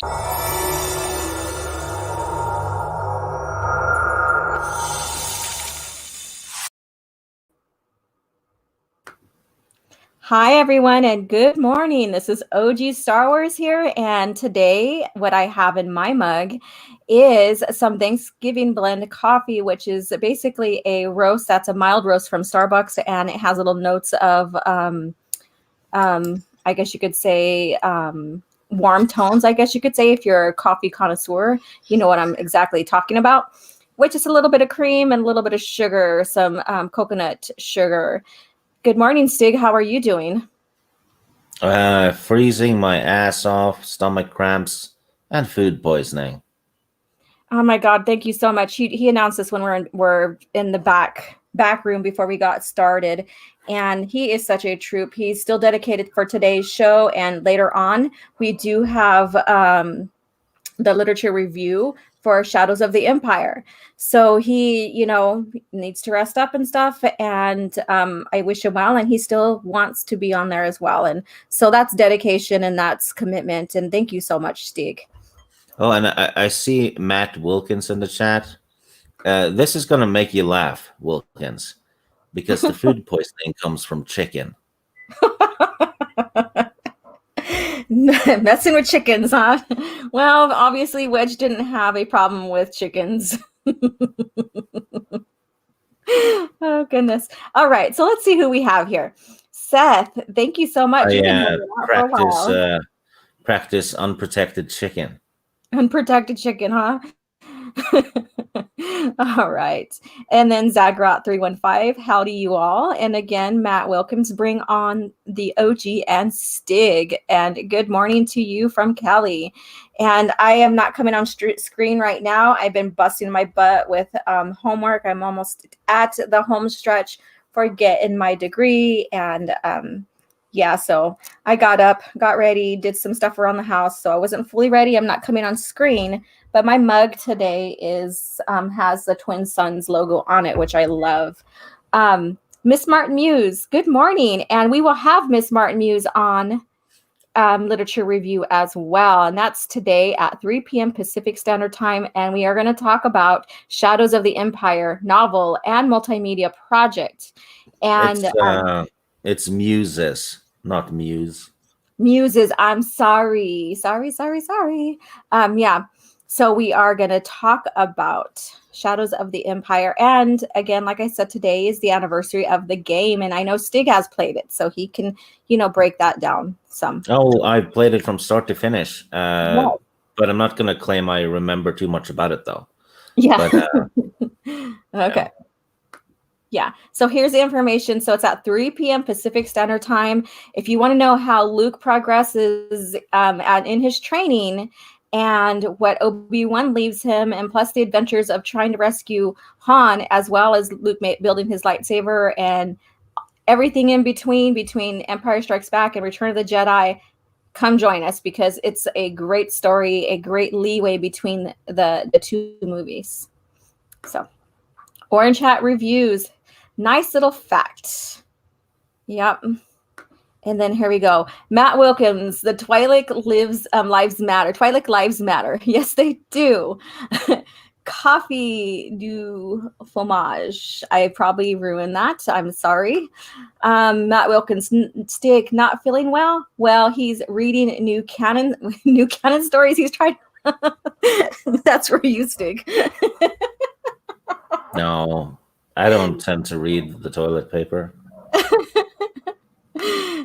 Hi, everyone, and good morning. This is OG Star Wars here, and today what I have in my mug is some Thanksgiving blend coffee, which is basically a roast that's a mild roast from Starbucks, and it has little notes of, I guess you could say, warm tones, I guess you could say, if you're a coffee connoisseur, you know what I'm exactly talking about, which is a little bit of cream and a little bit of sugar, some coconut sugar. Good morning, Stig. How are you doing? Freezing my ass off, stomach cramps, and food poisoning. Oh my God, thank you so much. He announced this when we're in the back room before we got started. And he is such a troop. He's still dedicated for today's show. And later on, we do have the literature review for Shadows of the Empire. So he, needs to rest up and stuff. And I wish him well. And he still wants to be on there as well. And so that's dedication and that's commitment. And thank you so much, Stig. Oh, and I see Matt Wilkins in the chat. This is going to make you laugh, Wilkins, because the food poisoning comes from chicken. Messing with chickens, huh? Well, obviously Wedge didn't have a problem with chickens. Oh, goodness. All right, so let's see who we have here. Seth, thank you so much. You've been hanging out for a while. Practice unprotected chicken. Unprotected chicken, huh? All right. And then Zagrot315, howdy you all. And again, Matt Wilkins, bring on the OG and Stig. And good morning to you from Cali. And I am not coming on screen right now. I've been busting my butt with homework. I'm almost at the home stretch for getting my degree. And so I got up, got ready, did some stuff around the house. So I wasn't fully ready. I'm not coming on screen. But my mug today has the Twin Suns logo on it, which I love. Miss Martin Muse, good morning. And we will have Miss Martin Muse on literature review as well. And that's today at 3 p.m. Pacific Standard Time. And we are going to talk about Shadows of the Empire novel and multimedia project. And it's Muses, not Muse. Muses, I'm sorry. So we are going to talk about Shadows of the Empire. And again, like I said, today is the anniversary of the game. And I know Stig has played it, so he can, break that down some. Oh, I've played it from start to finish. But I'm not going to claim I remember too much about it, though. Yeah. But, okay. Yeah. So here's the information. So it's at 3 p.m. Pacific Standard Time. If you want to know how Luke progresses in his training, and what Obi-Wan leaves him, and plus the adventures of trying to rescue Han, as well as Luke building his lightsaber and everything in between Empire Strikes Back and Return of the Jedi, come join us because it's a great story, a great leeway between the two movies. So, Orange Hat Reviews, nice little fact. Yep. And then here we go. Matt Wilkins, the Twi'lek lives matter. Twi'lek lives matter. Yes, they do. Coffee du fromage. I probably ruined that. I'm sorry. Matt Wilkins, Stig, not feeling well? Well, he's reading new canon stories. He's trying. That's for you, Stig. No, I don't tend to read the toilet paper.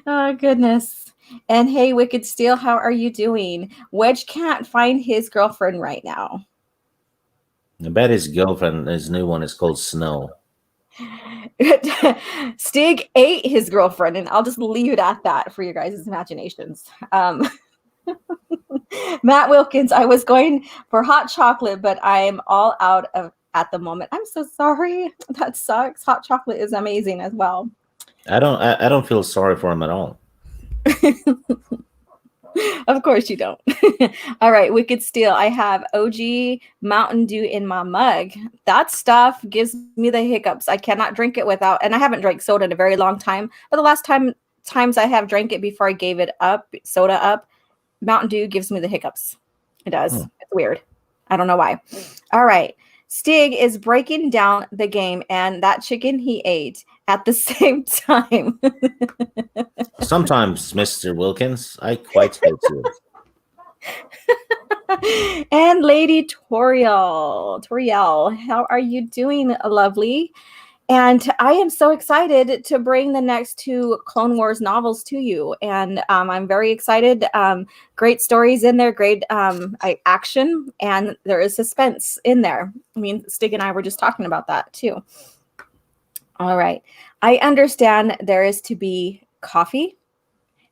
Oh, goodness. And hey, Wicked Steel, how are you doing? Wedge can't find his girlfriend right now. I bet his girlfriend, his new one, is called Snow. Stig ate his girlfriend, and I'll just leave it at that for your guys' imaginations. Matt Wilkins, I was going for hot chocolate, but I am all out of at the moment. I'm so sorry. That sucks. Hot chocolate is amazing as well. I don't feel sorry for him at all. Of course you don't. All right, Wicked Steel. I have OG Mountain Dew in my mug. That stuff gives me the hiccups. I cannot drink it without, and I haven't drank soda in a very long time. But the last times I have drank it before I gave it up, soda up, Mountain Dew gives me the hiccups. It does. Hmm. It's weird. I don't know why. All right. Stig is breaking down the game and that chicken he ate at the same time. Sometimes, Mr. Wilkins, I quite hate you. And Lady Toriel, how are you doing, lovely? And I am so excited to bring the next two Clone Wars novels to you. And I'm very excited. Great stories in there, great action, and there is suspense in there. I mean, Stig and I were just talking about that too. All right. I understand there is to be coffee.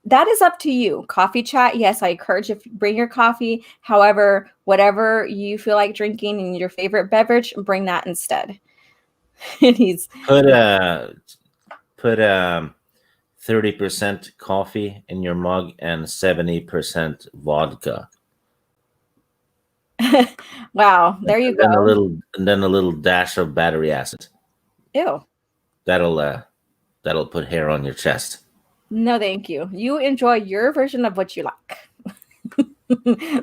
That is up to you. Coffee chat. Yes, I encourage you to bring your coffee. However, whatever you feel like drinking and your favorite beverage, bring that instead. And he's Put put 30% coffee in your mug and 70% vodka. wow, there you And then go. a little dash of battery acid. Ew. That'll put hair on your chest. No, thank you. You enjoy your version of what you like.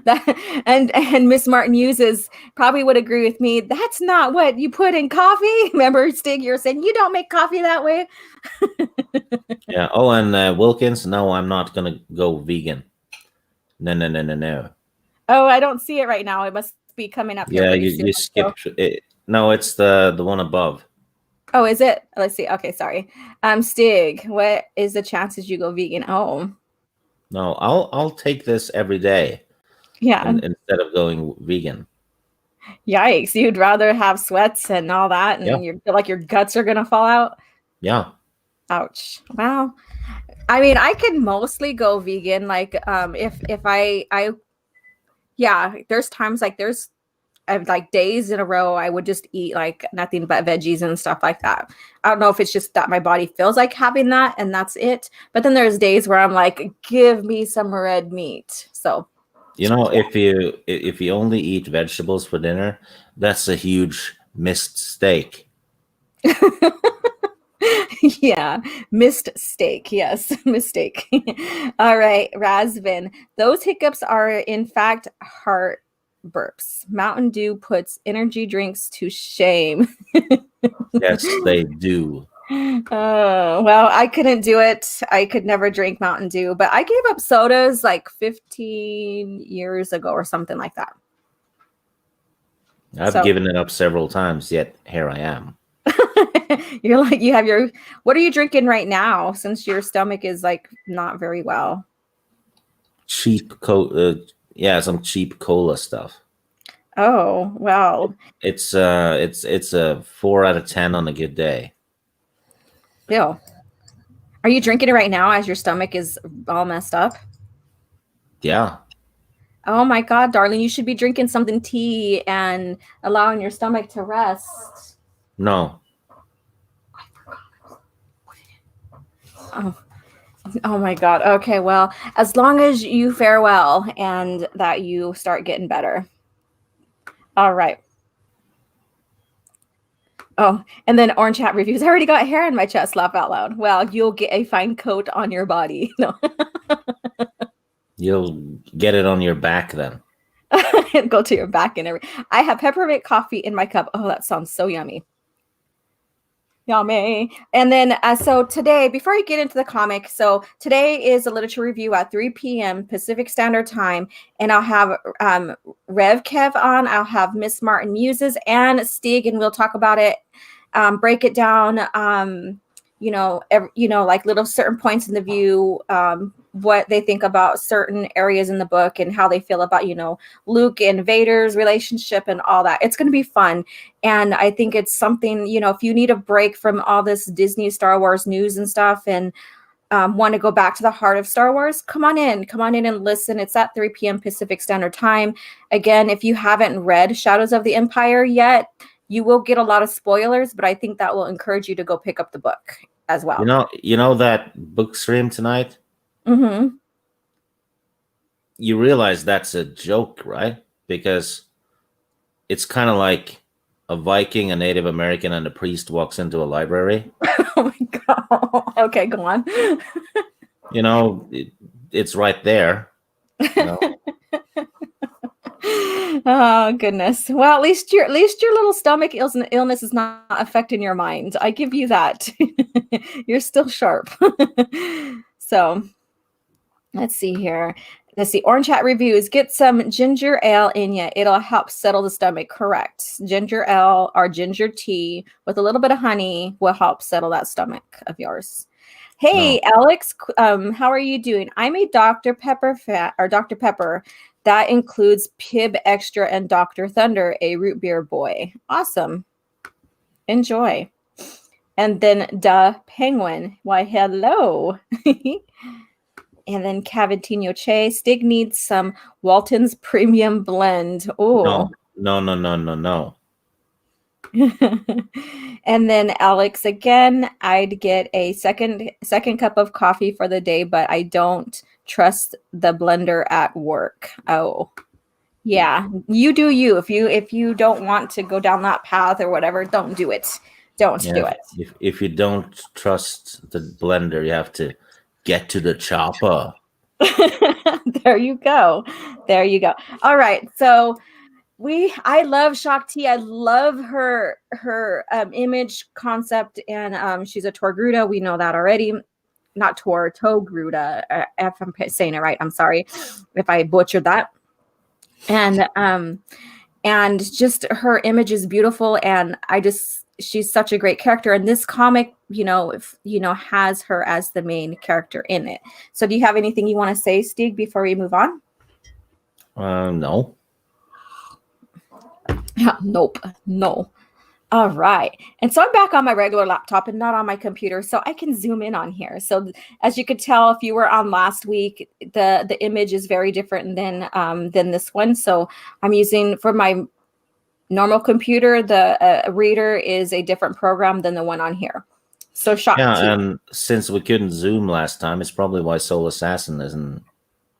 that and Miss Martin uses probably would agree with me. That's not what you put in coffee. Remember, Stig, you're saying you don't make coffee that way. Yeah. Oh, and Wilkins, no, I'm not gonna go vegan. No, no, no, no, no. Oh, I don't see it right now. It must be coming up here Yeah, pretty soon. you So. skipped it. No, it's the one above. Oh, is it? Let's see. Okay, sorry. Stig, what is the chances you go vegan? Oh, No, I'll take this every day yeah. instead of going vegan. Yikes. You'd rather have sweats and all that, Yeah, and you feel like your guts are gonna fall out. yeah. Ouch. Wow. I mean, I could mostly go vegan. Like, if I yeah, there's times like there's like days in a row I would just eat like nothing but veggies and stuff like that. I don't know if it's just that my body feels like having that and that's it. But then there's days where I'm like, give me some red meat. So You know, yeah. if you only eat vegetables for dinner, that's a huge missed steak. Yeah, missed steak. Yes, mistake. All right, Razvin. Those hiccups are, in fact, heart burps. Mountain Dew puts energy drinks to shame. Yes, they do. Oh, well, I couldn't do it. I could never drink Mountain Dew, but I gave up sodas like 15 years ago or something like that. I've So given it up several times, yet here I am. you're like, you have your, what are you drinking right now since your stomach is like not very well? Yeah, some cheap cola stuff. Oh, well, It's a 4 out of 10 on a good day. ew. Are you drinking it right now as your stomach is all messed up? Yeah. Oh my God, darling, you should be drinking something tea and allowing your stomach to rest. No. Oh, oh my God. Okay, well, as long as you fare well and that you start getting better. All right. Oh, and then Orange Hat reviews. I already got hair in my chest. Laugh out loud. Well, you'll get a fine coat on your body. No, You'll get it on your back then. go to your back and everything. I have peppermint coffee in my cup. Oh, that sounds so yummy. Yummy. And then, so today, before I get into the comic, so today is a literature review at 3 p.m. Pacific Standard Time, and I'll have Rev Kev on. I'll have Miss Martin Muses and Stig, and we'll talk about it, break it down. Like little certain points in the view, what they think about certain areas in the book and how they feel about, Luke and Vader's relationship and all that. It's going to be fun. And I think it's something, if you need a break from all this Disney Star Wars news and stuff and want to go back to the heart of Star Wars, come on in and listen. It's at 3 p.m. Pacific Standard Time. Again, if you haven't read Shadows of the Empire yet, you will get a lot of spoilers, but I think that will encourage you to go pick up the book as well. You know that book stream tonight? Mm-hmm. You realize that's a joke, right? Because it's kind of like a Viking, a Native American, and a priest walks into a library. Oh my God. Okay, go on. It's right there. You know? Oh goodness. Well, at least your little stomach illness is not affecting your mind. I give you that. You're still sharp. So let's see here. Let's see. Orange Hat reviews. Get some ginger ale in you. It'll help settle the stomach. Correct. Ginger ale or ginger tea with a little bit of honey will help settle that stomach of yours. Hey, No. Alex, how are you doing? I made Dr. Pepper Dr. Pepper. That includes Pib Extra and Dr. Thunder, a root beer boy. Awesome. Enjoy. And then Duh Penguin. Why, hello. And then Cavitino Che. Stig needs some Walton's Premium Blend. Oh. No. No. No. No. No. No. And then Alex again, I'd get a second cup of coffee for the day, but I don't trust the blender at work. Oh. Yeah, you do you. If you don't want to go down that path or whatever, don't do it. Don't do it. If you don't trust the blender, you have to get to the chopper. There you go. There you go. All right. So I love Shaak-Ti. I love her image concept, and she's a Torgruda. We know that already. Not Togruda. If I'm saying it right, I'm sorry if I butchered that. And just her image is beautiful, and she's such a great character. And this comic, has her as the main character in it. So, do you have anything you want to say, Stig, before we move on? No. Nope. No. All right. And so I'm back on my regular laptop and not on my computer, so I can zoom in on here. So as you could tell, if you were on last week, the image is very different than this one. So I'm using, for my normal computer, the reader is a different program than the one on here. So Shaak-Ti. Yeah, and since we couldn't Zoom last time, it's probably why Soul Assassin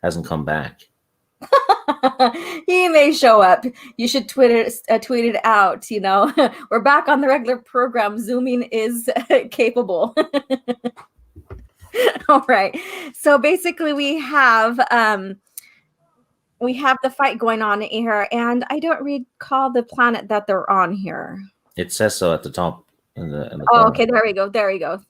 hasn't come back. He may show up. You should tweet it out. We're back on the regular program. Zooming is capable. All right. So basically, we have the fight going on here, and I don't recall the planet that they're on here. It says so at the top. In the Oh, corner. okay. There we go. There you go.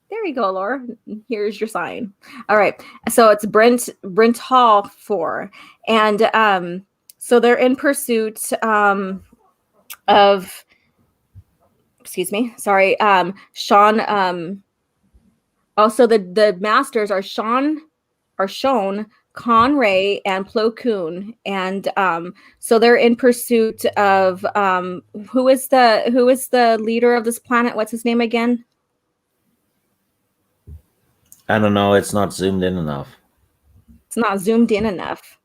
There you go, Laura. Here's your sign. All right. So it's Brent Hall 4. And so they're in pursuit of, excuse me, sorry, Sean. Also the masters are Sean, Conray, and Plo Koon. And so they're in pursuit of who is the leader of this planet? What's his name again? I don't know. It's not zoomed in enough. It's not zoomed in enough.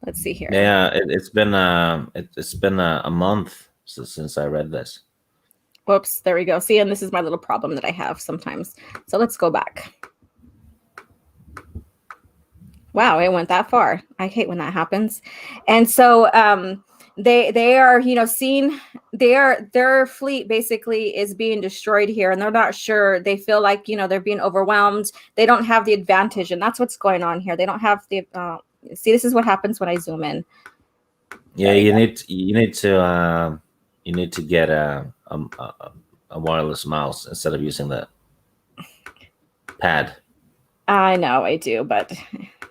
Let's see here. Yeah, it's been a month since I read this. Whoops, there we go. See, and this is my little problem that I have sometimes. So let's go back. Wow, it went that far. I hate when that happens. And so they are, seen, their fleet basically is being destroyed here, and they're not sure. They feel like, they're being overwhelmed. They don't have the advantage, and that's what's going on here. They don't have the see, this is what happens when I zoom in. Yeah, you need to get a wireless mouse instead of using the pad. I know I do, but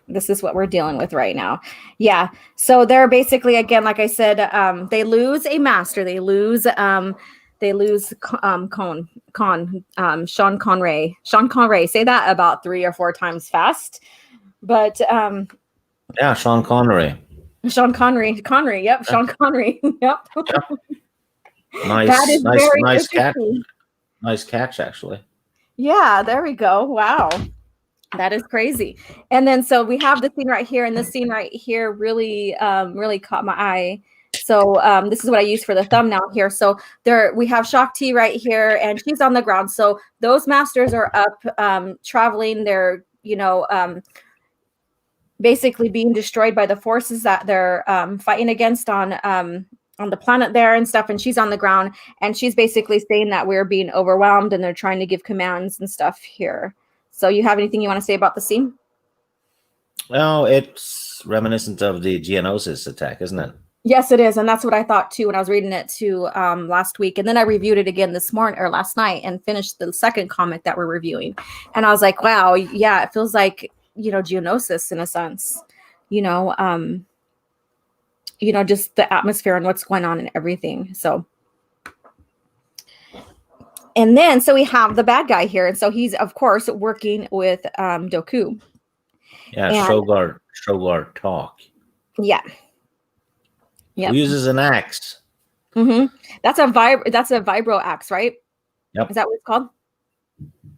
this is what we're dealing with right now. Yeah. So they're basically, again, like I said, they lose a master. They lose Sean Conray. Sean Conray. Say that about 3 or 4 times fast. But yeah, Sean Connery. Sean Connery. Yep. Sean Connery. Yep. Nice catch. Nice catch, actually. Yeah, there we go. Wow. That is crazy. And then so we have the scene right here, and this scene right here really caught my eye. So this is what I use for the thumbnail here. So we have Shaak-Ti right here, and she's on the ground. So those masters are up traveling. They're basically being destroyed by the forces that they're fighting against on the planet there and stuff. And she's on the ground, and she's basically saying that we're being overwhelmed, and they're trying to give commands and stuff here. So you have anything you want to say about the scene? Well, it's reminiscent of the Geonosis attack, isn't it? Yes, it is, and that's what I thought too when I was reading it too last week, and then I reviewed it again this morning or last night, and finished the second comic that we're reviewing, and I was like, wow, yeah, it feels like Geonosis in a sense, you know, just the atmosphere and what's going on and everything. So, and then so we have the bad guy here, and so he's of course working with Doku, Yeah, and Shogar talk. yeah, Who yep, uses an axe? that's a vibro axe, right? Is Yep. that what it's called?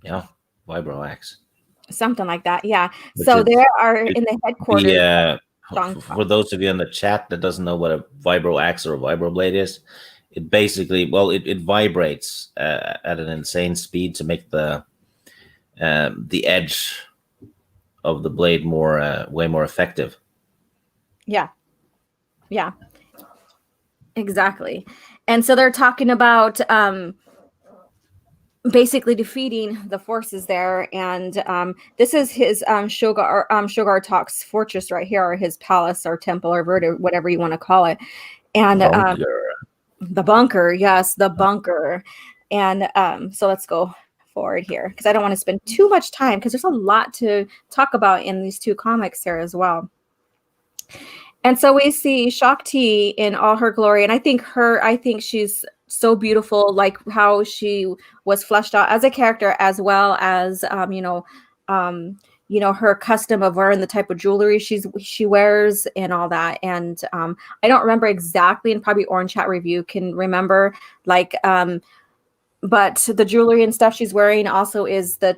Yeah. Vibro axe. Something like that, yeah. Which So is there are it in the could be headquarters. for those of you in the chat that doesn't know what a vibro axe or a vibro blade is, it basically, well, it vibrates at an insane speed to make the edge of the blade way more effective. Yeah, yeah, exactly. And so they're talking about basically defeating the forces there, and this is his Shogar Talk's fortress right here, or his palace or temple or whatever you want to call it. And Bunker. the bunker, yes, the bunker. And so let's go forward here, because I don't want to spend too much time, because there's a lot to talk about in these two comics here as well. And so we see Shaak-Ti in all her glory, and I think she's so beautiful, like how she was fleshed out as a character, as well as her custom of wearing the type of jewelry she wears and all that. And I don't remember exactly, and probably Orange Chat Review can remember, like but the jewelry and stuff she's wearing also is the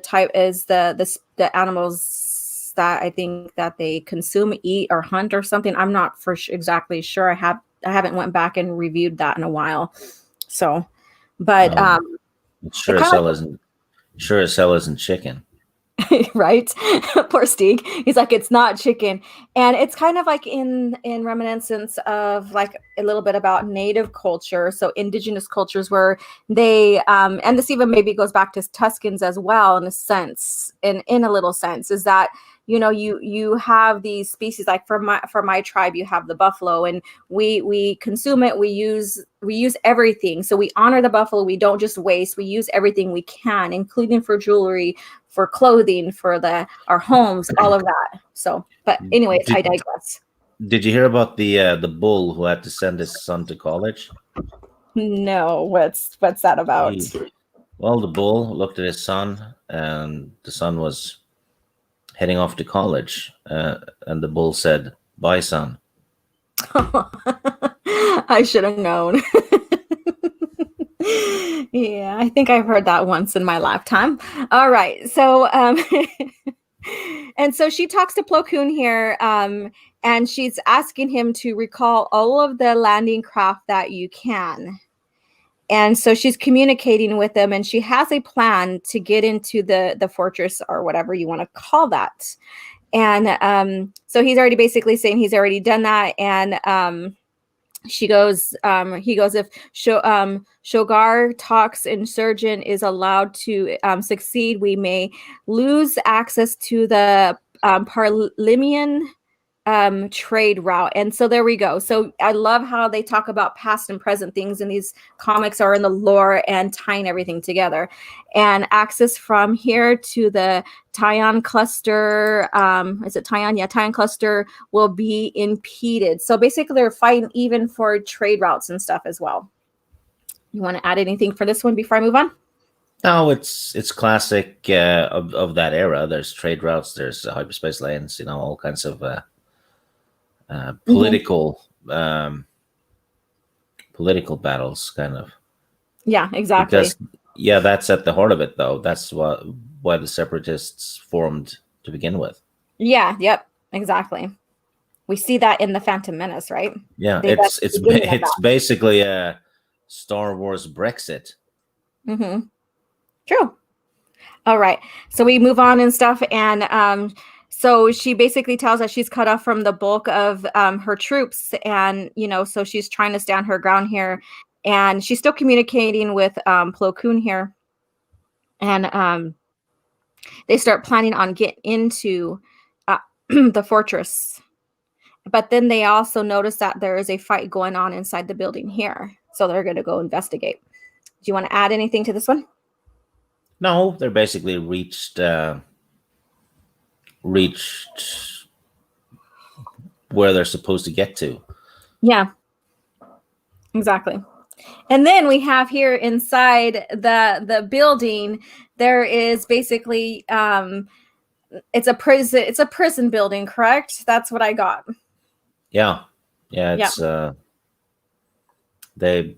animals that I think that they consume, eat, or hunt or something. I'm not exactly sure. I haven't went back and reviewed that in a while. So, but Sure it as kind hell of isn't sure as hell isn't chicken. right. Poor Stig. He's like, it's not chicken. And it's kind of like in reminiscence of like a little bit about native culture, so indigenous cultures, where they and this even maybe goes back to Tuscans as well, in a sense, in a little sense, is that you have these species, like for my tribe, you have the buffalo, and we consume it, we use everything. So we honor the buffalo, we don't just waste, we use everything we can, including for jewelry, for clothing, for our homes, all of that. So, but anyways, I Did digress. Did you hear about the bull who had to send his son to college? No, what's that about? Well, the bull looked at his son, and the son was heading off to college, and the bull said, "Bye, son." I should have known. Yeah, I think I've heard that once in my lifetime. All right, so and so she talks to Plo Koon here, and she's asking him to recall all of the landing craft that you can. And so she's communicating with him, and she has a plan to get into the fortress, or whatever you want to call that. And so he's already basically saying he's already done that. And he goes, if Shogar Talk's insurgent is allowed to succeed, we may lose access to the Parliamian trade route. And so there we go. So I love how they talk about past and present things in these comics, or in the lore, and tying everything together. And access from here to the Taiyan cluster, is it Taiyan? Yeah, Taiyan cluster will be impeded. So basically they're fighting even for trade routes and stuff as well. You want to add anything for this one before I move on? No, it's classic of that era. There's trade routes, there's hyperspace lanes, all kinds of political political battles, kind of. Yeah, exactly. Because yeah, that's at the heart of it, though. That's why the separatists formed to begin with. Yeah, yep, exactly. We see that in the Phantom Menace, right? Yeah, That's the beginning of it's basically a Star Wars Brexit. Mm-hmm. True. All right. So we move on and stuff. And so she basically tells us she's cut off from the bulk of her troops. And, so she's trying to stand her ground here. And she's still communicating with Plo Koon here. And they start planning on getting into the fortress. But then they also notice that there is a fight going on inside the building here. So they're going to go investigate. Do you want to add anything to this one? No, they're basically reached where they're supposed to get to. Yeah, exactly. And then we have here inside the building, there is basically it's a prison building, correct? That's what I got. Yeah, Yeah. it's they've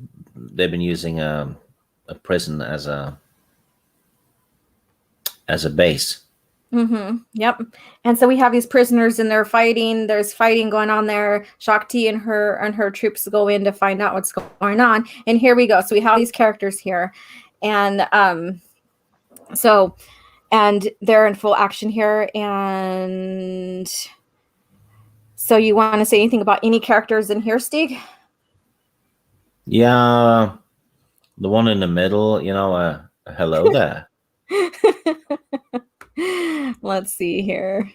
been using a prison as a base. Mm-hmm. Yep. And so we have these prisoners and they're fighting. There's fighting going on there. Shaak-Ti and her troops go in to find out what's going on. And here we go. So we have these characters here. And so and they're in full action here. And so you want to say anything about any characters in here, Stig? Yeah, the one in the middle, hello there. Let's see here.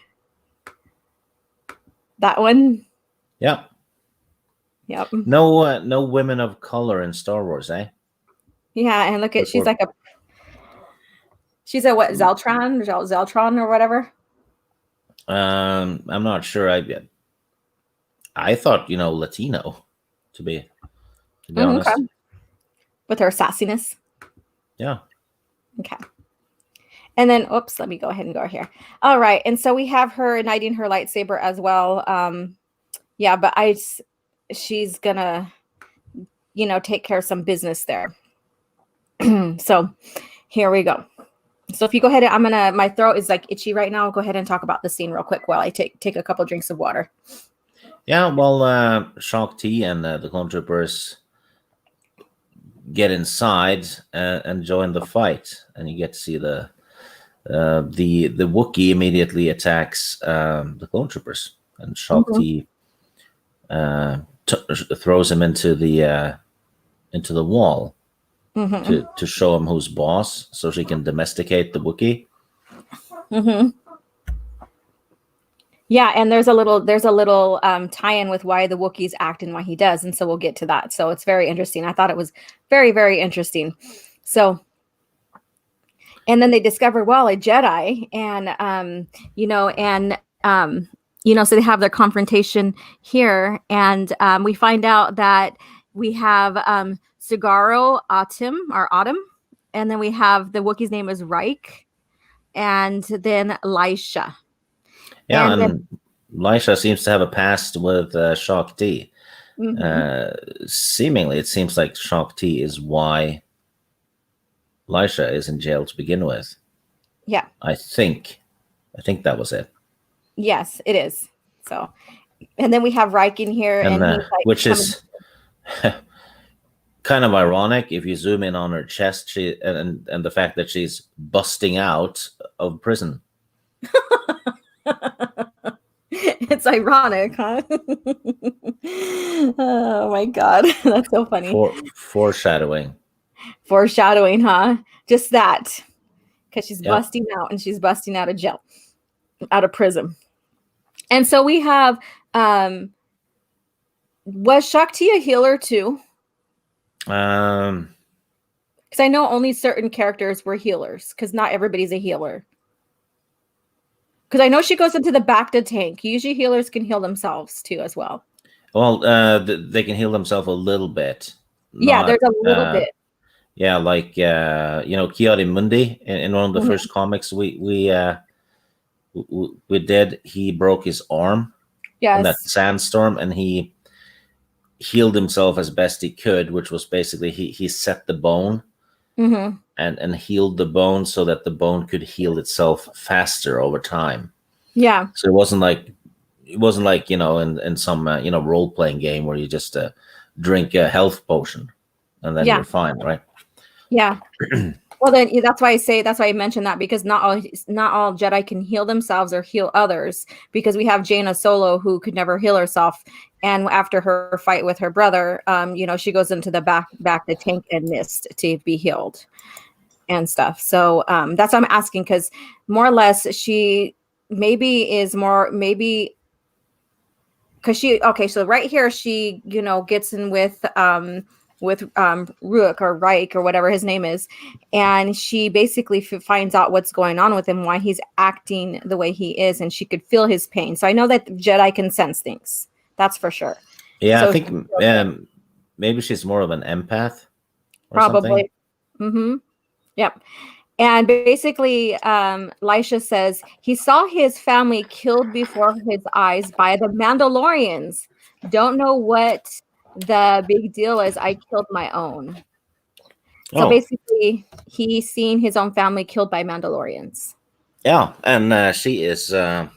That one? Yeah. Yep. No women of color in Star Wars, eh? Yeah, and look at she's a what, Zeltron or whatever? I'm not sure. I thought Latino to be honest. Okay. With her sassiness. Yeah. Okay. And then, oops, let me go ahead and go here. All right. And so we have her igniting her lightsaber as well. Yeah, but she's gonna, take care of some business there. So here we go. So if you go ahead, my throat is like itchy right now. I'll go ahead and talk about the scene real quick while I take a couple drinks of water. Yeah, well, Shaak-Ti and the clone troopers get inside and join the fight, and you get to see the Wookiee immediately attacks the clone troopers, and Shaak-Ti throws him into the wall to show him who's boss, so she can domesticate the Wookiee. Mm-hmm. Yeah, and there's a little tie-in with why the Wookiees act and why he does, and so we'll get to that. So it's very interesting. I thought it was very, very interesting. So, and then they discover, well, a Jedi, and so they have their confrontation here, and we find out that we have Sigaro Autumn, and then we have the Wookiee's name is Reich, and then Lisha. Yeah, and Lisha seems to have a past with Shaak-Ti. Seemingly, it seems like Shaak-Ti is why Lisha is in jail to begin with. Yeah. I think that was it. Yes, it is. So, and then we have Reich in here, and which is kind of ironic if you zoom in on her chest, and the fact that she's busting out of prison. It's ironic, huh? Oh my god, that's so funny. Foreshadowing, huh? Just that, because she's busting out, and she's busting out of jail, out of prison. And so we have, was Shaak-Ti a healer too? Because I know only certain characters were healers, because not everybody's a healer. Because I know she goes into the bacta tank. Usually healers can heal themselves too as well. Well, they can heal themselves a little bit. Yeah, there's a little bit. Yeah, like Ki-Adi-Mundi in one of the first comics we did. He broke his arm in that sandstorm, and he healed himself as best he could, which was basically he set the bone and healed the bone so that the bone could heal itself faster over time. Yeah. So it wasn't like in some role playing game where you just drink a health potion and then you're fine, right? Yeah. Well, then that's why I mentioned that, because not all Jedi can heal themselves or heal others, because we have Jaina Solo who could never heal herself, and after her fight with her brother, she goes into the back the tank and mist to be healed and stuff. So that's what I'm asking, because more or less she maybe because so right here she gets in with Rook or Reich or whatever his name is, and she basically finds out what's going on with him, why he's acting the way he is, and she could feel his pain. So I know that Jedi can sense things, that's for sure. Yeah, I So think maybe she's more of an empath or something. probably. Mm-hmm. Yep. And basically, Lisha says he saw his family killed before his eyes by the Mandalorians. Don't know what the big deal is. I killed my own. So Oh, basically, he's seen his own family killed by Mandalorians. yeah, and she is a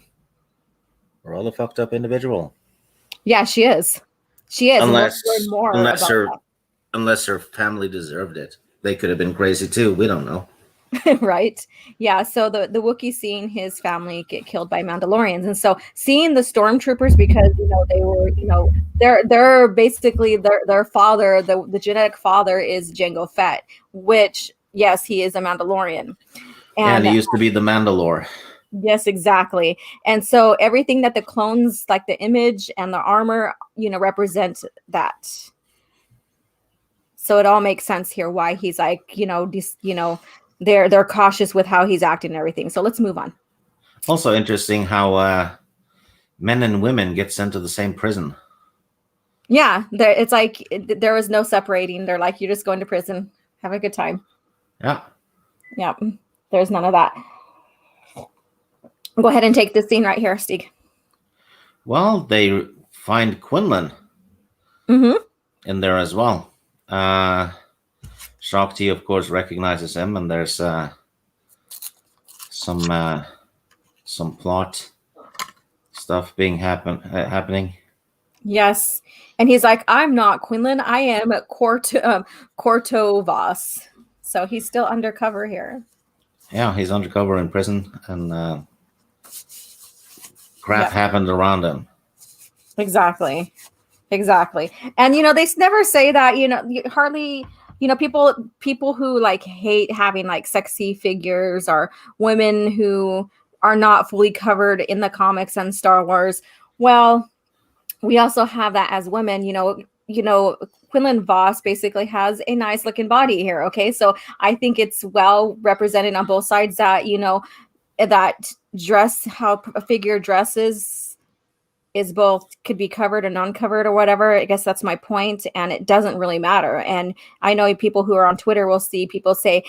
rather fucked up individual. Yeah, she is. She is, and we'll learn Unless more unless about her unless her family deserved it. They could have been crazy too. We don't know. that, right? Yeah. So the Wookiee seeing his family get killed by Mandalorians, and so seeing the stormtroopers, because they were they're basically their father, the genetic father is Jango Fett, which yes, he is a Mandalorian, Yeah, and and he used to be the Mandalore. yes, exactly. And so everything that the clones, like the image and the armor, represent that. So it all makes sense here why he's like, they're cautious with how he's acting and everything. So let's move on. Also interesting how men and women get sent to the same prison. Yeah, it's like there was no separating. They're like, you're just going to prison. Have a good time. Yeah. Yeah, there's none of that. Go ahead and take this scene right here, Stig. Well, they find Quinlan Mm-hmm. in there as well. Shaak-Ti, of course, recognizes him, and there's some plot stuff being happening. Yes, and he's like, I'm not Quinlan. I am Cortovas. So he's still undercover here. Yeah, he's undercover in prison, and crap happened around him. Exactly. And they never say that, hardly, people who like hate having like sexy figures, or women who are not fully covered in the comics and Star Wars. Well, we also have that as women, Quinlan Voss basically has a nice looking body here. Okay. So I think it's well represented on both sides that, that dress, how a figure dresses is both could be covered and uncovered or whatever. I guess that's my point. And it doesn't really matter. And I know people who are on Twitter will see people say,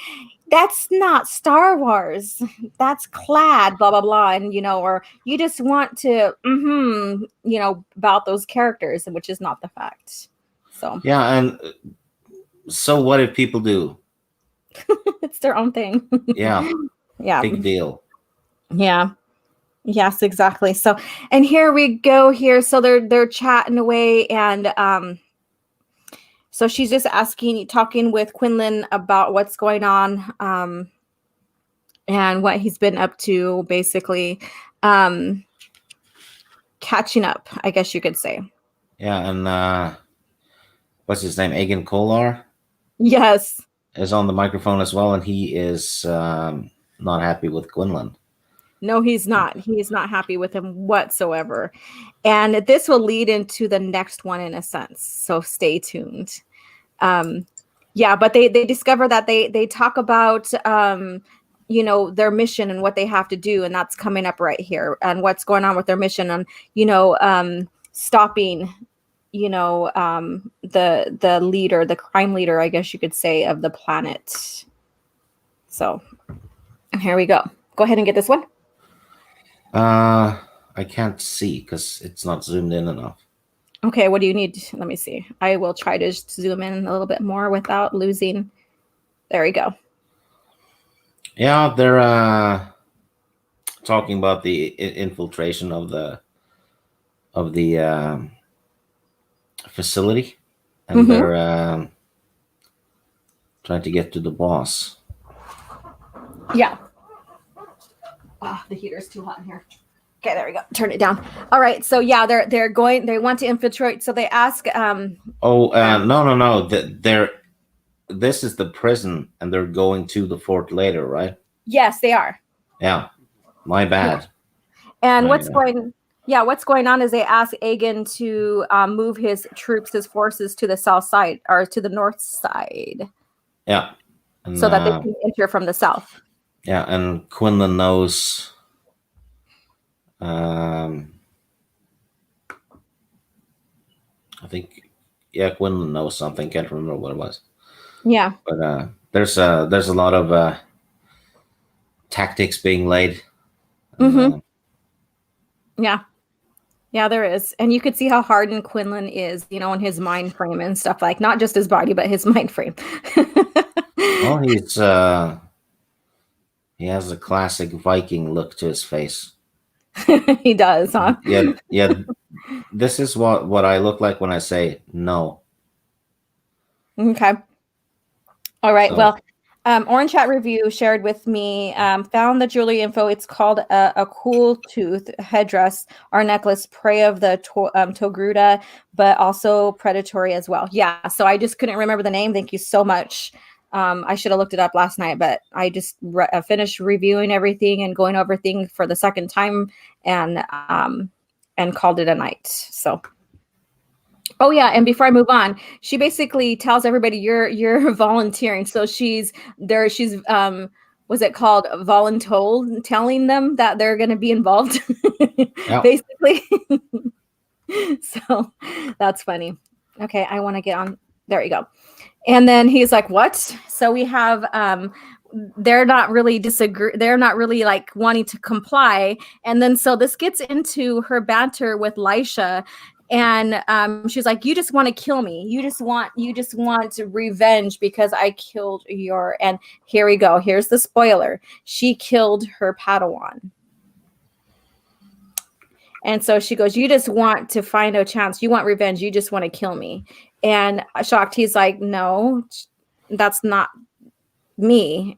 that's not Star Wars. That's clad, blah, blah, blah. And, or you just want to, about those characters, which is not the fact. So, yeah. And so what if people do? it's their own thing. Yeah. Yeah. Big deal. Yeah. Yes, exactly. So, and here we go here. So they're chatting away, and so she's just talking with Quinlan about what's going on, and what he's been up to, basically, catching up, I guess you could say. Yeah, and what's his name? Agen Kolar Yes. is on the microphone as well, and he is not happy with Quinlan. No, he's not. He is not happy with him whatsoever. And this will lead into the next one in a sense. So stay tuned. Yeah, but they discover that they talk about their mission and what they have to do, and that's coming up right here, and what's going on with their mission, and stopping the leader, the crime leader, I guess you could say, of the planet. So here we go. Go ahead and get this one. I can't see because it's not zoomed in enough. Okay, what do you need? Let me see. I will try to zoom in a little bit more without losing. There we go. Yeah, they're talking about the infiltration of the facility, and they're trying to get to the boss. Yeah. Oh, the heater's too hot in here. Okay, there we go. Turn it down. All right. So yeah, they want to infiltrate. So they ask. No. This is the prison, and they're going to the fort later, right? Yes, they are. Yeah, my bad. And Right, what's yeah. going? Yeah, what's going on is they ask Aegon to move his troops, his forces to the south side or to the north side, Yeah, and so that they can enter from the south. yeah, and Quinlan knows. Um, I think, yeah, Quinlan knows something. Can't remember what it was, Yeah. but there's a lot of tactics being laid, and Mm-hmm. Yeah. Yeah, there is. And you could see how hardened Quinlan is, in his mind frame and stuff, like not just his body, but his mind frame. well, he has a classic Viking look to his face. He does, huh? Yeah, yeah. This is what I look like when I say no. Okay. All right. So Well, Orange Chat Review shared with me, found the jewelry info. It's called a cool tooth headdress or necklace, prey of the Togruta, but also predatory as well. Yeah. So I just couldn't remember the name. Thank you so much. I should have looked it up last night, but I just finished reviewing everything and going over things for the second time, and called it a night. So. Oh yeah, and before I move on, she basically tells everybody you're volunteering. So she's there. She's was it called voluntold, telling them that they're going to be involved, yeah, basically. So that's funny. Okay, I want to get on. There you go. And then he's like, "What?" So we have they're not really disagree. They're not really like wanting to comply. And then so this gets into her banter with Lisha, and she's like, "You just want to kill me. You just want revenge because I killed your." And here we go. Here's the spoiler. She killed her Padawan. And so she goes, "You just want to find a chance. You want revenge. You just want to kill me." And Shaak-Ti's like, "No, that's not me."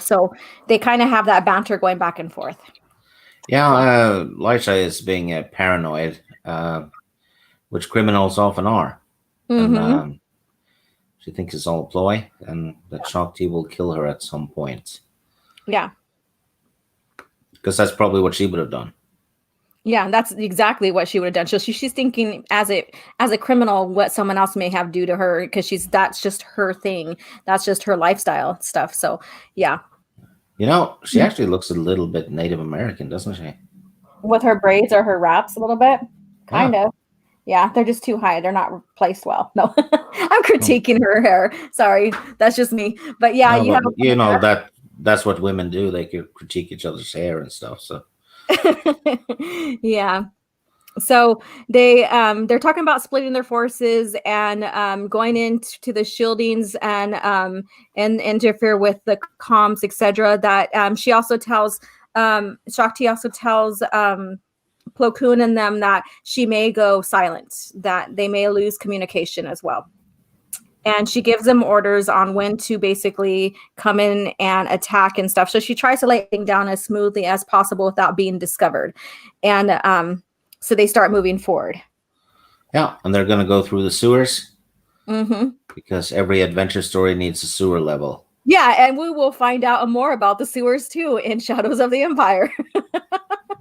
So they kind of have that banter going back and forth. yeah. Lisha is being paranoid, which criminals often are, and Mm-hmm. she thinks it's all a ploy, and that Shaak-Ti will kill her at some point, Yeah. because that's probably what she would have done. Yeah, that's exactly what she would have done. So she's thinking as a criminal what someone else may have do to her, because that's just her thing. That's just her lifestyle stuff. So yeah. She actually looks a little bit Native American, doesn't she? With her braids or her wraps a little bit. Kind Yeah. of. Yeah, they're just too high. They're not placed well. No. I'm Hmm. critiquing her hair. Sorry. That's just me. But yeah, No, you but have a that's what women do. They could critique each other's hair and stuff. So yeah. So they're talking about splitting their forces and going into the shieldings and interfere with the comms, etc. That she also tells Shaak-Ti also tells Plo Koon and them that she may go silent, that they may lose communication as well. And she gives them orders on when to basically come in and attack and stuff. So she tries to lay things down as smoothly as possible without being discovered. And so they start moving forward. yeah, and they're gonna go through the sewers Mm-hmm. because every adventure story needs a sewer level. Yeah, and we will find out more about the sewers too in Shadows of the Empire.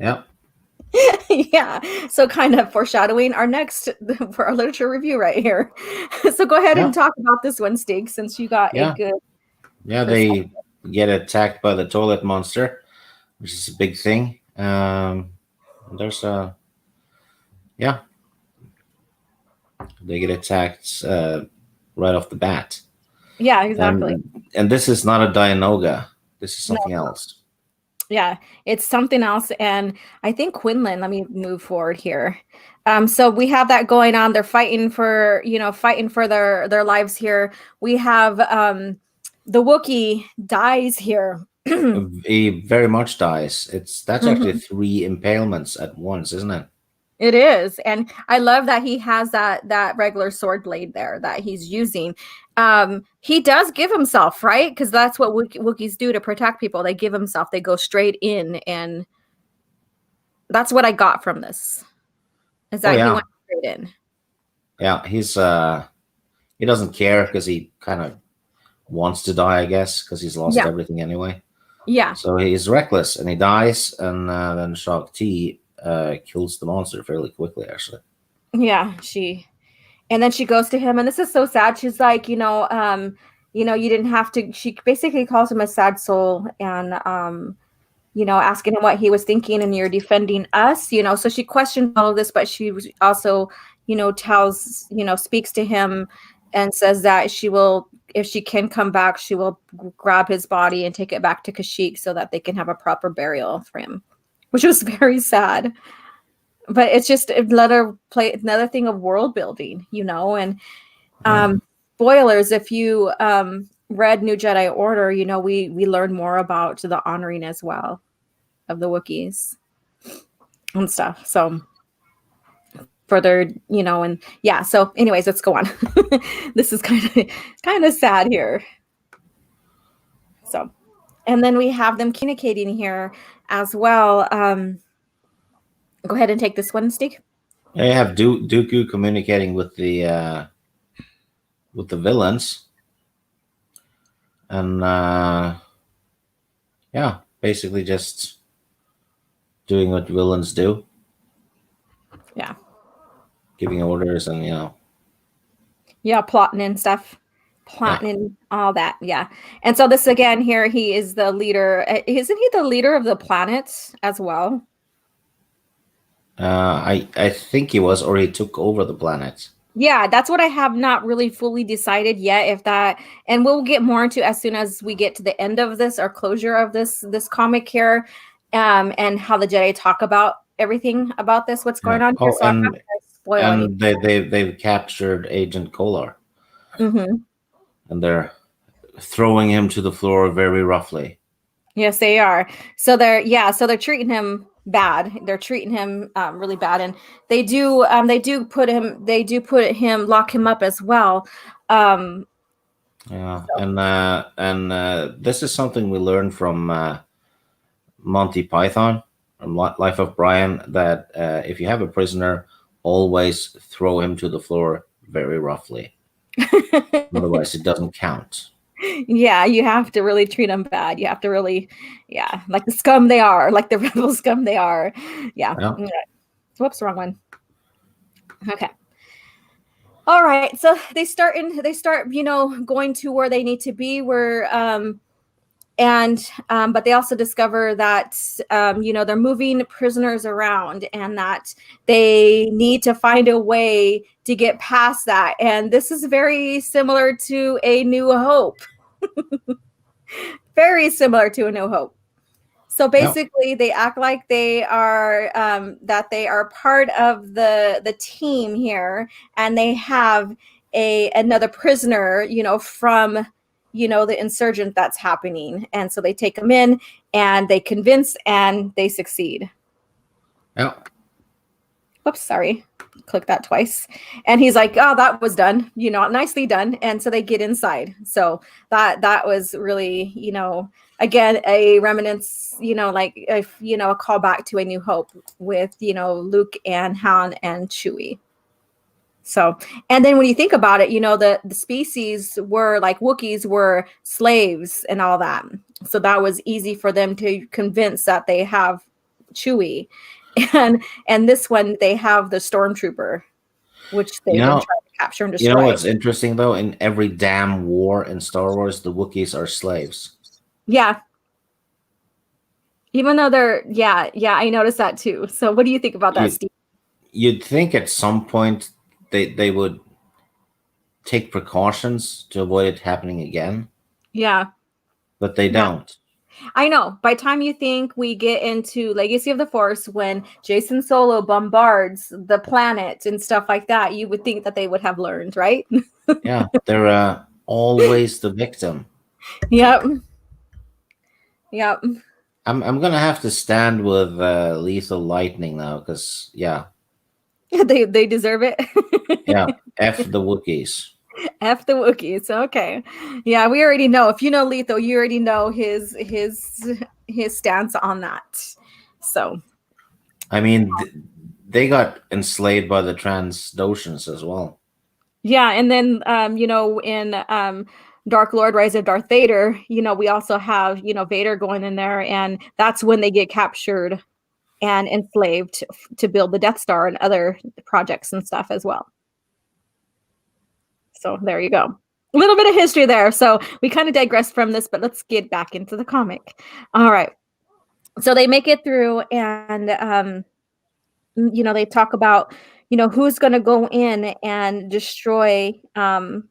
Yeah. Yeah, so kind of foreshadowing our next for our literature review right here. So go ahead Yeah. and talk about this one, Stig, since you got a Yeah. good Yeah. perspective. They get attacked by the toilet monster, which is a big thing. There's a yeah, they get attacked right off the bat, Yeah, exactly. and this is not a Dianoga. This is No, something else. yeah, it's something else. And I think Quinlan, let me move forward here. So we have that going on. They're fighting for, fighting for their lives here. We have the Wookiee dies here. He very much dies. That's actually Mhm. three impalements at once, isn't it? It is. And I love that he has that regular sword blade there that he's using. He does give himself, right? Because that's what Wookiees do to protect people. They give himself, they go straight in, and that's what I got from this. Is Oh that he yeah, went straight in. yeah. He doesn't care because he kind of wants to die, I guess, because he's lost Yeah. everything anyway. Yeah. So he's reckless and he dies, and then Shaak-Ti kills the monster fairly quickly, actually. Yeah, and then she goes to him, and this is so sad. She's like, you didn't have to. She basically calls him a sad soul, and asking him what he was thinking, and you're defending us, So she questions all of this, but she also, speaks to him, and says that she will, if she can come back, she will grab his body and take it back to Kashyyyk so that they can have a proper burial for him, which was very sad. But it's just another thing of world building, and Yeah. spoilers, if you read New Jedi Order, we learn more about the honoring as well of the Wookiees and stuff. So further, and yeah. So, anyways, let's go on. This is kind of sad here. So, and then we have them communicating here as well. Go ahead and take this one, Stig. Yeah, you have Dooku communicating with the villains, and yeah, basically just doing what villains do, Yeah, giving orders, and yeah, plotting and stuff, yeah. plotting and all that. Yeah, and so this again here, he is the leader. Isn't he the leader of the planet as well? I think he was, or he took over the planet. Yeah, that's what I have not really fully decided yet, if that, and we'll get more into as soon as we get to the end of this or closure of this comic here, and how the Jedi talk about everything about this, what's Yeah. going on here. Oh, So I'm not going to spoil anything. they've captured Agent Kolar, Mm-hmm. and they're throwing him to the floor very roughly. Yes, they are. So they're treating him bad. They're treating him really bad, and they do put him lock him up as well. Um, Yeah, so. and this is something we learned from Monty Python, from Life of Brian, that if you have a prisoner, always throw him to the floor very roughly. Otherwise, it doesn't count. Yeah, you have to really treat them bad. You have to really, yeah, like the scum they are, like the rebel scum they are. Yeah. Yeah. Whoops, wrong one. Okay. All right. So they start, going to where they need to be, but they also discover that they're moving prisoners around, and that they need to find a way to get past that. And this is very similar to A New Hope. Very similar to A New Hope. So basically, they act like they are part of the team here, and they have another prisoner, from the insurgent that's happening, and so they take him in, and they convince, and they succeed. Yeah. Oops, sorry. Click that twice. And he's like, oh, that was done, nicely done. And so they get inside. So that was really, again, a remnants, like, a callback to A New Hope with, Luke and Han and Chewie. So, and then when you think about it, the species were like Wookiees were slaves and all that. So that was easy for them to convince that they have Chewie. And this one, they have the stormtrooper, which they've been trying to capture and destroy. You know what's interesting, though? In every damn war in Star Wars, the Wookiees are slaves. Yeah. Even though yeah, I noticed that too. So what do you think about that, Steve? You'd think at some point they would take precautions to avoid it happening again. Yeah. But they don't. I know. By the time you think we get into Legacy of the Force, when Jason Solo bombards the planet and stuff like that, you would think that they would have learned, right? Yeah, they're always the victim. Yep. I'm gonna have to stand with Lethal Lightning now, because they deserve it. Yeah, F the Wookiees. F the Wookiees. Okay. Yeah, we already know. If you know Lethal, you already know his stance on that. So, I mean, they got enslaved by the Transdoshans as well. Yeah, and then in Dark Lord Rise of Darth Vader, we also have Vader going in there, and that's when they get captured and enslaved to build the Death Star and other projects and stuff as well. So there you go. A little bit of history there. So we kind of digressed from this, but let's get back into the comic. All right. So they make it through, and they talk about who's going to go in and destroy. They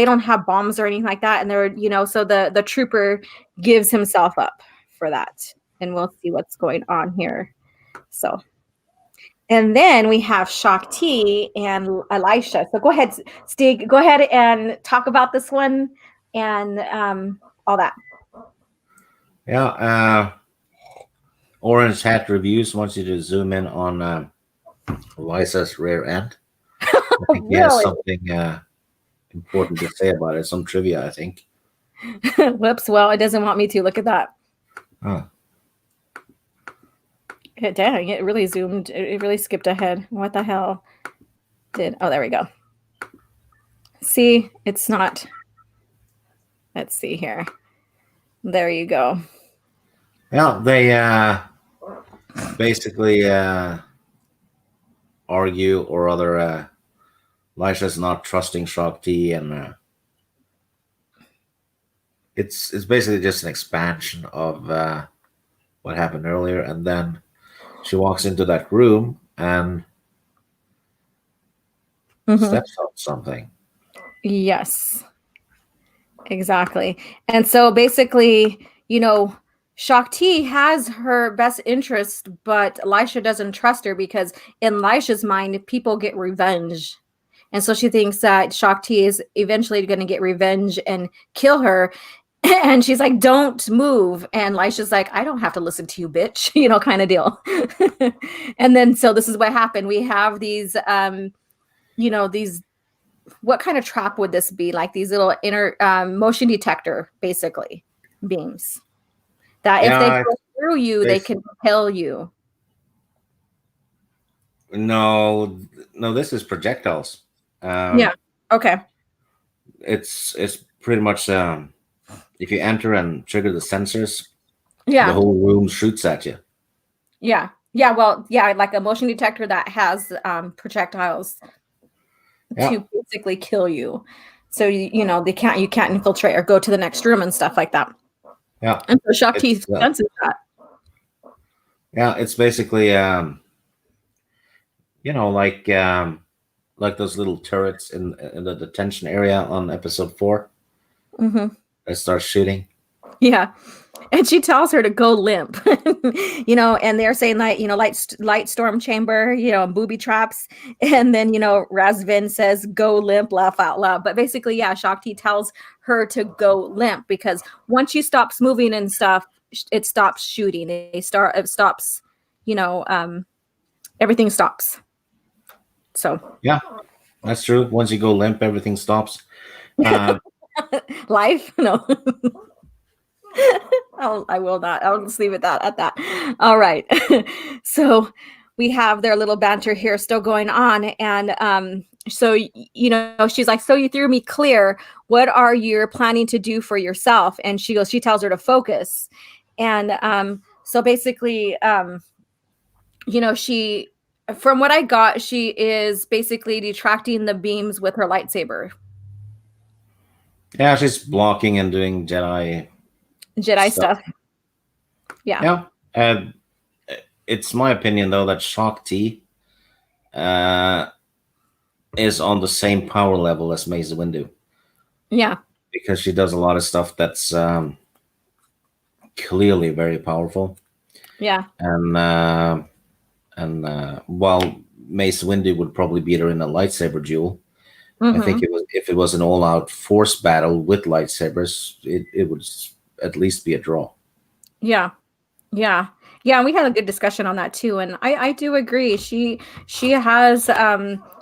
don't have bombs or anything like that, and they're so the trooper gives himself up for that, and we'll see what's going on here. So. And then we have Shaak-Ti and Elisha. So go ahead, Stig. Go ahead and talk about this one and all that. Yeah. Orange Hat Reviews wants you to zoom in on Elisa's rear end. I think he has something important to say about it. Some trivia, I think. Whoops. Well, it doesn't want me to. Look at that. Oh. Dang, it really zoomed. It really skipped ahead. What the hell oh, there we go. See, it's not. Let's see here. There you go. Yeah, they basically argue, or rather, Elisha's not trusting Shaak-Ti, and it's basically just an expansion of what happened earlier, and then she walks into that room and steps on something. Yes, exactly. And so basically, Shaak-Ti has her best interest, but Elisha doesn't trust her because in Elisha's mind, people get revenge. And so she thinks that Shaak-Ti is eventually going to get revenge and kill her. And she's like, don't move. And Elisha's like, I don't have to listen to you, bitch, kind of deal. And then, so this is what happened. We have these, what kind of trap would this be? Like these little inner motion detector, basically, beams. That if they go through you, they can repel you. No, this is projectiles. Yeah. Okay. It's pretty much if you enter and trigger the sensors, the whole room shoots at you. Yeah. Yeah. Well, yeah, like a motion detector that has projectiles to basically kill you. So you can't infiltrate or go to the next room and stuff like that. Yeah. And so Shaak-Ti senses that. Yeah, it's basically like those little turrets in the detention area on episode 4. That starts shooting. Yeah. And she tells her to go limp, and they're saying light storm chamber, booby traps. And then, Razvin says, go limp, laugh out loud. But basically, yeah, Shaak-Ti tells her to go limp because once she stops moving and stuff, it stops shooting. It stops, everything stops. So. Yeah, that's true. Once you go limp, everything stops. Life? No. I will not. I'll just leave it at that. All right. So we have their little banter here still going on. And so, she's like, so you threw me clear. What are you planning to do for yourself? And she tells her to focus. And so basically, she, from what I got, she is basically detracting the beams with her lightsaber. Yeah, she's blocking and doing Jedi stuff. Yeah. Yeah. It's my opinion, though, that Shaak-Ti is on the same power level as Mace Windu. Yeah. Because she does a lot of stuff that's clearly very powerful. Yeah. And while Mace Windu would probably beat her in a lightsaber duel, I think if it was an all-out force battle with lightsabers, it would at least be a draw. Yeah. Yeah. Yeah. We had a good discussion on that too. And I do agree. She has,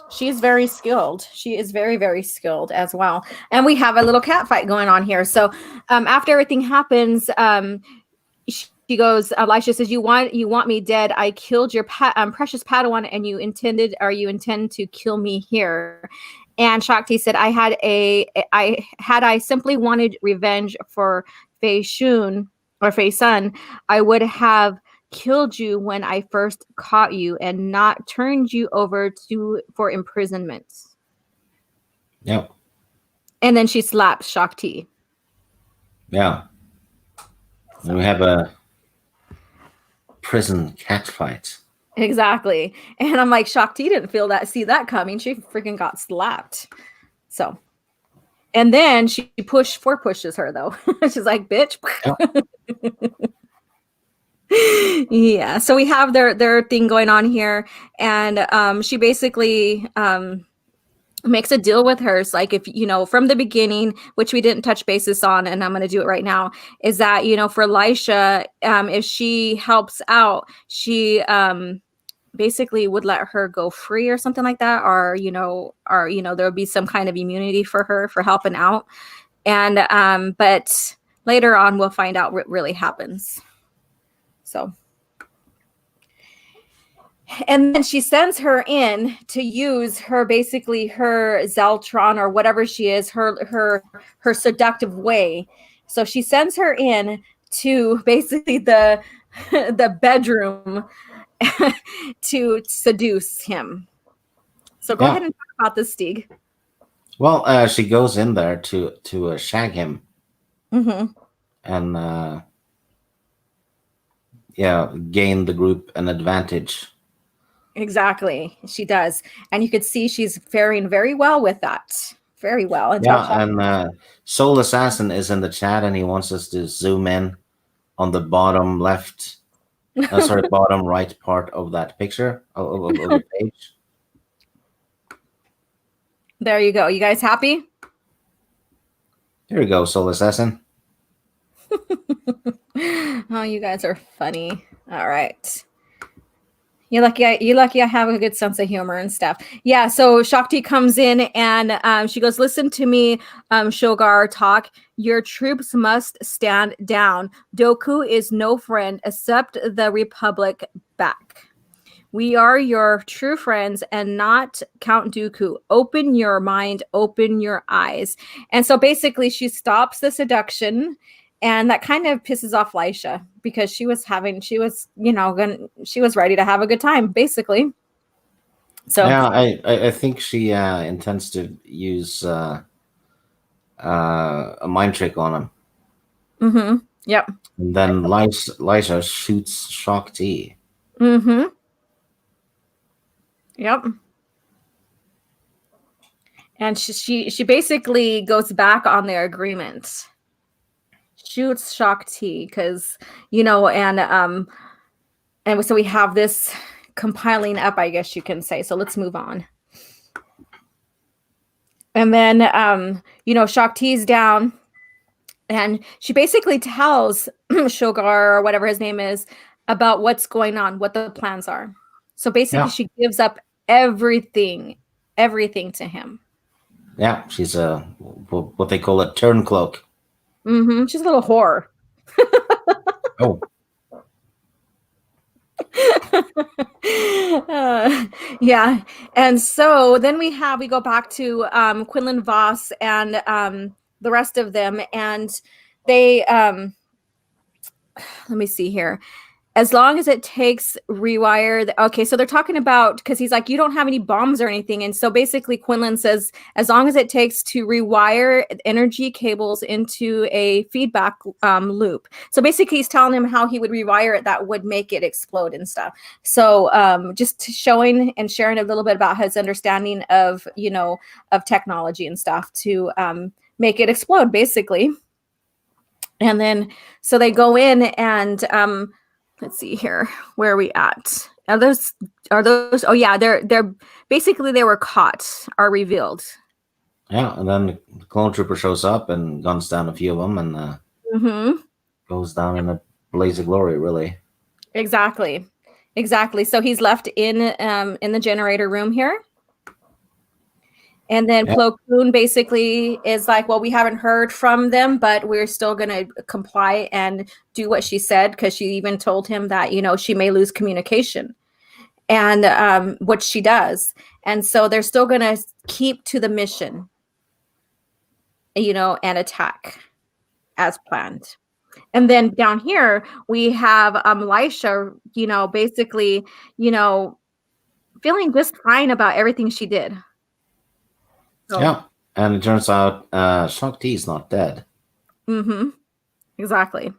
she's very skilled. She is very, very skilled as well. And we have a little cat fight going on here. So after everything happens, she goes, Elisha says, you want me dead. I killed your precious Padawan and you intend to kill me here. And Shaak-Ti said, I simply wanted revenge for Fei Shun, or Fei Sun, I would have killed you when I first caught you and not turned you over to for imprisonment. Yeah. And then she slaps Shaak-Ti. Yeah. And we So have a prison cat fight. exactly. And I'm like, Shaak-Ti didn't see that coming. She freaking got slapped. So and then she pushes her though. She's like, bitch. Yeah. Yeah. So we have their thing going on here. And she basically makes a deal with her. It's like, if from the beginning, which we didn't touch basis on, and I'm going to do it right now, is that for Elisha, if she helps out, she basically would let her go free or something like that, or there would be some kind of immunity for her for helping out. And but later on we'll find out what really happens. So and then she sends her in to use her, basically her Zeltron or whatever she is, her seductive way. So she sends her in to basically the the bedroom to seduce him. So go Yeah. ahead and talk about this, Stig. Well, she goes in there to shag him, Mm-hmm. and yeah, gain the group an advantage. Exactly, she does, and you could see she's faring very well with that, very well until Yeah, and Soul Assassin is in the chat, and he wants us to zoom in on the bottom left, sorry, bottom right part of that picture of the page. There you go. You guys happy? Here we go, Soul Assassin. Oh, you guys are funny. All right. You're lucky I have a good sense of humor and stuff. Yeah, so Shaak-Ti comes in and she goes, listen to me, Shogar talk. Your troops must stand down. Doku is no friend except the Republic back. We are your true friends and not Count Dooku. Open your mind, open your eyes. And so basically she stops the seduction, and that kind of pisses off Lisha because she was ready to have a good time, basically. So Yeah, I think she intends to use a mind trick on him, yep. and then Lysa shoots Shaak-Ti. Yep. And she basically goes back on their agreement. Shoots Shaak-Ti because and so we have this compiling up, I guess you can say. So let's move on. And then Shaak-Ti's down, and she basically tells Shogar or whatever his name is about what's going on, what the plans are. So basically Yeah, she gives up everything to him. yeah, she's a what they call a turncloak. She's a little whore. Oh, Yeah. And so then we go back to Quinlan Voss and the rest of them, and they let me see here. As long as it takes rewire. Okay, so they're talking about, because he's like, you don't have any bombs or anything. And so basically Quinlan says, as long as it takes to rewire energy cables into a feedback loop. So basically he's telling him how he would rewire it that would make it explode and stuff. So just showing and sharing a little bit about his understanding of, of technology and stuff to make it explode, basically. And then, so they go in and let's see here. Where are we at? Are those? Oh yeah, they're basically they were caught, are revealed. yeah, and then the clone trooper shows up and guns down a few of them, and goes down in a blaze of glory, really. Exactly. So he's left in the generator room here. And then Yeah, Plo Koon basically is like, well, we haven't heard from them, but we're still going to comply and do what she said, because she even told him that, she may lose communication, and what she does. And so they're still going to keep to the mission, and attack as planned. And then down here we have Lisha, basically, you know, feeling just fine about everything she did. So, Yeah. And it turns out Shaak-Ti is not dead. mm-hmm, exactly.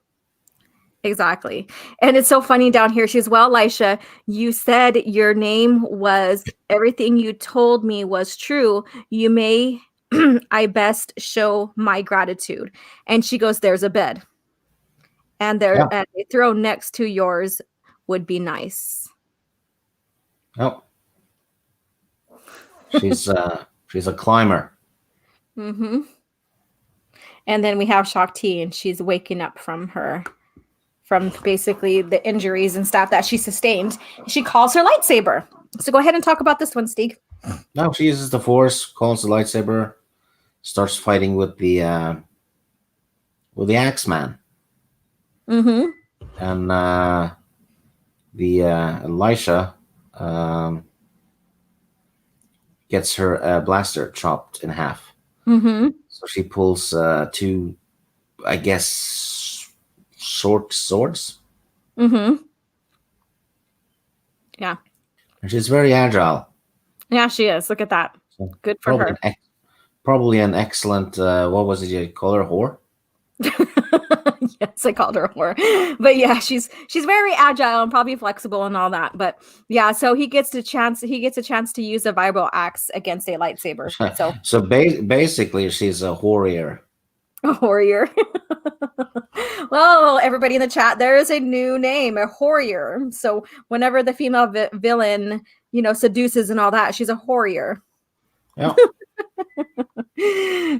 Exactly. And it's so funny down here. She's, well, Lisha, you said your name was everything you told me was true. You may, I best show my gratitude. And she goes, there's a bed. And Yeah. a throne next to yours would be nice. Oh, she's a climber. Mm-hmm. And then we have Shaak-Ti, and she's waking up from basically the injuries and stuff that she sustained. She calls her lightsaber. So go ahead and talk about this one, Stig. No, she uses the Force, calls the lightsaber, starts fighting with the Axeman, Mm-hmm. and the Elisha um, gets her blaster chopped in half. Mm-hmm. So she pulls two, I guess, short swords. Mm-hmm. Yeah. And she's very agile. Yeah, she is. Look at that. So Good for probably her. probably an excellent. What was it you call her? Whore. Yes, I called her a whore. But yeah, she's very agile and probably flexible and all that. But yeah, so he gets a chance to use a vibro axe against a lightsaber. So So basically, she's a warrior. a warrior. Well, everybody in the chat, there is a new name, a warrior. So whenever the female villain, seduces and all that, she's a warrior. Yeah.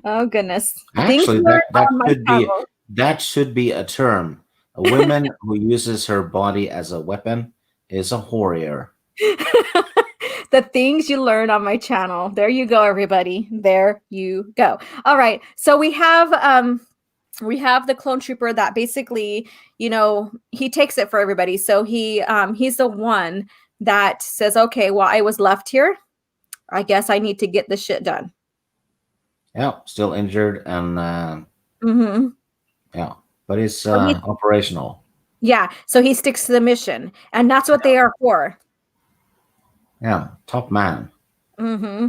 Oh goodness. Things Actually, learned that on my should be channel. that should be a term. A woman who uses her body as a weapon is a warrior. The things you learn on my channel. There you go, everybody. There you go. All right. So we have the clone trooper that basically, he takes it for everybody. So he's the one that says, okay, well, I was left here. I guess I need to get this shit done. Yeah, still injured and Mm-hmm. yeah, but it's So operational. yeah. So he sticks to the mission, and that's what they are for. Yeah, top man. Mm-hmm.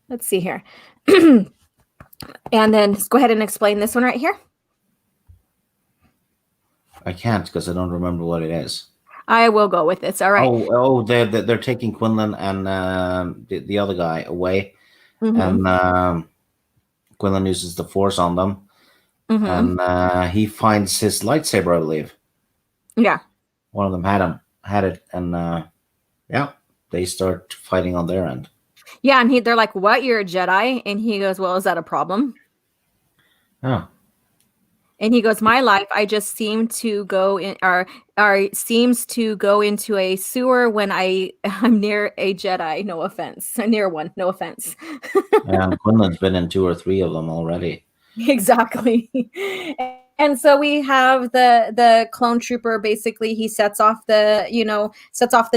Let's see here. And then let's go ahead and explain this one right here. I can't because I don't remember what it is. I will go with this. All right. They're taking Quinlan and the other guy away, Mm-hmm. and Quinlan uses the Force on them, Mm-hmm. and he finds his lightsaber, I believe. Yeah. One of them had it, and yeah, they start fighting on their end. Yeah, and they're like, "What? You're a Jedi?" And he goes, "Well, is that a problem?" Oh, And he goes, "My life, I just seem to go in, or seems to go into a sewer when I'm near a Jedi. No offense, near one. No offense." and Quinlan's been in 2 or 3 of them already. Exactly. And so we have the clone trooper. Basically, he sets off the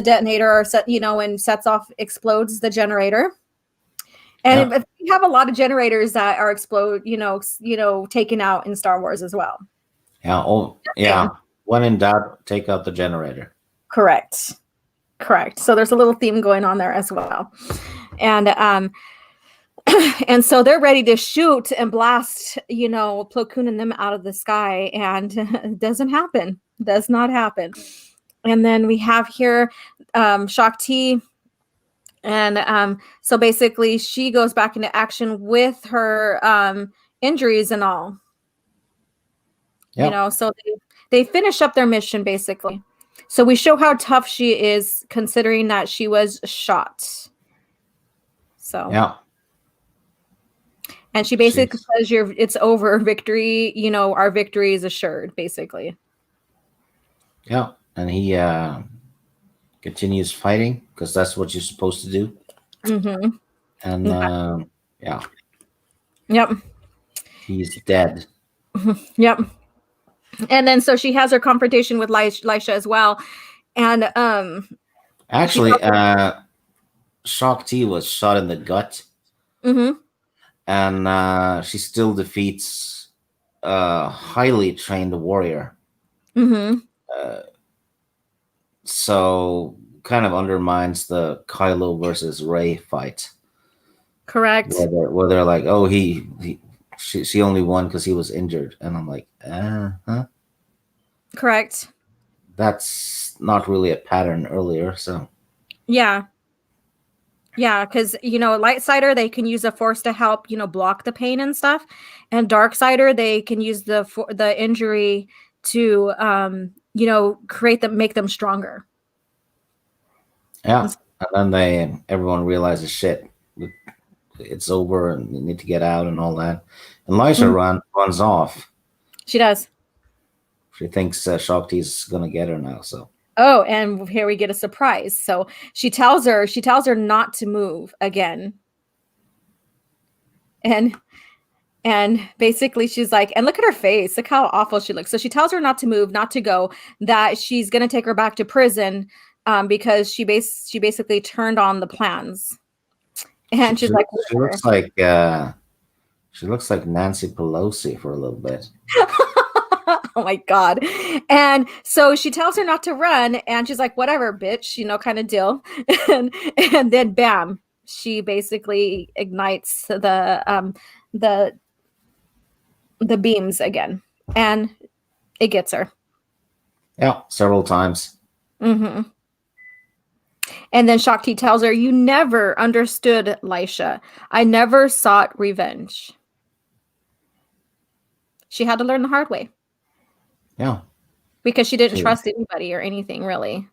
detonator, or explodes the generator. And Yeah. we have a lot of generators that are taken out in Star Wars as well. Yeah. Oh, yeah. When in doubt, take out the generator. Correct. So there's a little theme going on there as well. And and so they're ready to shoot and blast, Plo Koon and them out of the sky, and it doesn't happen. Does not happen. And then we have here Shaak-Ti. And so basically she goes back into action with her injuries and all. Yep. So they finish up their mission basically. So we show how tough she is considering that she was shot. So Yeah. and she basically says it's over, victory, our victory is assured, basically. Yeah. And he continues fighting because that's what you're supposed to do. Mm-hmm. And yeah. Yep. He's dead. Yep. And then so she has her confrontation with Lisha as well. And actually, Shaak-Ti was shot in the gut. Mm-hmm. And she still defeats a highly trained warrior. Mm-hmm. Uh, so kind of undermines the Kylo versus Rey fight, Correct. where they're like, oh, she only won because he was injured, and I'm like, huh? Correct. That's not really a pattern earlier. So Yeah. Yeah, because light sider they can use the force to help block the pain and stuff, and dark sider they can use the injury to create them, make them stronger. yeah, and then everyone realizes shit, it's over, and you need to get out and all that. And Lysha Mhm. runs off. She does. She thinks Shaak-Ti's gonna get her now. So Oh, and here we get a surprise. So she tells her not to move again, and basically she's like, and look at her face, look how awful she looks. So she tells her not to move, not to go, that she's going to take her back to prison, because she basically turned on the plans, she and she's she, like, she looks like Nancy Pelosi for a little bit. oh my god. And so she tells her not to run, and she's like, whatever, bitch, kind of deal. and then bam, she basically ignites the the beams again, and it gets her. Yeah, several times. Mm-hmm. And then Shaak-Ti tells her, you never understood Lysha. I never sought revenge. She had to learn the hard way Yeah, because she didn't she trust anybody or anything, really.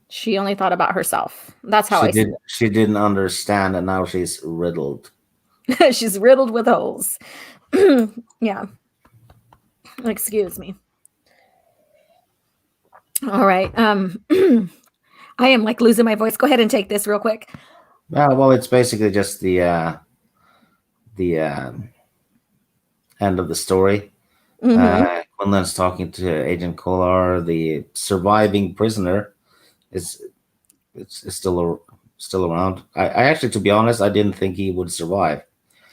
She only thought about herself. That's how I see she didn't understand, and now she's riddled. it. She's riddled with holes. Yeah. Excuse me. All right. I am like losing my voice. Go ahead and take this real quick. Yeah, well, it's basically just the end of the story. Mm-hmm. Quinlan's talking to Agent Kolar. The surviving prisoner is still around. I actually, to be honest, I didn't think he would survive.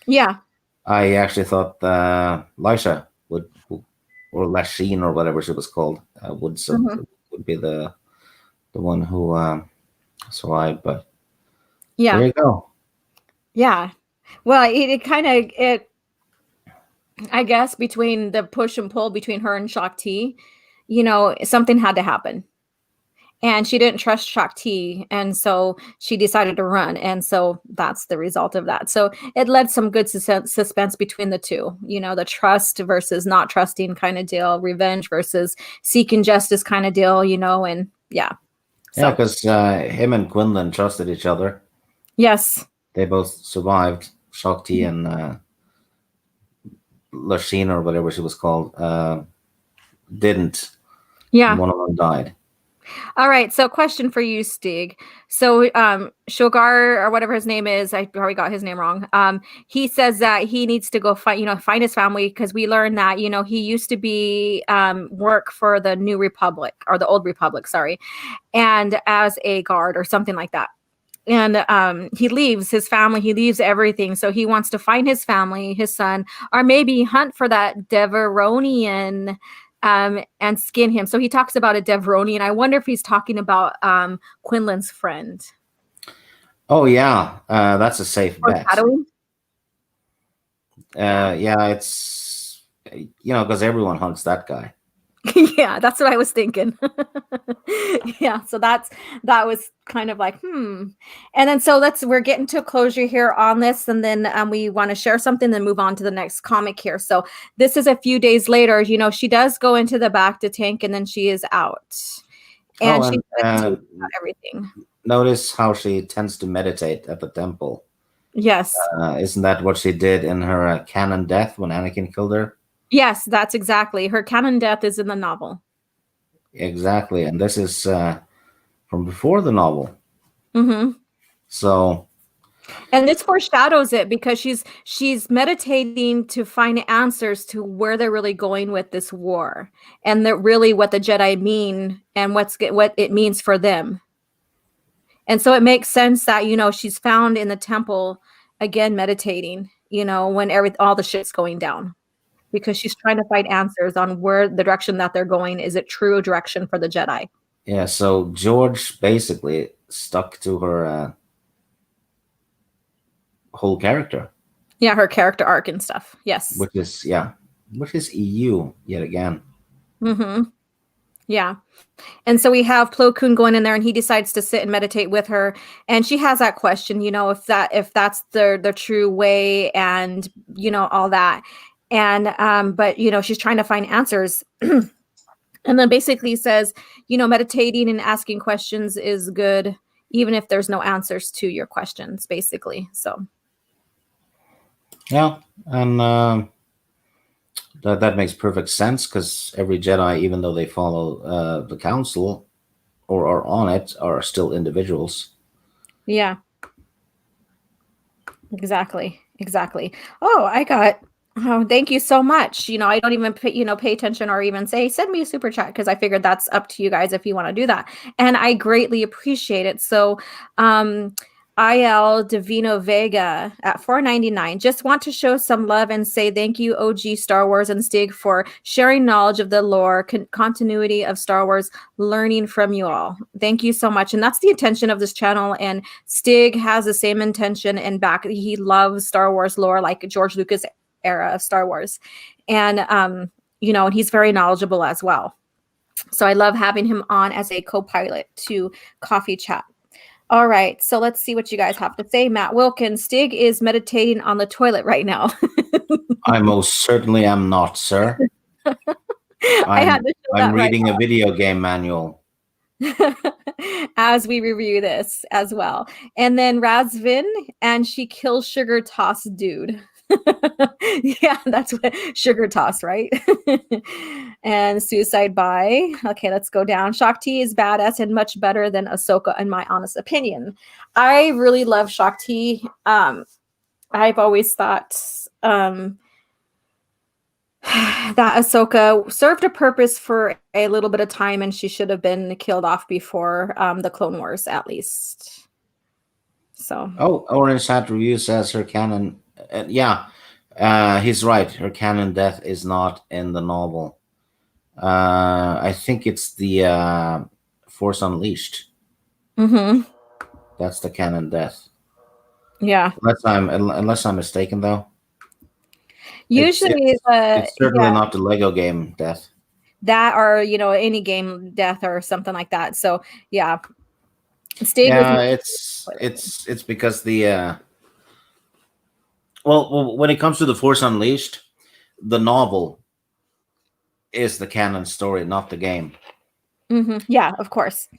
Yeah. I actually thought Lysha or Lasheen or whatever she was called, Mm-hmm. would be the one who survived. But there Yeah. you go. Yeah. Well, it kind of it I guess between the push and pull between her and Shaak-Ti, something had to happen. And she didn't trust Shaak-Ti, and so she decided to run, and so that's the result of that. So it led some good suspense between the two, the trust versus not trusting kind of deal, revenge versus seeking justice kind of deal, and yeah. Yeah, So because him and Quinlan trusted each other. yes. They both survived. Shaak-Ti and Lasheen or whatever she was called didn't. And Yeah. one of them died. All right. So question for you, Stig. So Shogar or whatever his name is, I probably got his name wrong. He says that he needs to go find his family, because we learned that, he used to be work for the New Republic, or the Old Republic, sorry, and as a guard or something like that. And he leaves his family, he leaves everything. So he wants to find his family, his son, or maybe hunt for that Deveronian, and skin him. So he talks about a Deveronian. I wonder if he's talking about Quinlan's friend. Oh yeah, that's a safe bet. Foreshadowing? Yeah. Yeah, it's because everyone hunts that guy. Yeah, that's what I was thinking. Yeah, so that was kind of like, and then so we're getting to a closure here on this, and then we want to share something, then move on to the next comic here. So this is a few days later. She does go into the back to tank, and then she is out, Oh, and she and meditates about everything. notice how she tends to meditate at the temple. Yes. Isn't that what she did in her canon death when Anakin killed her? Yes, that's exactly. Her canon death is in the novel. Exactly, and this is from before the novel. Mm-hmm. So, And this foreshadows it, because she's meditating to find answers to where they're really going with this war, and that really what the Jedi mean, and what it means for them. And so it makes sense that she's found in the temple again meditating, when all the shit's going down. because she's trying to find answers on where the direction that they're going. Is it true direction for the Jedi? Yeah, so George basically stuck to her whole character, Yeah, her character arc and stuff. Yes. which is EU yet again. Mm-hmm. Yeah. And so we have Plo Koon going in there, and he decides to sit and meditate with her. And she has that question, if that's the true way, and all that. And but she's trying to find answers. And then basically says, meditating and asking questions is good, even if there's no answers to your questions, basically. So Yeah, and that makes perfect sense because every Jedi, even though they follow the Council or are on it, are still individuals. yeah, exactly. Oh, thank you so much. I don't even pay attention or even say send me a super chat, because I figured that's up to you guys if you want to do that, and I greatly appreciate it. So IL Divino Vega at $4.99, just want to show some love and say thank you, OG Star Wars and Stig, for sharing knowledge of the lore, continuity of Star Wars, learning from you all. Thank you so much. And that's the intention of this channel, and Stig has the same intention, and back he loves Star Wars lore like George Lucas era of Star Wars. And and he's very knowledgeable as well. So I love having him on as a co-pilot to Coffee Chat. All right, so let's see what you guys have to say. Matt Wilkins, Stig is meditating on the toilet right now. I most certainly am not, sir. I had to show I'm that right reading a video game manual. as we review this as well. And then Razvin, and she kills Sugar Toss Dude. Yeah, that's what Sugar Toss, right? And Suicide by. Okay, let's go down. Shaak-Ti is badass and much better than Ahsoka, in my honest opinion. I really love Shaak-Ti. I've always thought that Ahsoka served a purpose for a little bit of time, and she should have been killed off before the Clone Wars, at least. So. Oh, Orange Hat Review says her canon. Yeah, he's right. Her canon death is not in the novel. I think it's the Force Unleashed. Mm-hmm. That's the canon death. Yeah. Unless I'm mistaken, though. Usually, it's certainly not the Lego game death. That, or any game death or something like that. So yeah, Stig it's because the well, when it comes to the Force Unleashed, the novel is the canon story, not the game. Mm-hmm. Yeah, of course.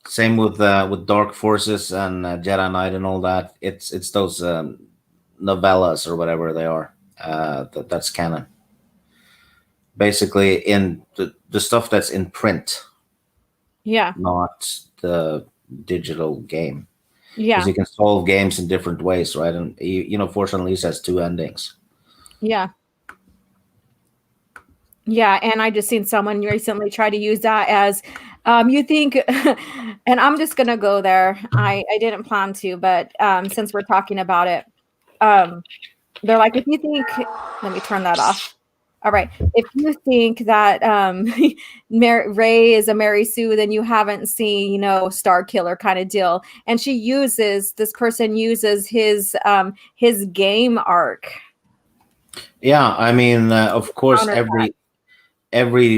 Same with Dark Forces and Jedi Knight and all that. It's those novellas or whatever they are. That's canon. Basically, in the stuff that's in print. Yeah. Not the digital game. Yeah. Because you can solve games in different ways, right? And Force Unleashed has 2 endings. Yeah. Yeah, and I just seen someone recently try to use that as you think, and I'm just gonna go there. I didn't plan to, but since we're talking about it, they're like, if you think, let me turn that off. All right, if you think that Rey is a Mary Sue, then you haven't seen, Star Killer kind of deal. And this person uses his game arc. Yeah, I mean, of course, every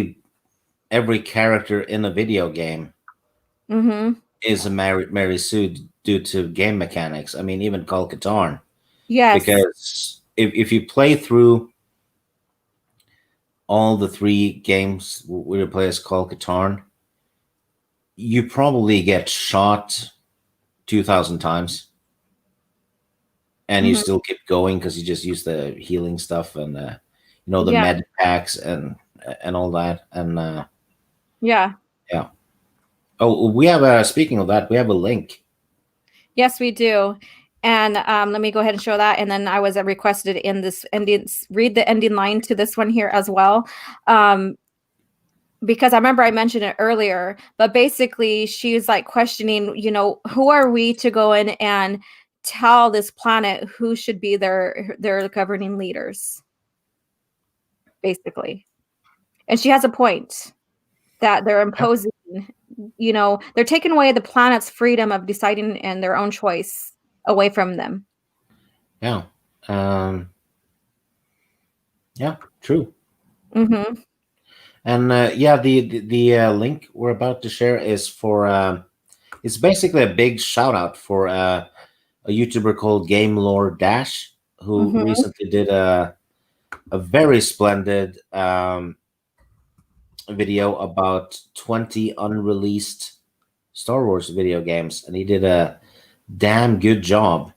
character in a video game is a Mary Sue due to game mechanics. I mean, even Call Katarn. Yes. Because if you play through all the 3 games where you play as Call Katarn, you probably get shot 2,000 times. And you still keep going because you just use the healing stuff and the med packs and all that. And yeah. Oh, we have speaking of that, we have a link. Yes, we do. And let me go ahead and show that. And then I was requested in this ending, read the ending line to this one here as well. Because I remember I mentioned it earlier, but basically she's like questioning, who are we to go in and tell this planet who should be their governing leaders? basically. And she has a point that they're imposing, they're taking away the planet's freedom of deciding and their own choice away from them. Yeah. Yeah, true. Mm-hmm. And yeah, the link we're about to share is for it's basically a big shout out for a YouTuber called Game Lore Dash, who Mm-hmm. recently did a very splendid video about 20 unreleased Star Wars video games, and he did a damn good job.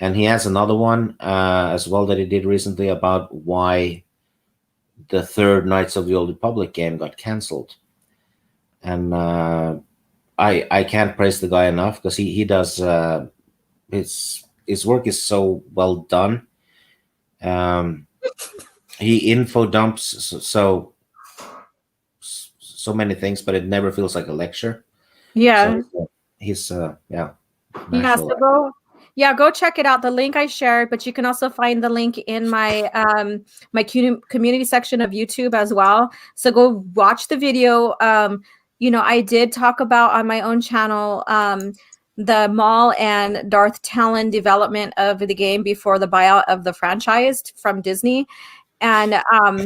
And he has another one as well that he did recently about why the third Knights of the Old Republic game got cancelled. And I can't praise the guy enough because he does his work is so well done. Um, he info dumps so many things, but it never feels like a lecture. Yeah. So he's yeah, Yeah, national. go check it out. The link I shared, but you can also find the link in my community section of YouTube as well. So go watch the video. I did talk about on my own channel the Maul and Darth Talon development of the game before the buyout of the franchise from Disney. And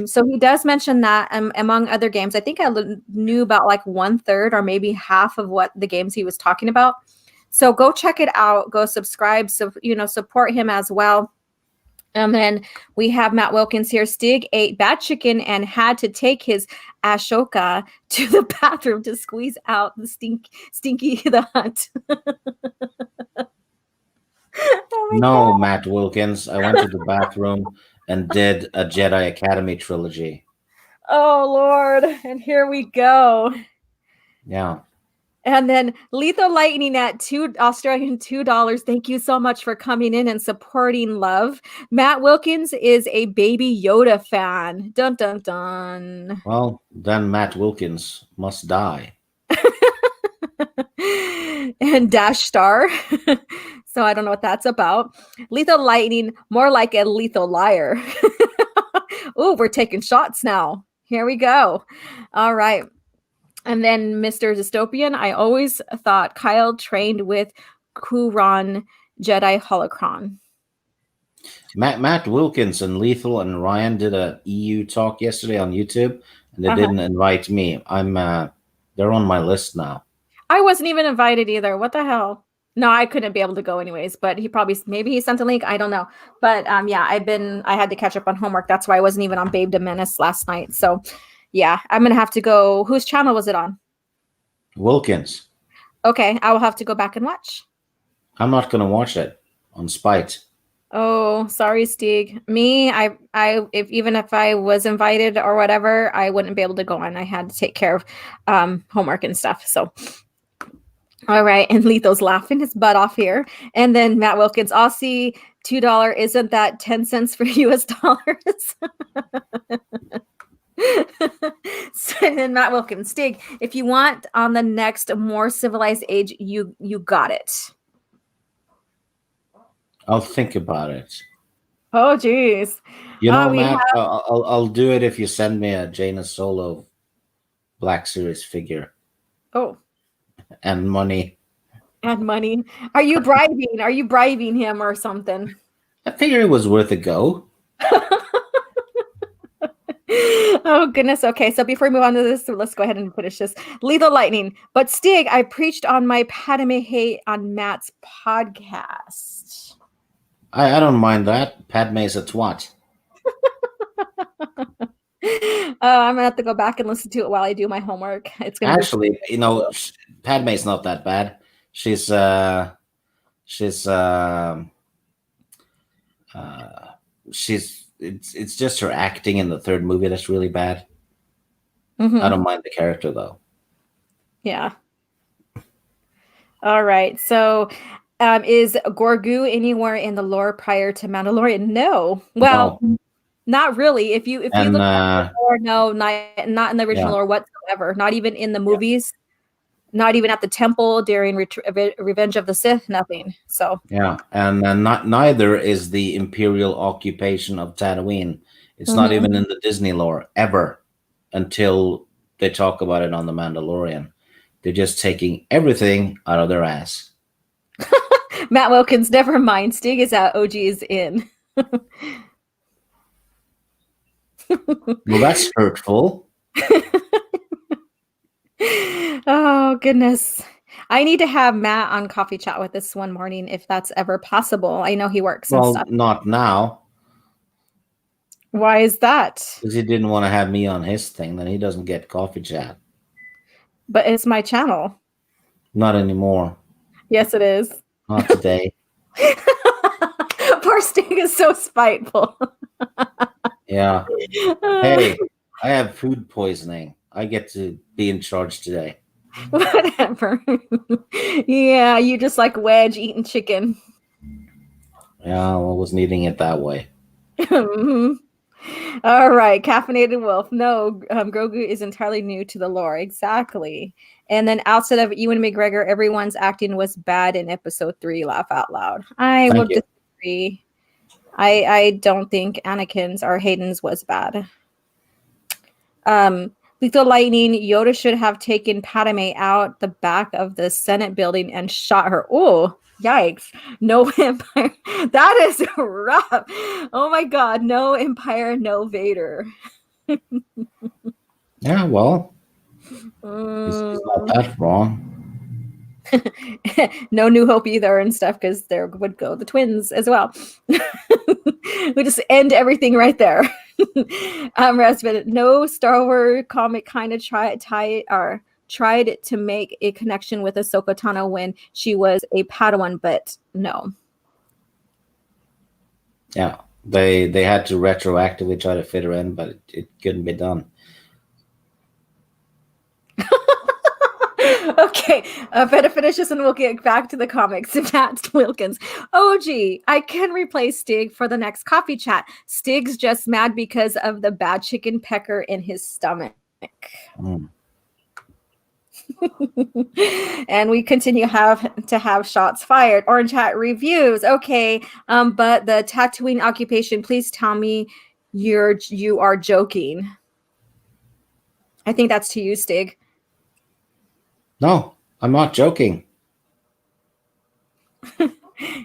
so he does mention that among other games. I think I knew about like 1/3 or maybe half of what the games he was talking about. So go check it out. Go subscribe. So, support him as well. And then we have Matt Wilkins here. Stig ate bad chicken and had to take his Ashoka to the bathroom to squeeze out the stinky the hunt. Oh my No, God. Matt Wilkins. I went to the bathroom and did a Jedi Academy trilogy. Oh Lord. And here we go. Yeah. And then Lethal Lightning at $2. Thank you so much for coming in and supporting love. Matt Wilkins is a Baby Yoda fan. Dun dun dun. Well, then Matt Wilkins must die. And Dash Star. So I don't know what that's about. Lethal Lightning, more like a lethal liar. Oh, we're taking shots now. Here we go. All right. And then Mr. Dystopian, I always thought Kyle trained with Kuron Jedi Holocron. Matt Wilkins and Lethal and Ryan did a EU talk yesterday on YouTube, and they didn't invite me. They're on my list now. I wasn't even invited either. What the hell? No, I couldn't be able to go anyways, but maybe he sent a link. I don't know. But yeah, I had to catch up on homework. That's why I wasn't even on Babe to Menace last night. So yeah, I'm going to have to go. Whose channel was it on? Wilkins. Okay, I will have to go back and watch. I'm not going to watch it on spite. Oh, sorry, Stig. Me, even if I was invited or whatever, I wouldn't be able to go on. I had to take care of homework and stuff. So, all right. And Letho's laughing his butt off here. And then Matt Wilkins, Aussie $2. Isn't that 10 cents for US dollars? And then Matt Wilkins, Stig, if you want on the next more civilized age, you got it. I'll think about it. Oh, geez. Matt, I'll do it if you send me a Jaina Solo Black Series figure. Oh. And money. And money. Are you bribing? Are you bribing him or something? I figured it was worth a go. Oh, goodness. Okay, so before we move on to this, let's go ahead and finish this. Lethal Lightning. But Stig, I preached on my Padme hate on Matt's podcast. I don't mind that. Padme's a twat. I'm gonna have to go back and listen to it while I do my homework. It's gonna actually, Padme's not that bad. She's it's just her acting in the third movie that's really bad. Mm-hmm. I don't mind the character though. Yeah. All right. So is Gorgu anywhere in the lore prior to Mandalorian? No. Well, no. Not really. If you look at the lore, no, not in the original lore whatsoever. Not even in the movies. Not even at the temple during Revenge of the Sith. Nothing. So yeah, and neither is the Imperial occupation of Tatooine It's not Mm-hmm. even in the Disney lore ever until they talk about it on The Mandalorian. They're just taking everything out of their ass. Matt Wilkins, never mind. Stig is out. OG is in. Well, that's hurtful. Oh, goodness. I need to have Matt on coffee chat with us one morning if that's ever possible. I know he works and Well, stuff. not now, Why is that? because he didn't want to have me on his thing. Then he doesn't get coffee chat. But it's my channel. Not anymore. Yes, it is. Not today. Poor Stig is so spiteful. Yeah. Hey, I have food poisoning. I get to be in charge today. Whatever. Yeah, you just like Wedge eating chicken. Yeah, I wasn't eating it that way. Mhm. All right, caffeinated wolf. No, Grogu is entirely new to the lore. Exactly. And then outside of Ewan McGregor, everyone's acting was bad in episode 3. Laugh out loud. I Thank would you. disagree. I don't think Anakin's or Hayden's was bad. Lethal Lightning, Yoda should have taken Padme out the back of the Senate building and shot her. Oh, yikes. No Empire. That is rough. Oh my God. No Empire, no Vader. Yeah, well, he's not Mm. that wrong. No New Hope either and stuff because there would go the twins as well. We just end everything right there. Rasmus, no Star Wars comic kind of tried to make a connection with Ahsoka Tano when she was a Padawan, but no. Yeah, they had to retroactively try to fit her in, but it couldn't be done. Okay, better finish this and we'll get back to the comics. Matt Wilkins. Oh, gee, I can replace Stig for the next coffee chat. Stig's just mad because of the bad chicken pecker in his stomach. Mm. And we continue to have shots fired. Orange Hat reviews. Okay, but the Tatooine occupation, please tell me you are joking. I think that's to you, Stig. No, I'm not joking.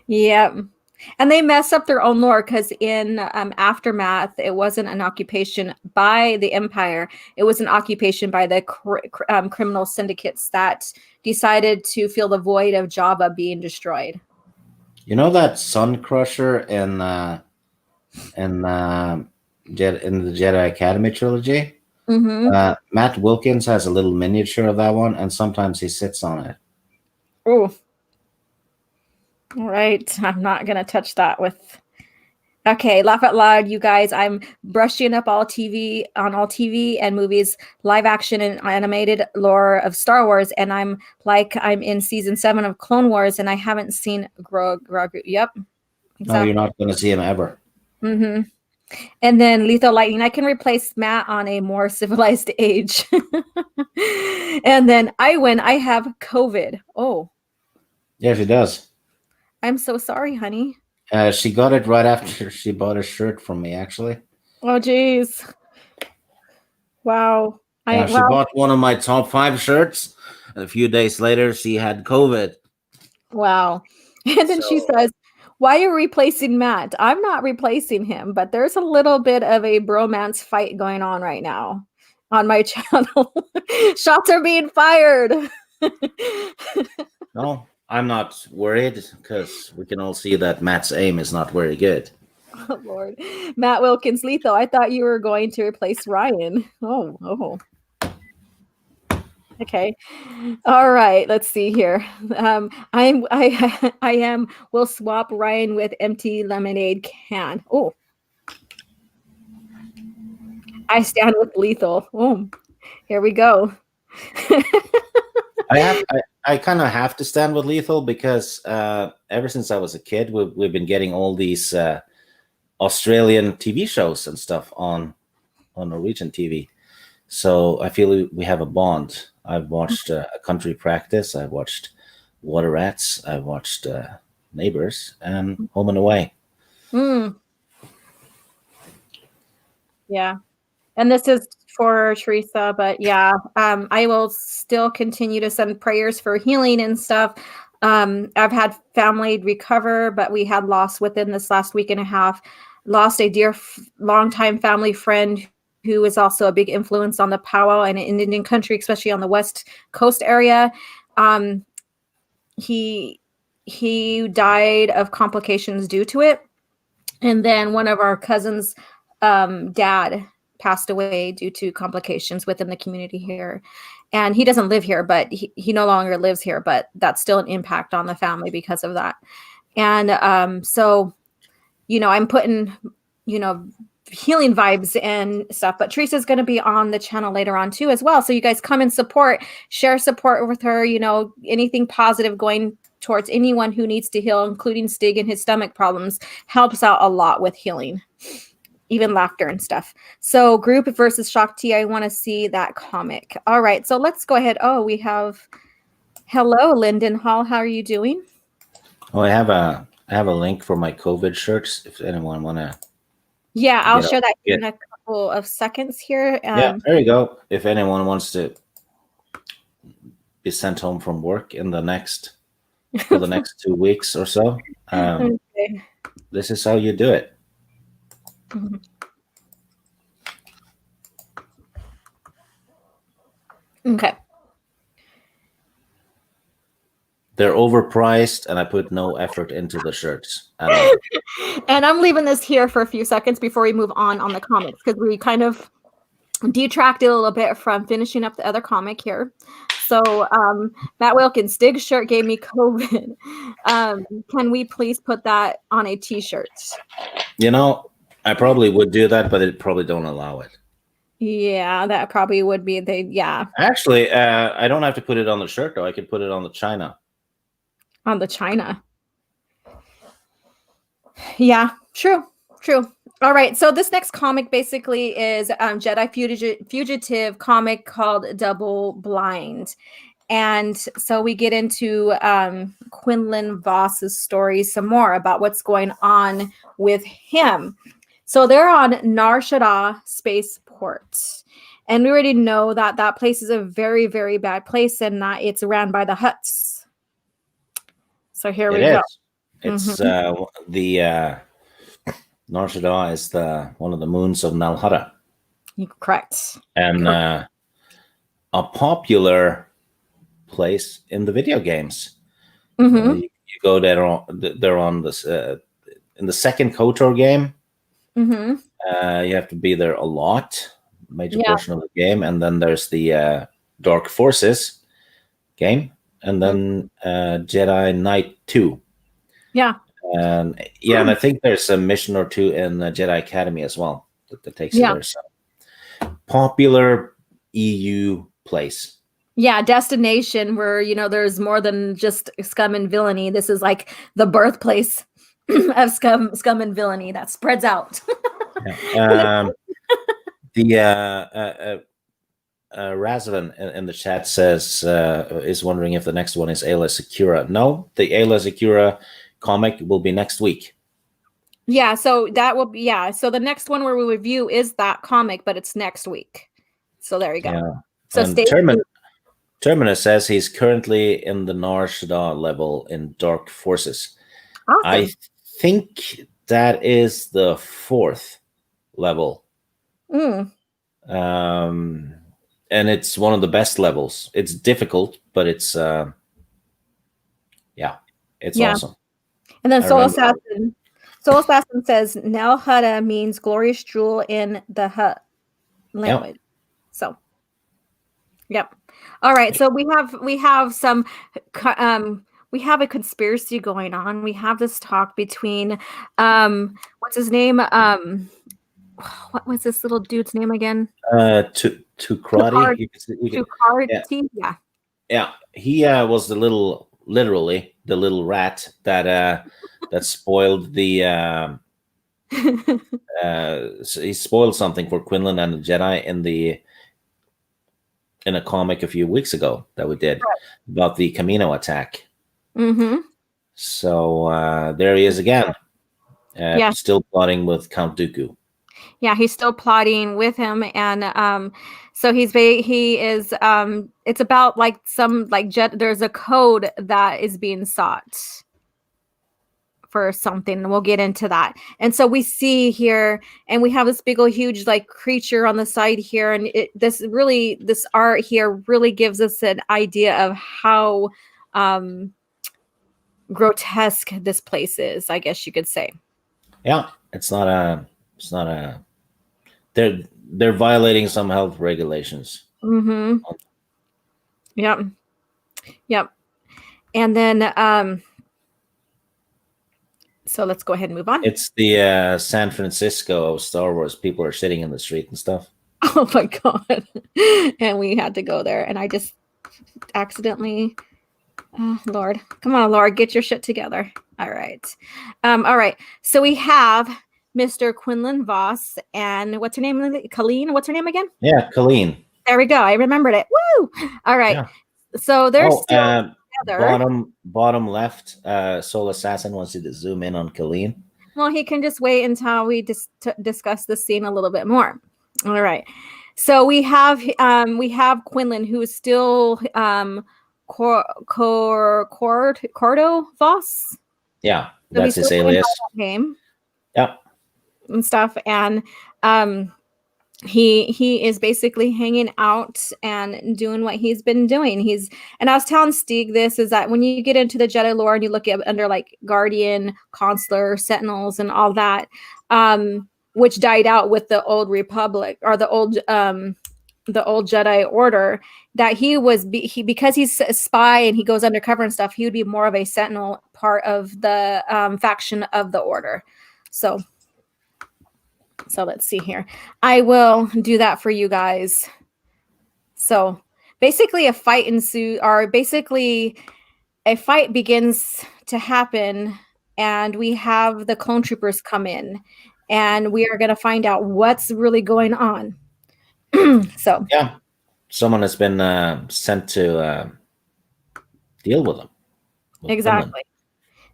Yep. And they mess up their own lore because in Aftermath, it wasn't an occupation by the Empire. It was an occupation by the criminal syndicates that decided to fill the void of Java being destroyed. You know that Sun Crusher in the Jedi Academy trilogy? Mm-hmm. Matt Wilkins has a little miniature of that one, and sometimes he sits on it. Oh, all right. I'm not going to touch that with. Okay, laugh out loud, you guys. I'm brushing up all TV and movies, live action and animated lore of Star Wars, and I'm in season 7 of Clone Wars, and I haven't seen Grogu. Yep, No, exactly. you're not going to see him ever. Mm-hmm. And then Lethal Lightning, I can replace Matt on a more civilized age. And then I win. I have COVID. Oh, Yeah, she does. I'm so sorry, honey. She got it right after she bought a shirt from me, actually. Oh, geez. Wow. Yeah, she bought one of my top 5 shirts, and a few days later, she had COVID. Wow. And then she says, why are you replacing Matt? I'm not replacing him, but there's a little bit of a bromance fight going on right now on my channel. Shots are being fired. No, I'm not worried because we can all see that Matt's aim is not very good. Oh, Lord. Matt Wilkins, Lethal, I thought you were going to replace Ryan. Oh. Okay. All right. Let's see here. We'll swap Ryan with empty lemonade can. Oh, I stand with Lethal. Oh, here we go. I kind of have to stand with Lethal because ever since I was a kid, we've been getting all these Australian TV shows and stuff on Norwegian TV. So I feel we have a bond. I've watched A Country Practice. I've watched Water Rats. I've watched Neighbors and Home and Away. Mm. Yeah. And this is for Teresa, but yeah, I will still continue to send prayers for healing and stuff. I've had family recover, but we had loss within this last week and a half. Lost a dear, longtime family friend who is also a big influence on the powwow and in Indian country, especially on the West Coast area. Um, he he died of complications due to it, and then one of our cousins' dad passed away due to complications within the community here. And he doesn't live here, but he no longer lives here, but that's still an impact on the family because of that. And so, I'm putting, you know, healing vibes and stuff, but Teresa's going to be on the channel later on too as well. So you guys come and share support with her, anything positive going towards anyone who needs to heal, including Stig and his stomach problems, helps out a lot with healing, even laughter and stuff. So group versus Shaak-Ti, I want to see that comic. All right, so let's go ahead. Oh, we have, hello, Lyndon Hall. How are you doing? Well, I have a link for my COVID shirts if anyone want to. Yeah, I'll share that in a couple of seconds here. Yeah, there you go. If anyone wants to be sent home from work for the next 2 weeks or so, Okay. this is how you do it. Mhm. Okay. They're overpriced, and I put no effort into the shirts at all. And I'm leaving this here for a few seconds before we move on the comics, because we kind of detracted a little bit from finishing up the other comic here. So Matt Wilkins, Stig shirt gave me COVID. Can we please put that on a t-shirt? I probably would do that, but it probably don't allow it. Yeah, that probably would be yeah. Actually, I don't have to put it on the shirt though. I could put it on the China. On the China. Yeah, true. All right, so this next comic basically is Jedi Fugitive comic called Double Blind. And so we get into Quinlan Voss's story some more about what's going on with him. So they're on Nar Shaddaa spaceport. And we already know that that place is a very, very bad place and that it's ran by the Hutts. So here we go. It's the Nar Shaddaa is one of the moons of Nal Hutta. Correct. And a popular place in the video games. You go there on this in the second KOTOR game. You have to be there a lot, major portion of the game, and then there's the Dark Forces game, and then Jedi Knight 2. Yeah. And I think there's a mission or two in Jedi Academy as well that takes you there. So popular EU place. Yeah, destination where there's more than just scum and villainy. This is like the birthplace of scum and villainy that spreads out. Razvan in the chat says is wondering if the next one is Ayla Secura. No, the Ayla Secura comic will be next week. Yeah, so that will be so the next one where we review is that comic, but it's next week. So there you go. Yeah. So stay tuned. Terminus says he's currently in the Nar Shaddaa level in Dark Forces. Awesome. I think that is the 4th level. And it's one of the best levels. It's difficult, but it's awesome. And then Soul Assassin says Nal Hutta means glorious jewel in the Hutt language. Yep. So, yep. All right. So we have some we have a conspiracy going on. We have this talk between what's his name? What was this little dude's name again? Tukrati. Yeah. Yeah. He was literally the little rat that spoiled the he spoiled something for Quinlan and the Jedi in a comic a few weeks ago that we did about the Camino attack. So there he is again, still plotting with Count Dooku. Yeah, he's still plotting with him, and so he is it's about like some like there's a code that is being sought for something. We'll get into that. And so we see here, and we have this big old huge like creature on the side here, and this art here really gives us an idea of how um grotesque this place is, I guess you could say. Yeah, it's not a they're violating some health regulations. Mm-hmm. Yep. Yep. And then so let's go ahead and move on. It's the San Francisco of Star Wars. People are sitting in the street and stuff. Oh my god. And we had to go there, and I just accidentally Lord, come on, Lord, get your shit together. All right. All right. So we have Mr. Quinlan Voss and what's her name? Colleen. What's her name again? Yeah, Colleen. There we go. I remembered it. Woo! All right. Yeah. So they're still together. Bottom left, Soul Assassin wants you to zoom in on Colleen. Well, he can just wait until we discuss the scene a little bit more. All right. So we have Quinlan, who is still Cordo Voss. Yeah, So that's his alias. Name. Yeah. And stuff, and he is basically hanging out and doing what he's been doing. And I was telling Stig this is that when you get into the Jedi lore and you look at under like Guardian, Consular, Sentinels, and all that, which died out with the old Republic or the old Jedi Order, that because he's a spy and he goes undercover and stuff, he would be more of a Sentinel, part of the faction of the Order. So let's see here. I will do that for you guys. So basically a fight ensues, or basically a fight begins to happen, and we have the clone troopers come in, and we are going to find out what's really going on. So yeah, someone has been sent to deal with them. Exactly. Quinlan.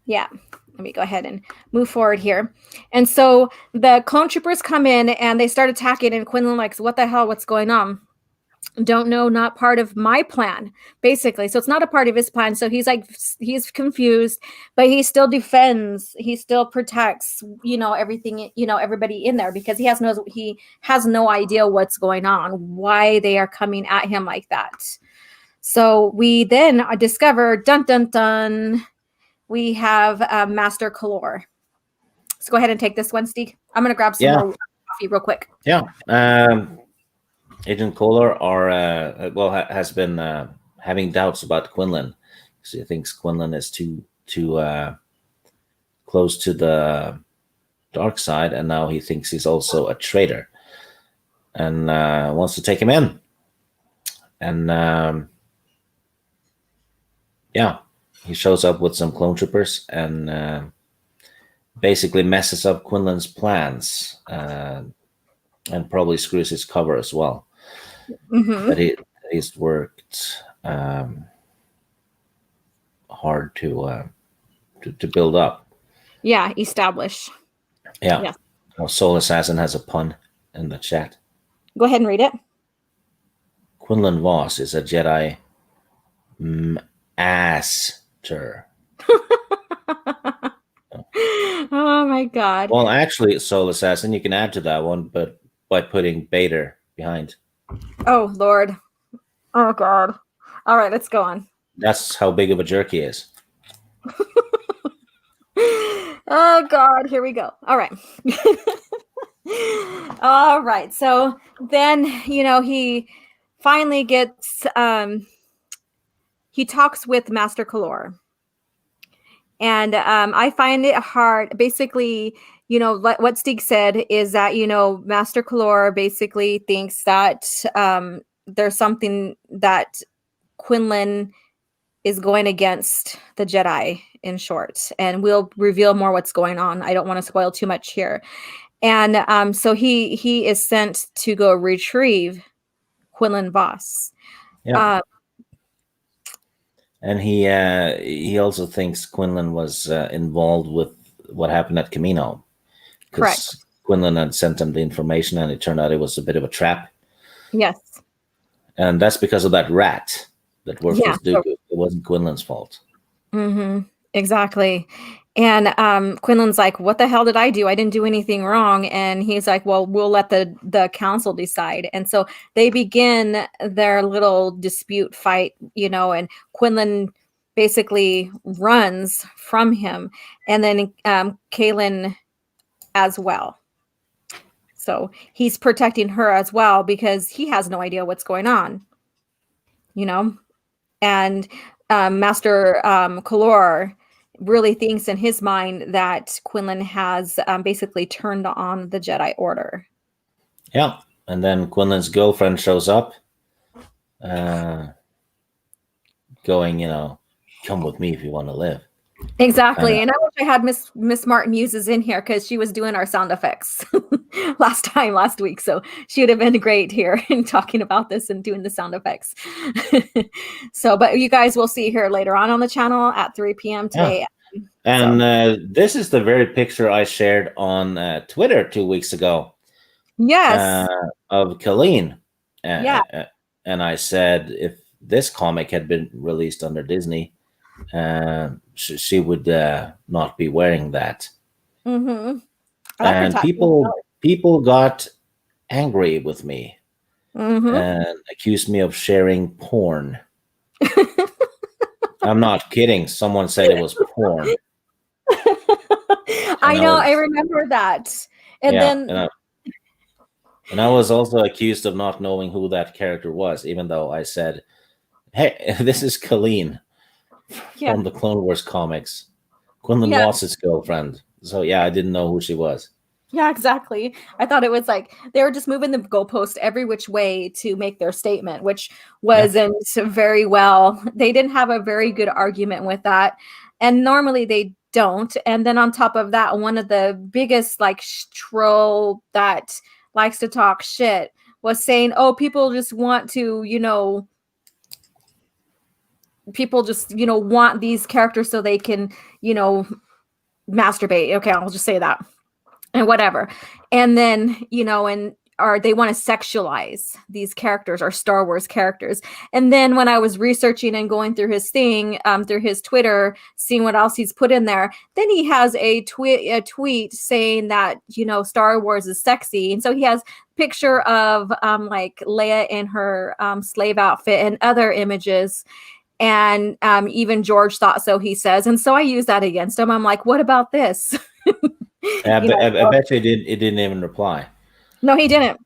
Yeah. Let me go ahead and move forward here. And so the clone troopers come in and they start attacking, and Quinlan likes, what the hell, what's going on? Don't know, not part of my plan, basically. So it's not a part of his plan. So he's confused, but he still defends, he still protects, everything, everybody in there, because he has no idea what's going on, why they are coming at him like that. So we then discover, dun dun dun, we have Master Kalor. So go ahead and take this one, Stig. I'm going to grab some more coffee real quick. Yeah. Agent Kohler has been having doubts about Quinlan. So he thinks Quinlan is too close to the dark side, and now he thinks he's also a traitor and wants to take him in. And he shows up with some clone troopers and basically messes up Quinlan's plans and probably screws his cover as well. Mm-hmm. But he's worked hard to build up. Yeah, establish. Yeah. Yes. Well, Soul Assassin has a pun in the chat. Go ahead and read it. Quinlan Voss is a Jedi master. Oh my god. Well, actually, Soul Assassin, you can add to that one, but by putting Bader behind. Oh Lord. Oh god. All right, let's go on. That's how big of a jerk he is. Oh god, here we go. All right. All right. So then, he finally gets he talks with Master Kalor. And I find it hard. Basically, what Stig said is that, Master Kalor basically thinks that there's something that Quinlan is going against the Jedi, in short. And we'll reveal more what's going on. I don't want to spoil too much here. And so he is sent to go retrieve Quinlan Voss. Yeah. And he also thinks Quinlan was involved with what happened at Camino. Correct. Quinlan had sent him the information, and it turned out it was a bit of a trap. Yes. And that's because of that rat that works Yeah. with Dooku. It wasn't Quinlan's fault. Mm-hmm. Exactly. And Quinlan's like, "What the hell did I do? I didn't do anything wrong." And he's like, "Well, we'll let the council decide." And so they begin their little dispute fight, and Quinlan basically runs from him, and then Kaylin as well. So he's protecting her as well because he has no idea what's going on, and Master Kalor really thinks in his mind that Quinlan has basically turned on the Jedi Order. Yeah. And then Quinlan's girlfriend shows up, uh, going, come with me if you want to live. Exactly. And I wish I had Miss Martin uses in here because she was doing our sound effects last week. So she would have been great here in talking about this and doing the sound effects. So, but you guys will see her later on the channel at 3 p.m. today. Yeah. And this is the very picture I shared on Twitter 2 weeks ago. Yes. Of Colleen. Yeah. And I said if this comic had been released under Disney, she would not be wearing that. Mm-hmm. And people got angry with me and accused me of sharing porn. I'm not kidding. Someone said it was porn. I know. I remember that. And then and I was also accused of not knowing who that character was, even though I said, "Hey, this is Colleen from the Clone Wars comics. Quinlan lost his girlfriend." So yeah, I didn't know who she was. Yeah, exactly. I thought it was like they were just moving the goalpost every which way to make their statement, which wasn't very well. They didn't have a very good argument with that. And normally they don't. And then on top of that, one of the biggest troll that likes to talk shit was saying, "Oh, people just want to, want these characters so they can, masturbate." Okay, I'll just say that. And whatever. And then, they want to sexualize these characters or Star Wars characters. And then when I was researching and going through his thing, through his Twitter, seeing what else he's put in there, then he has a tweet saying that, Star Wars is sexy. And so he has a picture of Leia in her slave outfit and other images. And even George thought so, he says. And so I use that against him. I'm like, what about this? I bet you it didn't even reply. No, he didn't.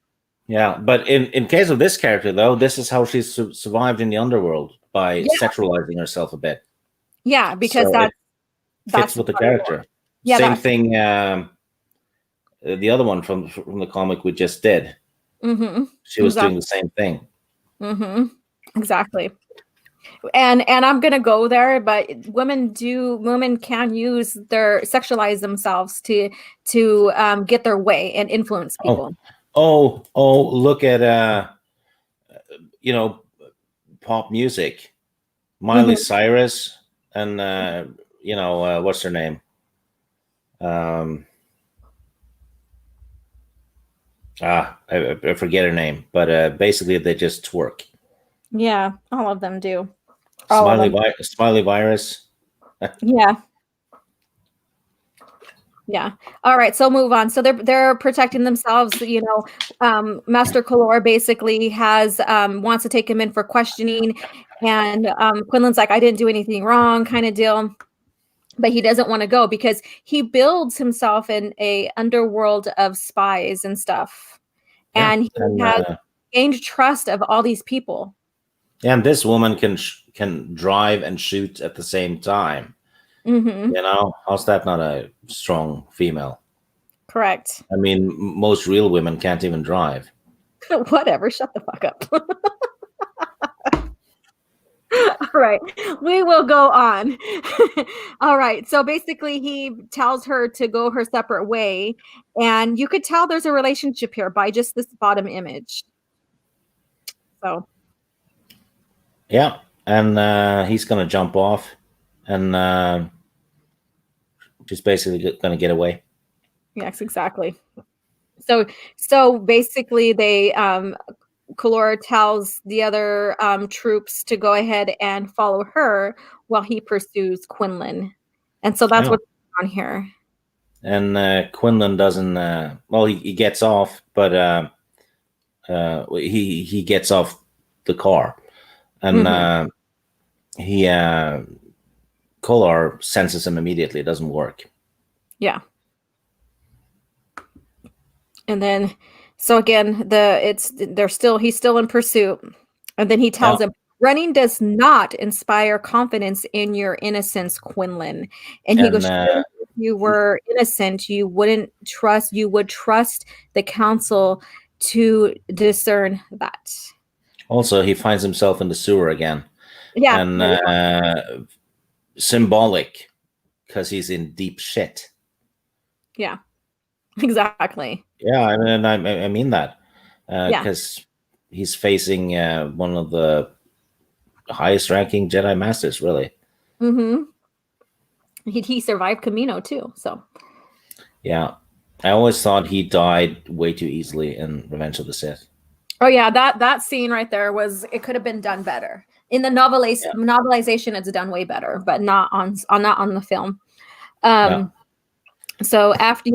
Yeah, but in case of this character, though, this is how she survived in the underworld, by sexualizing herself a bit. Yeah, because so that's with the character. Yeah, same thing. The other one from the comic we just did. Mm-hmm. She was doing the same thing. Mm-hmm. Exactly. And I'm gonna go there, but women can use sexualize themselves to get their way and influence people. Oh, look at pop music, Miley Cyrus, and what's her name? I forget her name, but basically they just twerk. Yeah, all of them do. Smiley virus. Yeah. Yeah. All right. So move on. So they're protecting themselves. Master Kalor basically has wants to take him in for questioning, and Quinlan's like, "I didn't do anything wrong," kind of deal. But he doesn't want to go because he builds himself in a underworld of spies and stuff, and he has gained trust of all these people. And this woman can drive and shoot at the same time. Mm-hmm. How's that not a strong female? Correct. I mean, most real women can't even drive. Whatever. Shut the fuck up. All right, we will go on. All right, so basically he tells her to go her separate way, and you could tell there's a relationship here by just this bottom image. So yeah, and he's gonna jump off, and just basically gonna get away. Yes, exactly. So so basically they Kalora tells the other troops to go ahead and follow her while he pursues Quinlan. And so that's Yeah. what's going on here. And Quinlan doesn't. Well, he gets off, but he gets off the car, and Hmm. he Kolar senses him immediately. It doesn't work. Yeah. And then so again, he's still in pursuit. And then he Yeah, tells him, running does not inspire confidence in your innocence, Quinlan. And he and goes, surely if you were innocent, you would trust the council to discern that. also he finds himself in the sewer again, Yeah, and there you go. symbolic because he's in deep shit. Yeah, exactly. Yeah, I mean that Yeah. because he's facing one of the highest ranking Jedi Masters, really. Hmm. He survived Camino too. So Yeah, I always thought he died way too easily in Revenge of the Sith. oh yeah, that scene right there was it could have been done better. In the Yeah, novelization, it's done way better, but not on the film. yeah, Um, so after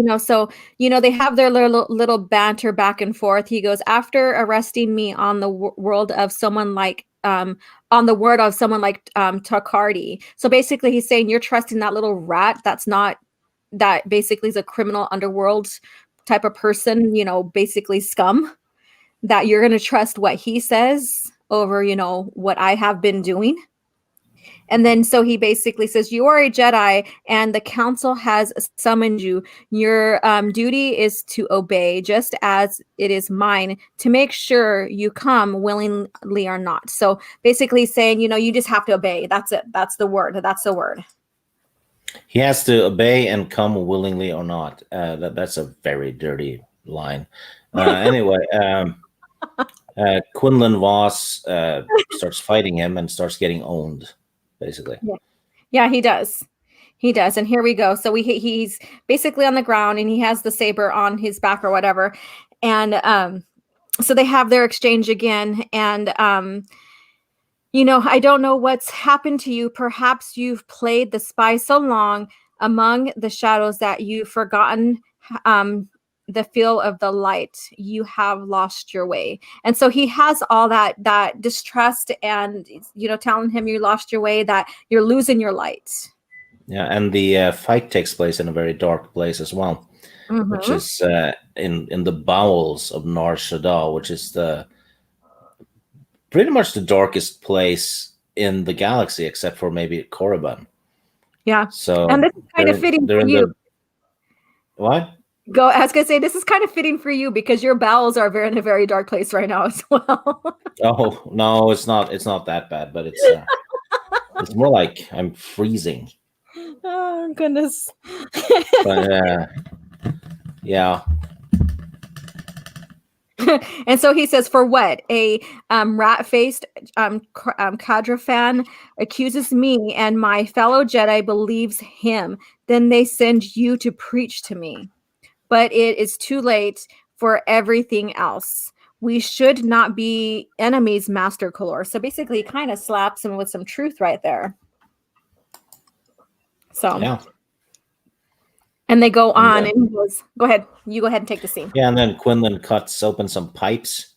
they have their little banter back and forth. He goes, after arresting me on the world of someone like on the word of someone like Takardi. So basically, he's saying you're trusting that little rat that basically is a criminal underworld type of person. Basically scum. That you're going to trust what he says over what I have been doing. And then so he basically says, you are a Jedi and the council has summoned you. Your duty is to obey, just as it is mine to make sure you come willingly or not. So basically saying, you just have to obey. That's it. That's the word. That's the word. he has to obey and come willingly or not. That's a very dirty line. Anyway, Quinlan Voss starts fighting him and starts getting owned, basically. Yeah. Yeah, he does. He does. And here we go. So he's basically on the ground and he has the saber on his back or whatever. And so they have their exchange again. And I don't know what's happened to you. Perhaps you've played the spy so long among the shadows that you've forgotten um, the feel of the light. You have lost your way. And so he has all that distrust and telling him you lost your way, that you're losing your light. Yeah, and the fight takes place in a very dark place as well, which Mm-hmm. is in the bowels of Nar Shaddaa, which is the pretty much the darkest place in the galaxy, except for maybe Korriban. Yeah. So And this is kind of fitting they're for in you. the what? I was gonna say this is kind of fitting for you because your bowels are in a very dark place right now as well. Oh no, it's not. It's not that bad, but it's more like I'm freezing. Oh goodness. But yeah, And so he says, for what? A rat-faced cadre fan accuses me and my fellow Jedi believes him. Then they send you to preach to me. But it is too late for everything else. We should not be enemies, Master Kalor. So basically, he kind of slaps him with some truth right there. So, yeah, and they go and on, and he goes, go ahead. You go ahead and take the scene. yeah, and then Quinlan cuts open some pipes,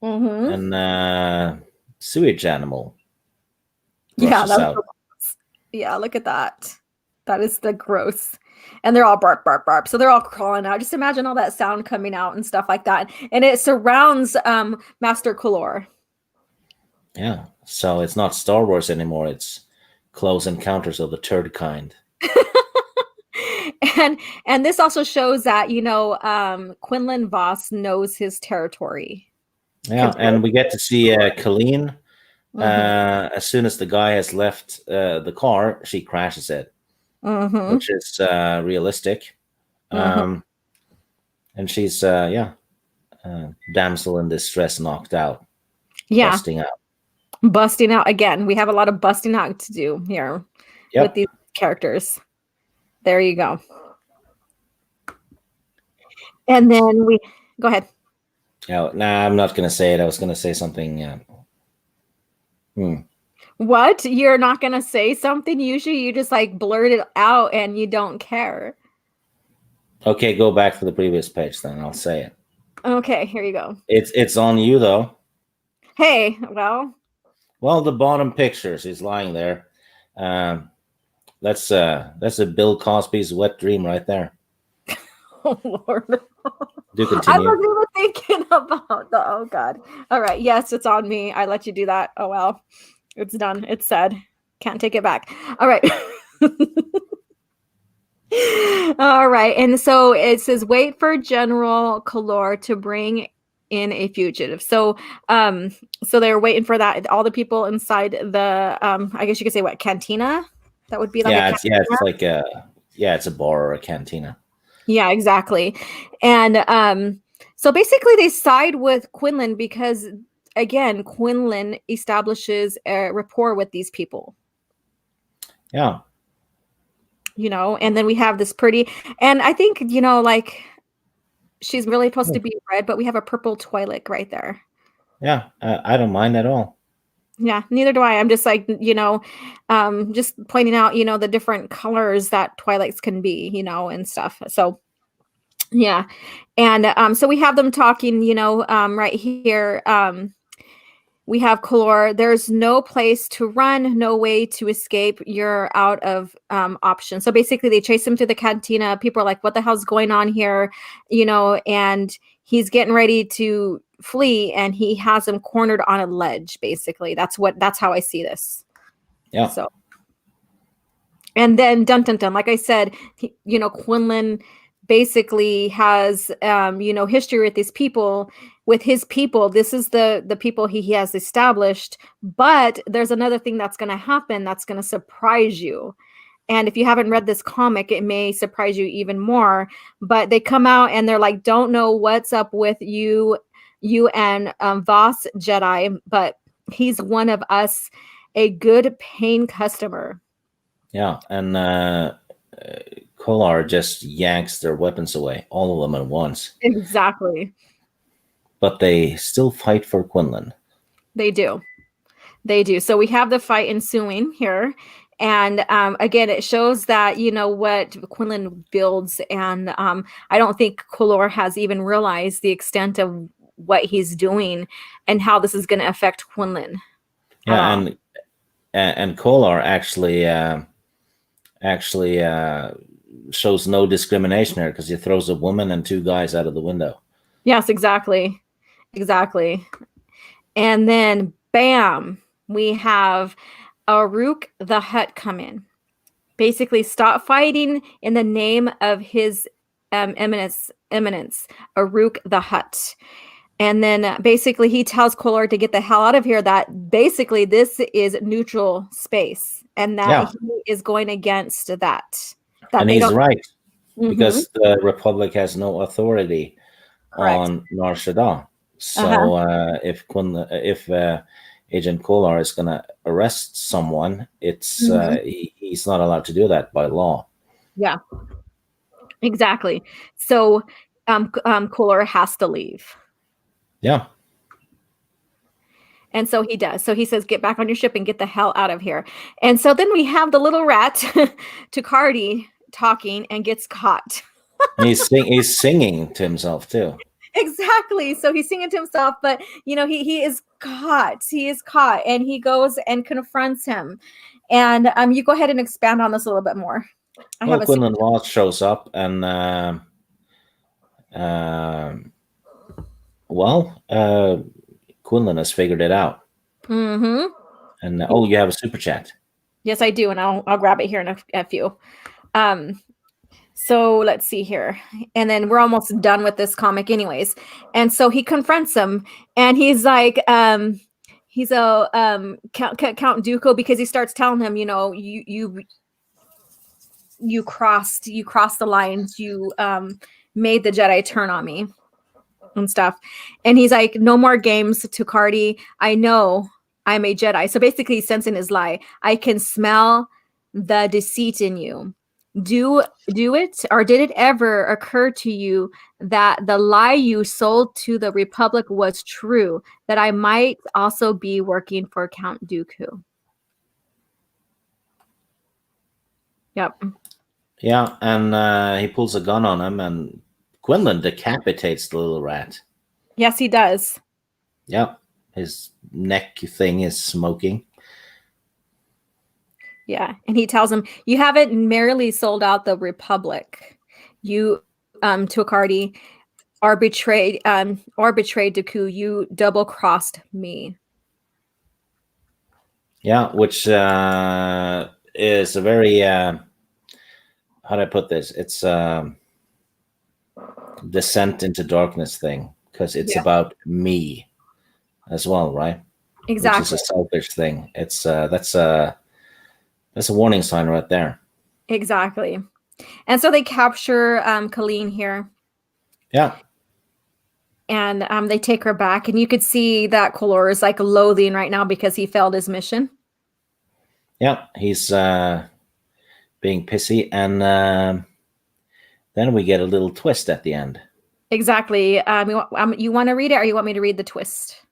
Mm-hmm. and sewage animal Yeah, rushes that out. was, yeah, look at that. That is the gross. And they're all bark, bark, bark. So they're all crawling out. Just imagine all that sound coming out and stuff like that. And it surrounds Master Kalor. Yeah, so it's not Star Wars anymore. It's Close Encounters of the Third Kind. And this also shows that Quinlan Voss knows his territory. Yeah, and we get to see Colleen. Mm-hmm. As soon as the guy has left the car, she crashes it, Mm-hmm. which is realistic. Mm-hmm. Um, and she's damsel in distress, knocked out, Yeah, busting out. busting out again. We have a lot of busting out to do here with Yep. these characters. There you go. And then we go ahead. Oh, nah, I'm not going to say it. I was going to say something. What? You're not gonna say something? Usually you just like blurt it out and you don't care. Okay, go back to the previous page then. I'll say it. Okay, here you go. It's on you though. Hey, well, Well, the bottom pictures. He's lying there. Um, that's a Bill Cosby's wet dream right there. oh Lord. Do I continue. wasn't even thinking about the oh God. All right, yes, it's on me. I let you do that. Oh well. It's done. It's said. Can't take it back. All right. All right. And so it says wait for General Kalor to bring in a fugitive. So they're waiting for that. All the people inside the I guess you could say what, cantina? That would be like a Yeah, cantina. it's like it's a bar or a cantina. Yeah, exactly. And so basically they side with Quinlan because again, Quinlan establishes a rapport with these people, Yeah, and then we have this pretty, and I think, like she's really supposed to be red, but we have a purple Twi'lek right there. yeah. I don't mind at all. Yeah, neither do I. I'm just like, just pointing out, the different colors that Twi'leks can be, and stuff. So yeah. And so we have them talking, right here. We have Kalor. There's no place to run, no way to escape. You're out of options. So basically, they chase him to the cantina. People are like, "What the hell's going on here?" And he's getting ready to flee, and he has him cornered on a ledge. Basically, that's how I see this. Yeah, So, and then dun dun dun, like I said, Quinlan basically has history with these people, with his people. This is the people he has established, but there's another thing that's going to happen that's going to surprise you. And if you haven't read this comic, it may surprise you even more. But they come out and they're like, don't know what's up with you and Voss Jedi, but he's one of us, a good paying customer. yeah. And Kolar just yanks their weapons away, all of them at once. Exactly. But they still fight for Quinlan. They do. They do. So we have the fight ensuing here. And again, it shows that, what Quinlan builds. And I don't think Kolor has even realized the extent of what he's doing and how this is going to affect Quinlan at Yeah, all. and Kolar actually shows no discrimination here because he throws a woman and two guys out of the window. Yes, exactly. Exactly. And then, bam, we have Aruk the Hutt come in. Basically, stop fighting in the name of his eminence, Aruk the Hutt. And then basically he tells Kolar to get the hell out of here, that basically this is neutral space and that Yeah, he is going against that and they he's don't. right Mhm, because the Republic has no authority correct. on Nar Shaddaa. Uh-huh. So if Agent Kolar is going to arrest someone, Mhm. he's not allowed to do that by law. Yeah, exactly. So Kolar has to leave. Yeah, And so he does. So he says, get back on your ship and get the hell out of here. And so then we have the little rat, Takardi, talking and gets caught. and he's singing to himself too. Exactly. So he's singing to himself, but he is caught. He is caught, and he goes and confronts him. And you go ahead and expand on this a little bit more. I have Well, a super. Quinlan Ross shows up and um Quinlan has figured it out. Mm-hmm. And oh, you have a super chat. Yes, I do, and I'll grab it here in a few. So let's see here, and then we're almost done with this comic, anyways. And so he confronts him, and he's like, he's a Count Dooku, because he starts telling him, you crossed the lines, you made the Jedi turn on me and stuff. And he's like, no more games, Tukardi. I know I'm a Jedi. So basically he's sensing his lie. I can smell the deceit in you. Do it, or did it ever occur to you that the lie you sold to the Republic was true, that I might also be working for Count Dooku? Yep. Yeah, and he pulls a gun on him, and Quinlan decapitates the little rat. Yes, he does. Yeah, his neck thing is smoking. Yeah, and he tells him, "You haven't merely sold out the Republic. You, Tuacardi, or betrayed Dooku. You double crossed me." Yeah, which is a very how do I put this? It's descent into darkness thing because it's Yeah, about me as well, right? Which is a exactly, selfish thing. It's that's a warning sign right there. exactly. And so they capture Colleen here, Yeah, and they take her back, and you could see that Kolor is like loathing right now because he failed his mission. yeah, he's being pissy, and then we get a little twist at the end. Exactly. You want to read it, or you want me to read the twist?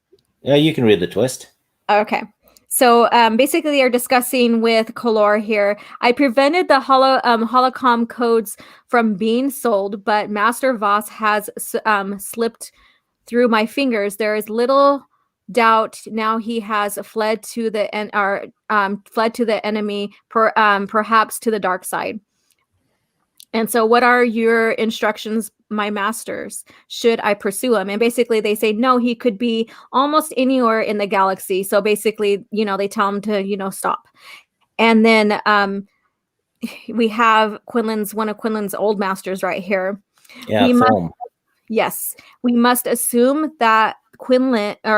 Yeah, you can read the twist. Okay. So basically, they're discussing with Color here. I prevented the holocom codes from being sold, but Master Voss has slipped through my fingers. There is little doubt now he has fled to the fled to the enemy, perhaps to the dark side. And so, what are your instructions, my masters? Should I pursue him? And basically, they say, no, he could be almost anywhere in the galaxy. So basically, they tell him to, stop. And then we have one of Quinlan's old masters right here. Yeah, We must, Thom. yes, we must assume that Quinlan's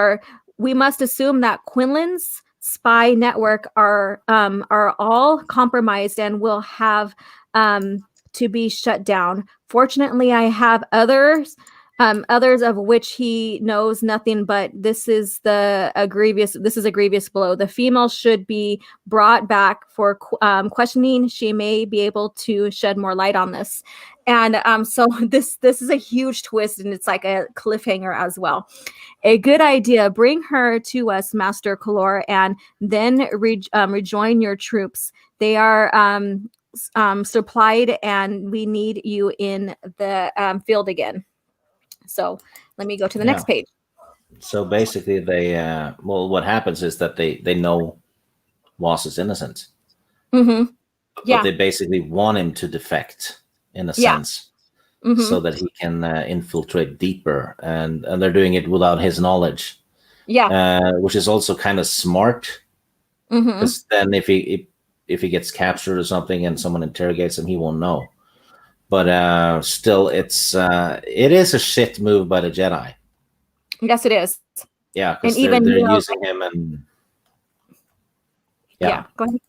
spy network are all compromised and will have to be shut down. Fortunately, I have others of which he knows nothing, but this is a grievous blow. The female should be brought back for questioning. She may be able to shed more light on this. And so this is a huge twist, and it's like a cliffhanger as well. A good idea. Bring her to us, Master Kalor, and then rejoin your troops. They are supplied, and we need you in the field again. So let me go to the Yeah. next page. So basically, they well, what happens is that they know Voss is innocent, Mm-hmm. but Yeah. they basically want him to defect in a Yeah. sense, Mm-hmm. so that he can infiltrate deeper, and they're doing it without his knowledge. Yeah. Which is also kind of smart, Mm-hmm. because then if he gets captured or something and someone interrogates him, he won't know. But still, it is a shit move by the Jedi. Yes, it is. Yeah, And because even they're using him, and yeah, go ahead.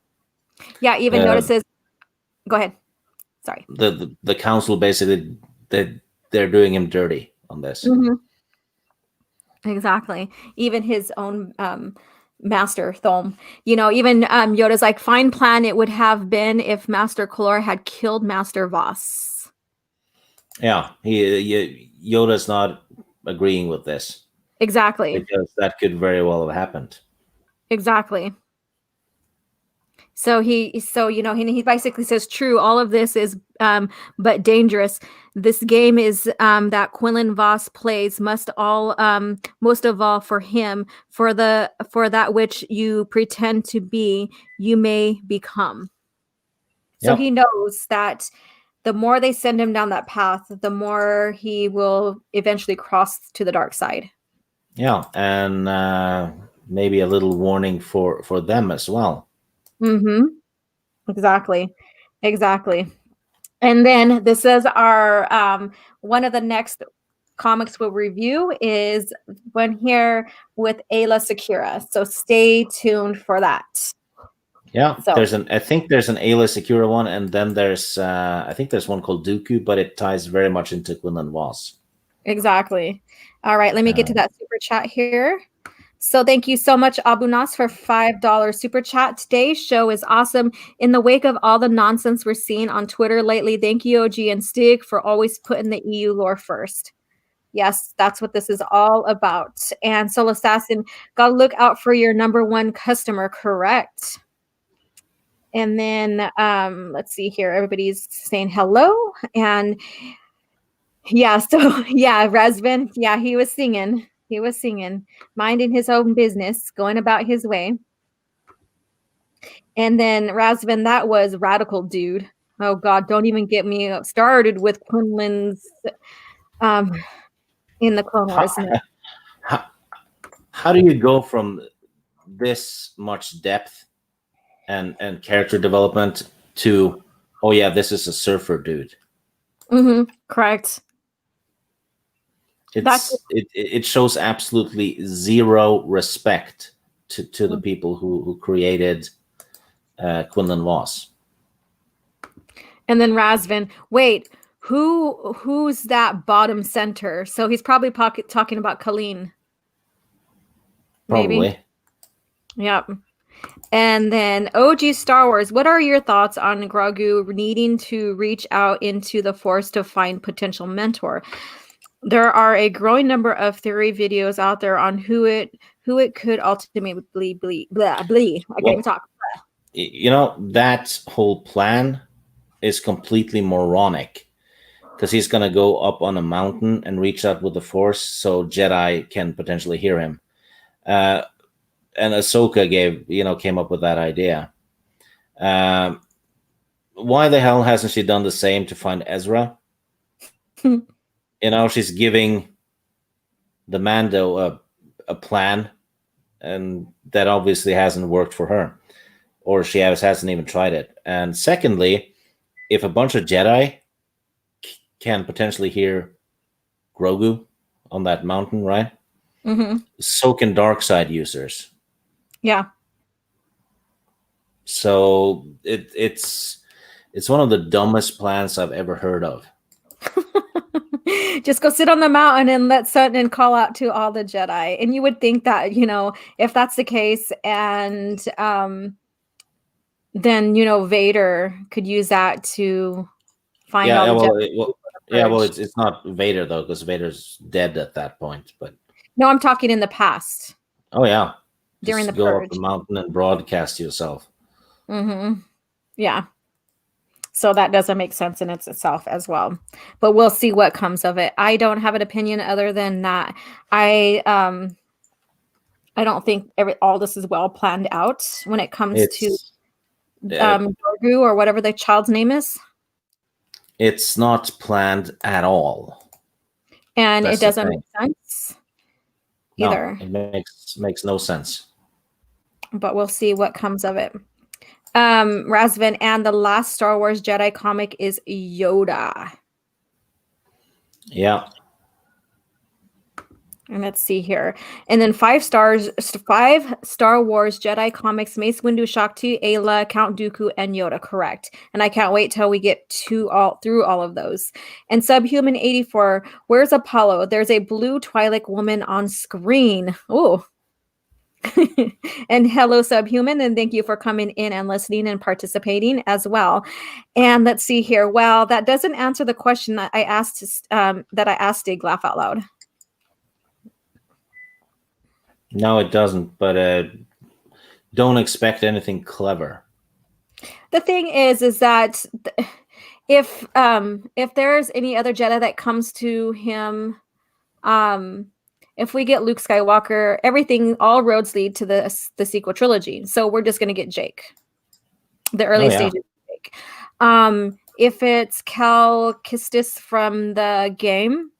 Yeah, even notices. Go ahead. Sorry. The council basically they're doing him dirty on this. Mm-hmm. Exactly. Even his own master Thom. Even Yoda's like, fine plan it would have been if Master Kalor had killed Master Voss. Yeah, Yoda's not agreeing with this. Exactly. Because that could very well have happened. Exactly. So he basically says, true, all of this is but dangerous. This game is that Quinlan Voss plays most of all for him, for that which you pretend to be, you may become. So he knows that the more they send him down that path, the more he will eventually cross to the dark side. Yeah, and maybe a little warning for them as well. Mm-hmm. Exactly. And then this is our one of the next comics we'll review is one here with Ayla Secura. So stay tuned for that. Yeah, so I think there's an Ayla Secura one, and then there's I think there's one called Dooku, but it ties very much into Quinlan Voss. Exactly. All right, let me get to that super chat here. So thank you so much, Abu Nas, for $5 super chat. Today's show is awesome. In the wake of all the nonsense we're seeing on Twitter lately, thank you, OG and Stig, for always putting the EU lore first. Yes, that's what this is all about. And Soul Assassin, gotta look out for your number one customer, correct? And then let's see here. Everybody's saying hello. And yeah, so yeah, Razvan, yeah, he was singing. He was singing, minding his own business, going about his way. And then Razvan, that was radical, dude. Oh God, don't even get me started with Quinlan's um in the Clone How, Wars. how, how do you go from this much depth and character development to, oh yeah, this is a surfer dude? Correct. It shows absolutely zero respect to the people who created Quinlan Voss. And then Razvan, wait, who's that bottom center? So he's probably talking about Colleen. Maybe. Probably. Yep. And then OG Star Wars, what are your thoughts on Grogu needing to reach out into the Force to find potential mentor? There are a growing number of theory videos out there on who it could ultimately be. Blah, blah. I can't even talk. You know, that whole plan is completely moronic, because he's going to go up on a mountain and reach out with the Force so Jedi can potentially hear him. And Ahsoka came up with that idea. Why the hell hasn't she done the same to find Ezra? She's giving the Mando a plan, and that obviously hasn't worked for her, or she hasn't even tried it. And secondly, if a bunch of Jedi can potentially hear Grogu on that mountain, right? So can dark side users. Yeah. So it's one of the dumbest plans I've ever heard of. Just go sit on the mountain and let Sutton call out to all the Jedi. And you would think that, if that's the case, and then Vader could use that to find all the Jedi. It's not Vader though, because Vader's dead at that point. But no, I'm talking in the past. Oh yeah, during just the go purge. up the mountain and broadcast yourself. Yeah. So that doesn't make sense in itself as well. But we'll see what comes of it. I don't have an opinion other than that. I don't think all this is well planned out when it comes to Grogu or whatever the child's name is. It's not planned at all. And it doesn't make sense either. No, it makes no sense. But we'll see what comes of it. Razvan, and the last Star Wars Jedi comic is Yoda. Yeah. And let's see here. And then 5 Star Wars Jedi comics, Mace Windu, Shaak-Ti, Ayla, Count Dooku, and Yoda, correct. And I can't wait till we get through all of those. And Subhuman 84, where's Apollo? There's a blue Twi'lek woman on screen. Oh. And hello, Subhuman, and thank you for coming in and listening and participating as well. And let's see here. Well, that doesn't answer the question that I asked Stig, laugh out loud. No, it doesn't. But don't expect anything clever. The thing is that if there's any other Jedi that comes to him, if we get Luke Skywalker, all roads lead to the sequel trilogy. So we're just going to get Jake, the early stages of Jake. If it's Cal Kestis from the game,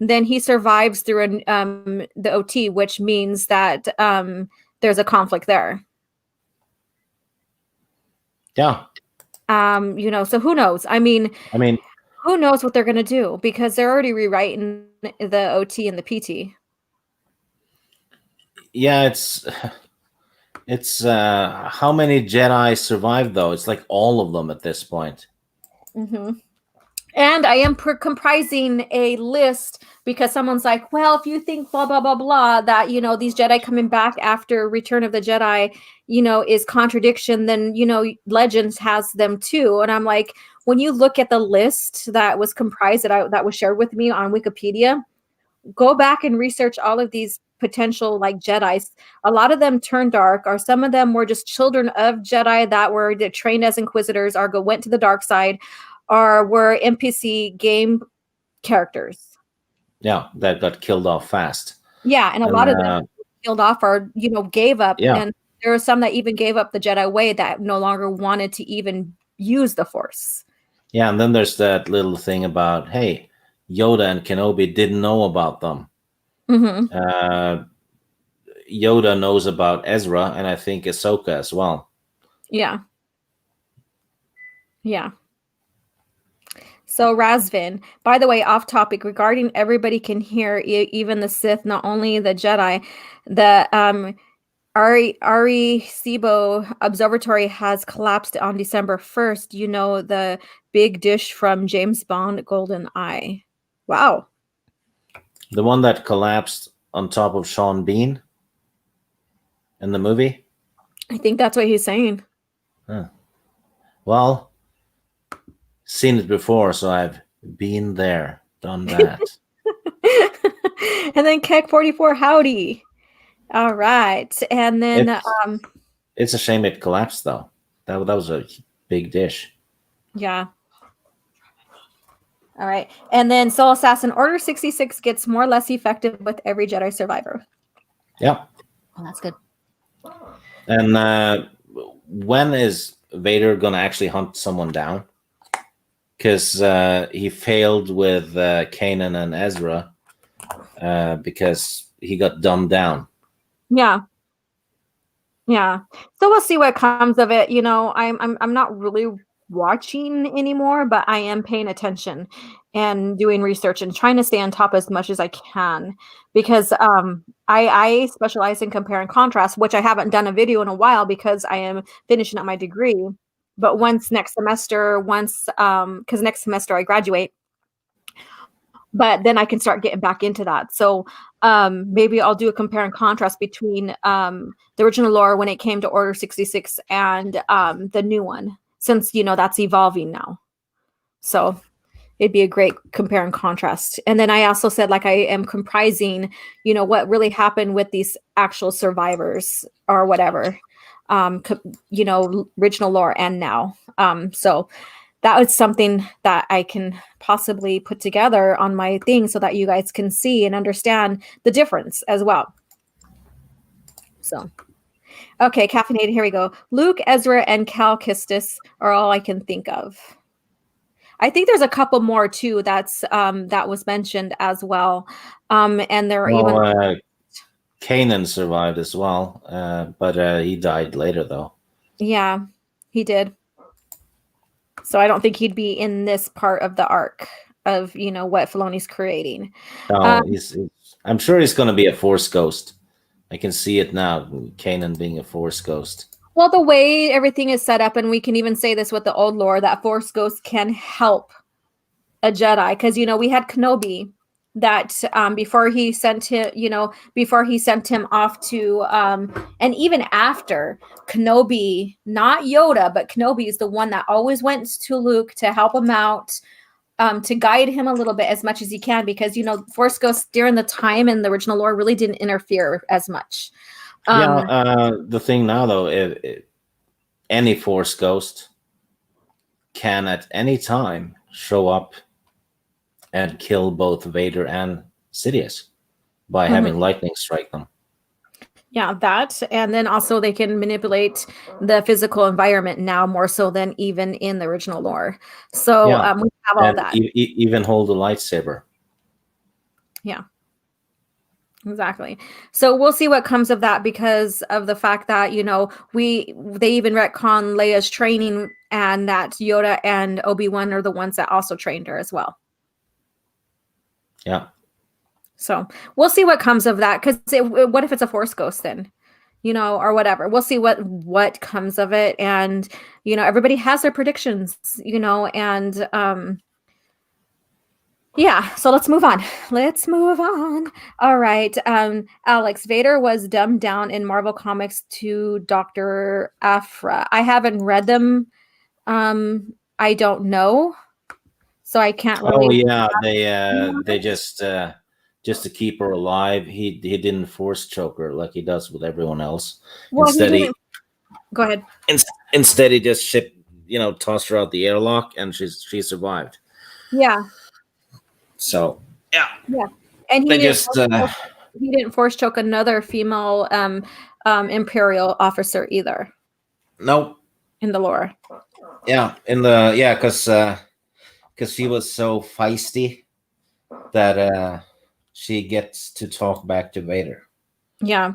then he survives through the OT, which means that there's a conflict there. Yeah. So who knows? I mean, who knows what they're going to do, because they're already rewriting the OT and the PT. Yeah, it's how many Jedi survived though? It's like all of them at this point. And I am comprising a list because someone's like, well, if you think blah, blah, blah, blah, that, these Jedi coming back after Return of the Jedi, is contradiction, then, Legends has them too. And I'm like, when you look at the list that was comprised that was shared with me on Wikipedia, go back and research all of these potential like Jedis. A lot of them turned dark, or some of them were just children of Jedi that were trained as Inquisitors, or went to the dark side, or were NPC game characters. Yeah, that got killed off fast. Yeah, and a And lot of them killed off or gave up, yeah, and there are some that even gave up the Jedi way that no longer wanted to even use the Force. yeah, and then there's that little thing about, hey, Yoda and Kenobi didn't know about them. Mm-hmm. Yoda knows about Ezra, and I think Ahsoka as well. Yeah. Yeah. So Razvin, by the way, off topic regarding everybody can hear, even the Sith, not only the Jedi, the Arecibo Observatory has collapsed on December 1st. The big dish from James Bond, Golden Eye. Wow. The one that collapsed on top of Sean Bean in the movie. I think that's what he's saying. Huh. Well, seen it before, so I've been there, done that. And then Keck 44, howdy. All right. And then It's a shame it collapsed, though. That was a big dish. yeah. All right. And then Soul Assassin Order 66 gets more or less effective with every Jedi survivor. Yeah. Oh, that's good. And when is Vader going to actually hunt someone down? Because he failed with Kanan and Ezra because he got dumbed down. Yeah. Yeah. So we'll see what comes of it. I'm not really watching anymore, but I am paying attention and doing research and trying to stay on top as much as I can, because I specialize in compare and contrast, which I haven't done a video in a while because I am finishing up my degree. But because next semester I graduate, but then I can start getting back into that. So maybe I'll do a compare and contrast between the original lore when it came to Order 66 and the new one, since that's evolving now. So it'd be a great compare and contrast. And then I also said, like, I am comprising, what really happened with these actual survivors or whatever, original lore and now. So that was something that I can possibly put together on my thing so that you guys can see and understand the difference as well. So, okay, caffeinated. Here we go. Luke, Ezra, and Cal Kestis are all I can think of. I think there's a couple more too. That was mentioned as well, and there are even Kanan survived as well, but he died later though. Yeah, he did. So I don't think he'd be in this part of the arc of what Filoni's creating. I'm sure he's going to be a Force ghost. I can see it now, Kanan being a Force ghost. Well, the way everything is set up, and we can even say this with the old lore, that Force ghosts can help a Jedi, because we had Kenobi that before he sent him off to and even after Kenobi, not Yoda, but Kenobi is the one that always went to Luke to help him out, to guide him a little bit as much as he can, because Force ghosts during the time in the original lore really didn't interfere as much. The thing now though, any Force ghost can at any time show up and kill both Vader and Sidious by having lightning strike them. Yeah, that. And then also they can manipulate the physical environment now more so than even in the original lore. So we have all that. Even hold a lightsaber. Yeah. Exactly. So we'll see what comes of that, because of the fact that, they even retcon Leia's training, and that Yoda and Obi-Wan are the ones that also trained her as well. Yeah. So we'll see what comes of that, because what if it's a Force ghost then, or whatever. We'll see what comes of it. And, everybody has their predictions, and Yeah, so let's move on. Let's move on. All right. Alex, Vader was dumbed down in Marvel Comics to Dr. Aphra. I haven't read them. I don't know, so I can't Oh really. yeah, they just to keep her alive, he didn't force choke her like he does with everyone else. Well, he Instead didn't. he Go ahead. in, instead he just tossed her out the airlock and she survived. Yeah, So yeah, yeah, and they just he didn't force choke another female Imperial officer either nope. in the lore. Yeah, in the yeah, because she was so feisty that she gets to talk back to Vader. Yeah.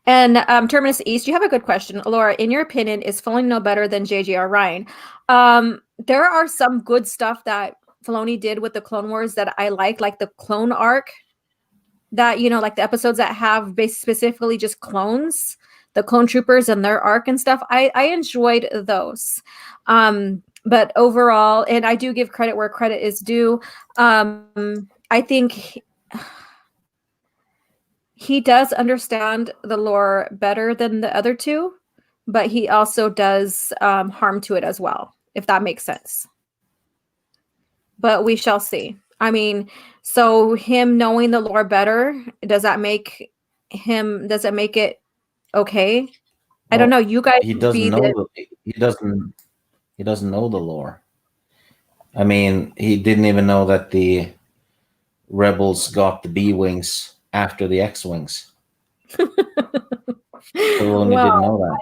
And Terminus East, you have a good question. Laura, in your opinion, is Filoni no better than J.J.R. Ryan? There are some good stuff that Filoni did with the Clone Wars that I like the clone arc that, like the episodes that have specifically just clones, the clone troopers and their arc and stuff. I enjoyed those. But overall, and I do give credit where credit is due. I think he does understand the lore better than the other two, but he also does harm to it as well, if that makes sense. But we shall see. I mean, so him knowing the lore better, does it make it okay? I don't know. Well, You guys he be doesn't the know he doesn't know the lore. I mean, he didn't even know that the rebels got the B wings after the X wings. Filoni well, didn't know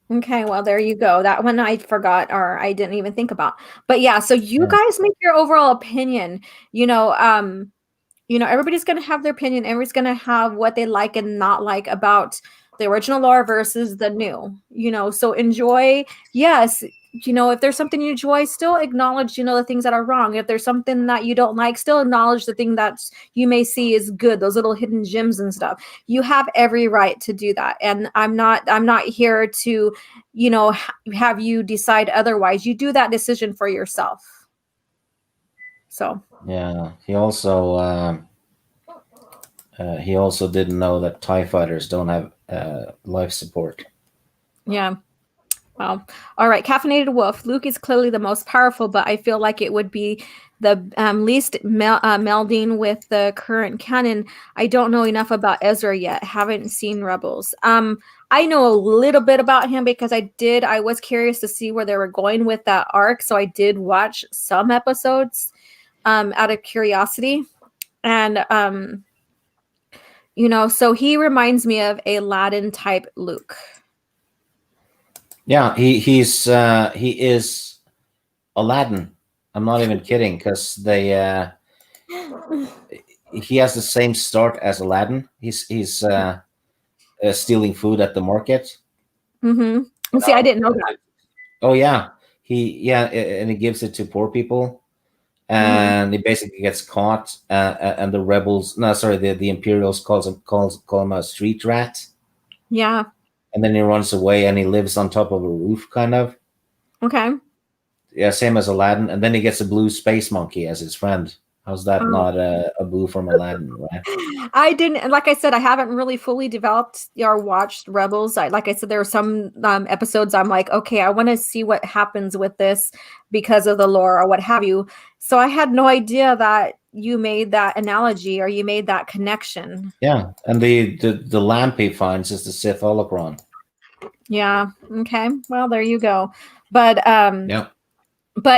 that. okay, well, there you go. That one I forgot or I didn't even think about. But yeah, so you Yeah. guys make your overall opinion. You know, everybody's going to have their opinion. Everybody's going to have what they like and not like about the original lore versus the new, so enjoy. Yes. If there's something you enjoy, still acknowledge, the things that are wrong. If there's something that you don't like, still acknowledge the thing that you may see is good, those little hidden gems and stuff. You have every right to do that. And I'm not here to, have you decide otherwise. You do that decision for yourself. So, Yeah. He also didn't know that TIE fighters don't have life support. yeah. Well, all right. Caffeinated Wolf. Luke is clearly the most powerful, but I feel like it would be the least melding with the current canon. I don't know enough about Ezra yet. Haven't seen Rebels. I know a little bit about him because I was curious to see where they were going with that arc. So I did watch some episodes out of curiosity. And, so he reminds me of a Aladdin type Luke. Yeah, he is Aladdin. I'm not even kidding because he has the same start as Aladdin. He's stealing food at the market. Mm-hmm. See, I didn't know that. Oh yeah, and he gives it to poor people, Mm-hmm. and he basically gets caught. And the rebels, no, sorry, the Imperials call him a street rat, Yeah. and then he runs away and he lives on top of a roof, kind of. Okay. Yeah, same as Aladdin, and then he gets a blue space monkey as his friend. How's that Oh. not a blue from Aladdin, right? I didn't, like I said, I haven't really fully developed or watched Rebels. Like I said, there are some episodes I'm like, okay, I want to see what happens with this because of the lore or what have you. So I had no idea that you made that analogy or you made that connection. Yeah, and the lamp he finds is the Sith holocron. Yeah. Okay. Well, there you go. But Yeah,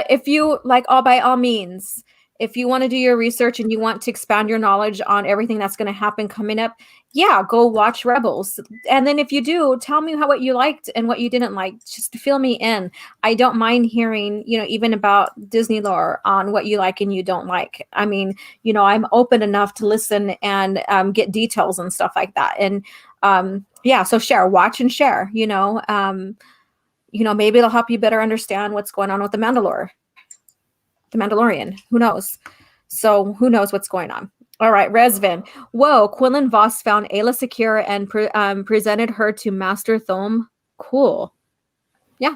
if you like, all by all means, if you want to do your research and you want to expand your knowledge on everything that's going to happen coming up, yeah, go watch Rebels. And then if you do, tell me what you liked and what you didn't like, just to fill me in. I don't mind hearing, even about Disney lore on what you like and you don't like. I mean, I'm open enough to listen and get details and stuff like that. And yeah, so watch and share, maybe it'll help you better understand what's going on with the Mandalorian. Who knows? So who knows what's going on? All right, Resvin. Whoa, Quinlan Voss found Ayla secure and presented her to Master Thome. Cool. Yeah.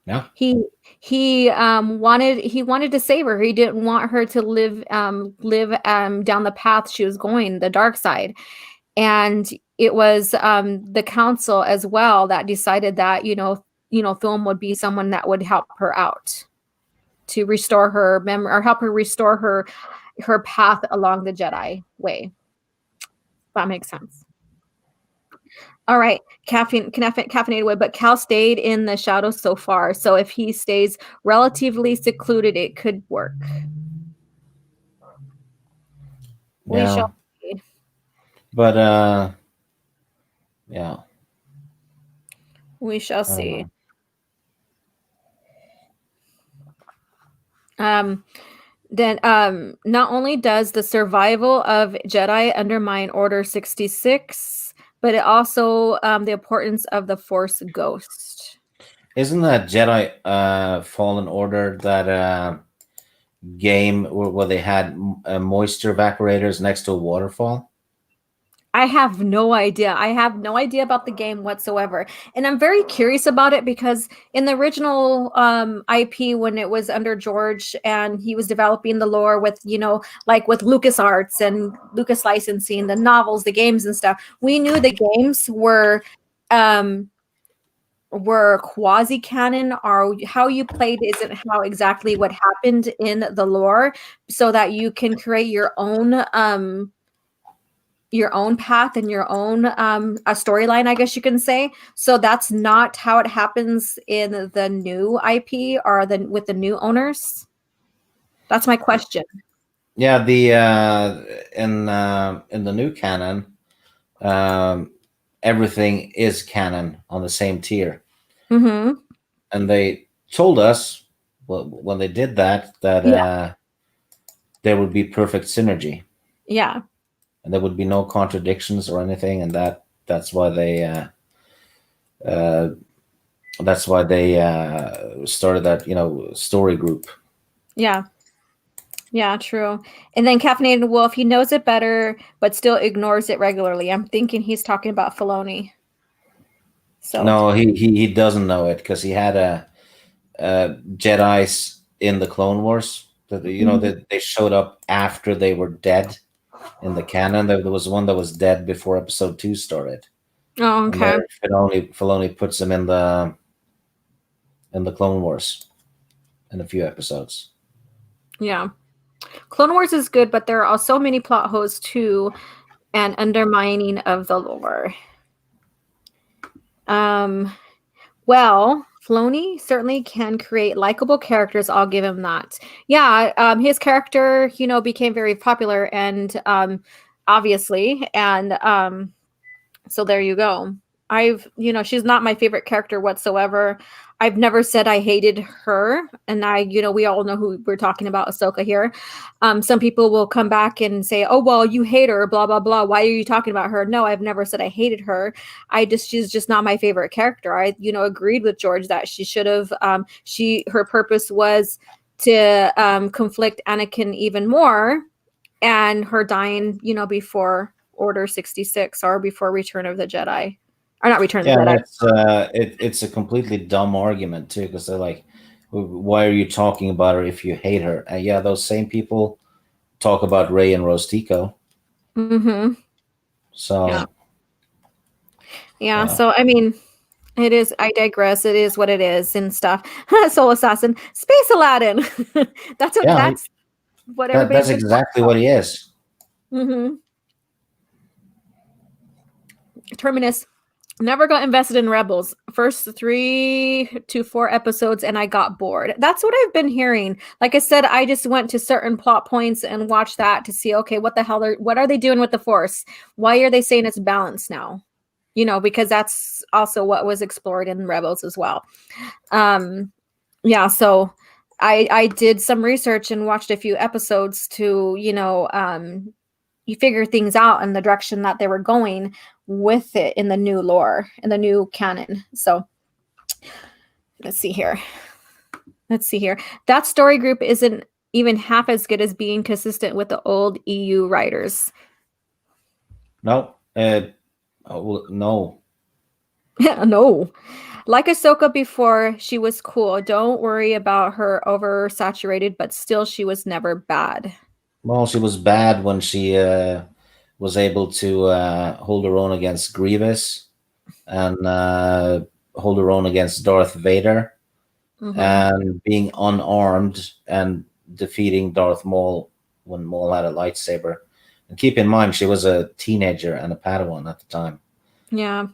Yeah. He wanted to save her. He didn't want her to live down the path she was going, the dark side. And it was the council as well that decided that Thulm would be someone that would help her out to restore her memory, or help her restore her path along the Jedi way. That makes sense. All right, caffeinated way, but Cal stayed in the shadows so far. So if he stays relatively secluded, it could work. We Yeah. shall see. But yeah, We shall I don't see. know. Um, then not only does the survival of Jedi undermine Order 66, but it also the importance of the Force Ghost. Isn't that Jedi Fallen Order that game where they had moisture evaporators next to a waterfall? I have no idea. I have no idea about the game whatsoever. And I'm very curious about it because in the original IP, when it was under George and he was developing the lore with, like with LucasArts and Lucas licensing, the novels, the games and stuff, we knew the games um, were quasi canon, or how you played isn't how exactly what happened in the lore, so that you can create your own path and your own a storyline, I guess you can say. So that's not how it happens in the new IP or with the new owners. That's my question. Yeah, the in the new canon, um, everything is canon on the same tier, Mm-hmm. and they told us, well, when they did that, that Yeah. there would be perfect synergy Yeah. and there would be no contradictions or anything, and that's why they uh, started that story group. Yeah. Yeah, true. And then Caffeinated Wolf, he knows it better, but still ignores it regularly. I'm thinking he's talking about Filoni. So, No, he doesn't know it because he had Jedi's in the Clone Wars. That mhm. that they showed up after they were dead in the canon. There was one that was dead before Episode 2 started, Oh, and okay. there Filoni puts him in the Clone Wars in a few episodes. Yeah. Clone Wars is good, but there are so many plot holes too, and undermining of the lore. Um, well, Filoni certainly can create likable characters. I'll give him that. Yeah, his character, became very popular, and obviously, and so there you go. She's not my favorite character whatsoever. I've never said I hated her, and we all know who we're talking about, Ahsoka here. Some people will come back and say, "Oh, well, you hate her, blah blah blah. Why are you talking about her?" No, I've never said I hated her. She's just not my favorite character. I, agreed with George that she should have. Her purpose was to conflict Anakin even more, and her dying, before Order 66 or before Return of the Jedi. Or not Return of Yeah, the Jedi. that's it's a completely dumb argument too, because they're like, why are you talking about her if you hate her? And yeah, those same people talk about Ray and Rostico. Mm-hmm. Yeah. So Yeah. yeah, So, I mean, it is, I digress. It is what it is and stuff. Soul Assassin, Space Aladdin. yeah, That's what that's everybody's been talking exactly about. what he is. Mm-hmm. Terminus. Never got invested in Rebels. First 3 to 4 episodes, and I got bored. That's what I've been hearing. Like I said, I just went to certain plot points and watched that to see, okay, what are they doing with the Force? Why are they saying it's balanced now? Because that's also what was explored in Rebels as well. Um, yeah, so I did some research and watched a few episodes to, you figure things out in the direction that they were going with it in the new lore, in the new canon. So let's see here. Let's see here. That story group isn't even half as good as being consistent with the old EU writers. No, no. No. Like Ahsoka before, she was cool. Don't worry about her oversaturated, but still, she was never bad. Well, she was bad when she was able to hold her own against Grievous and hold her own against Darth Vader, Mm-hmm. and being unarmed and defeating Darth Maul when Maul had a lightsaber. And keep in mind, she was a teenager and a Padawan at the time. Yeah.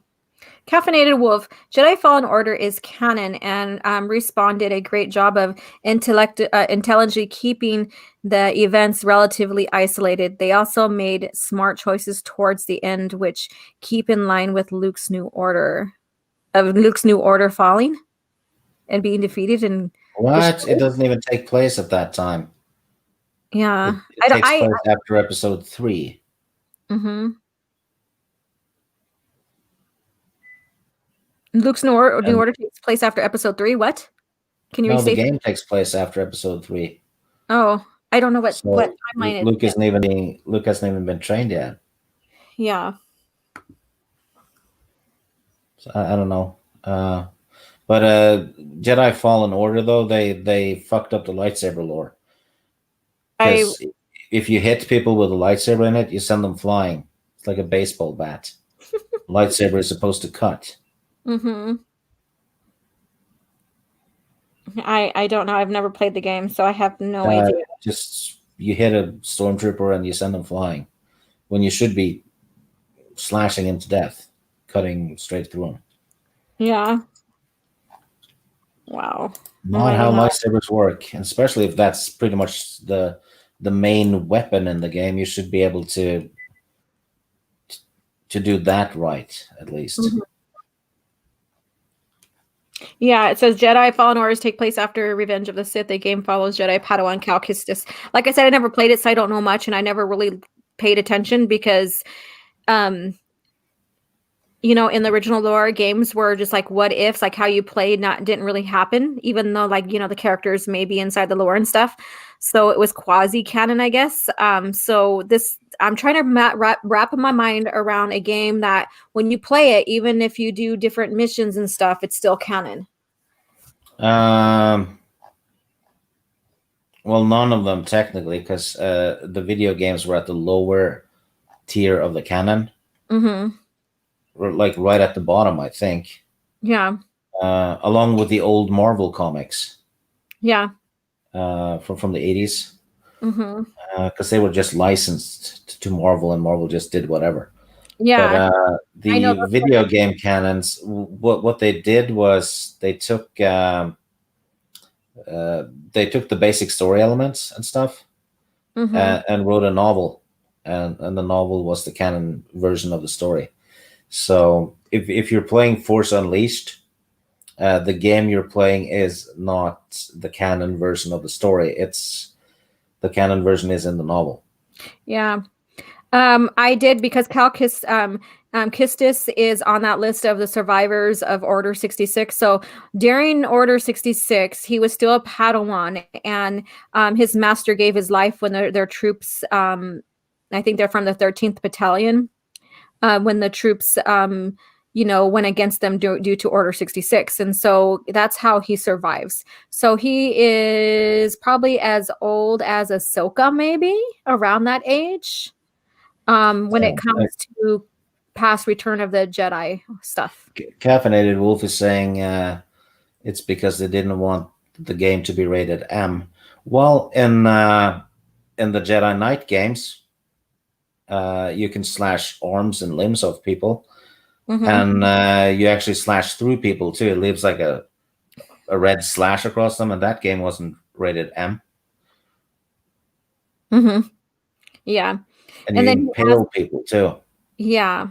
Caffeinated Wolf, Jedi Fallen Order is canon, and Respawn did a great job of intelligently keeping the events relatively isolated. They also made smart choices towards the end, which keep in line with Luke's new order falling and being defeated and What? It destroyed. doesn't even take place at that time. Yeah, It takes place after episode three. mm-hmm. New And Order takes place after Episode 3. What? Can you no, the restate? game takes place after episode three. Oh, I don't know what So timeline it. Luke isn't even being Luke hasn't even been trained yet. Yeah. So I don't know. But Jedi Fallen Order though they fucked up the lightsaber lore, I because if you hit people with a lightsaber in it, you send them flying. It's like a baseball bat. Lightsaber is supposed to cut. mm-hmm. I don't know. I've never played the game, so I have no idea. Just you hit a stormtrooper and you send them flying when you should be slashing into death, cutting straight through them. Yeah. Wow. Oh, Not I don't how know. lightsabers work, and especially if that's pretty much the main weapon in the game. You should be able to do that right, at least. Mhm. Yeah, it says Jedi Fallen Orders take place after Revenge of the Sith. The game follows Jedi Padawan Cal Kestis. Like I said, I never played it, so I don't know much, and I never really paid attention because um in the original lore, games were just like what ifs, like how you played not didn't really happen, even though like the characters may be inside the lore and stuff. So it was quasi canon, I guess. So this I'm trying to wrap my mind around a game that when you play it, even if you do different missions and stuff, it's still canon. Um, well, none of them technically, because the video games were at the lower tier of the canon, Mm-hmm. or like right at the bottom, I think, Yeah. along with the old Marvel comics Yeah. from the 80s, Mm-hmm. because they were just licensed to Marvel, and Marvel just did whatever. But Yeah. I know the video game canons, what they did was uh, they took the basic story elements and stuff, mm-hmm. and wrote a novel, and the novel was the canon version of the story. So if you're playing Force Unleashed, the game you're playing is not the canon version of the story. It's the canon version is in the novel. Yeah. I did because Kistis is on that list of the survivors of Order 66. So during Order 66, he was still a Padawan, and his master gave his life when their troops, I think they're from the 13th Battalion, when the troops, went against them due to Order 66. And so that's how he survives. So he is probably as old as Ahsoka, maybe around that age, when it Yeah. comes to past Return of the Jedi stuff. Caffeinated Wolf is saying it's because they didn't want the game to be rated M. Well, in the Jedi Knight games, you can slash arms and limbs of people, Mm-hmm. and you actually slash through people too. It leaves like a red slash across them, and that game wasn't rated M. Mm-hmm. Yeah. And And you then he asked, impale people too. yeah,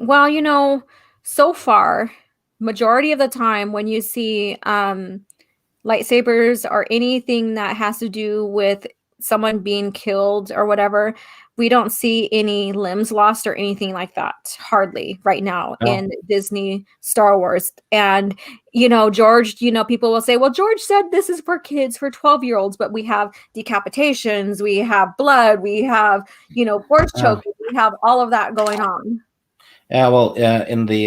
well, so far, majority of the time when you see lightsabers or anything that has to do with someone being killed or whatever, we don't see any limbs lost or anything like that hardly right now No, in Disney Star Wars. And George, people will say, well, George said this is for kids, for 12-year-olds, but we have decapitations, we have blood, we have force uh, choking, we have all of that going on. Yeah, well, in the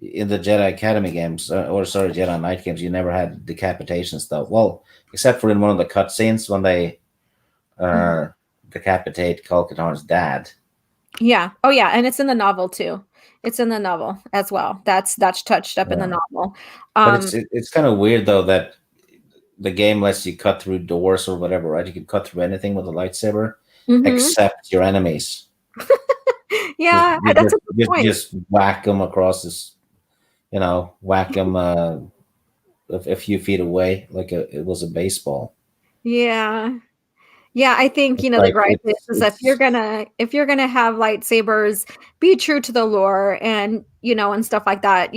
Jedi Academy games, or sorry, Jedi Knight games, you never had decapitation stuff. Well, except for in one of the cutscenes when they Mhm. uh, decapitate Kal-Katarn's dad. Yeah. Oh, yeah, and it's in the novel too. It's in the novel as well. That's touched up in the Yeah. novel. But Um, it's kind of weird though that the game lets you cut through doors or whatever, right? You can cut through anything with a lightsaber, mhm. except your enemies. Just Yeah, you that's a just good just point. just whack them across this, whack them a few feet away like it was a baseball. Yeah. Yeah, I think, It's the like gripe is it's if you're gonna have lightsabers, be true to the lore and, and stuff like that,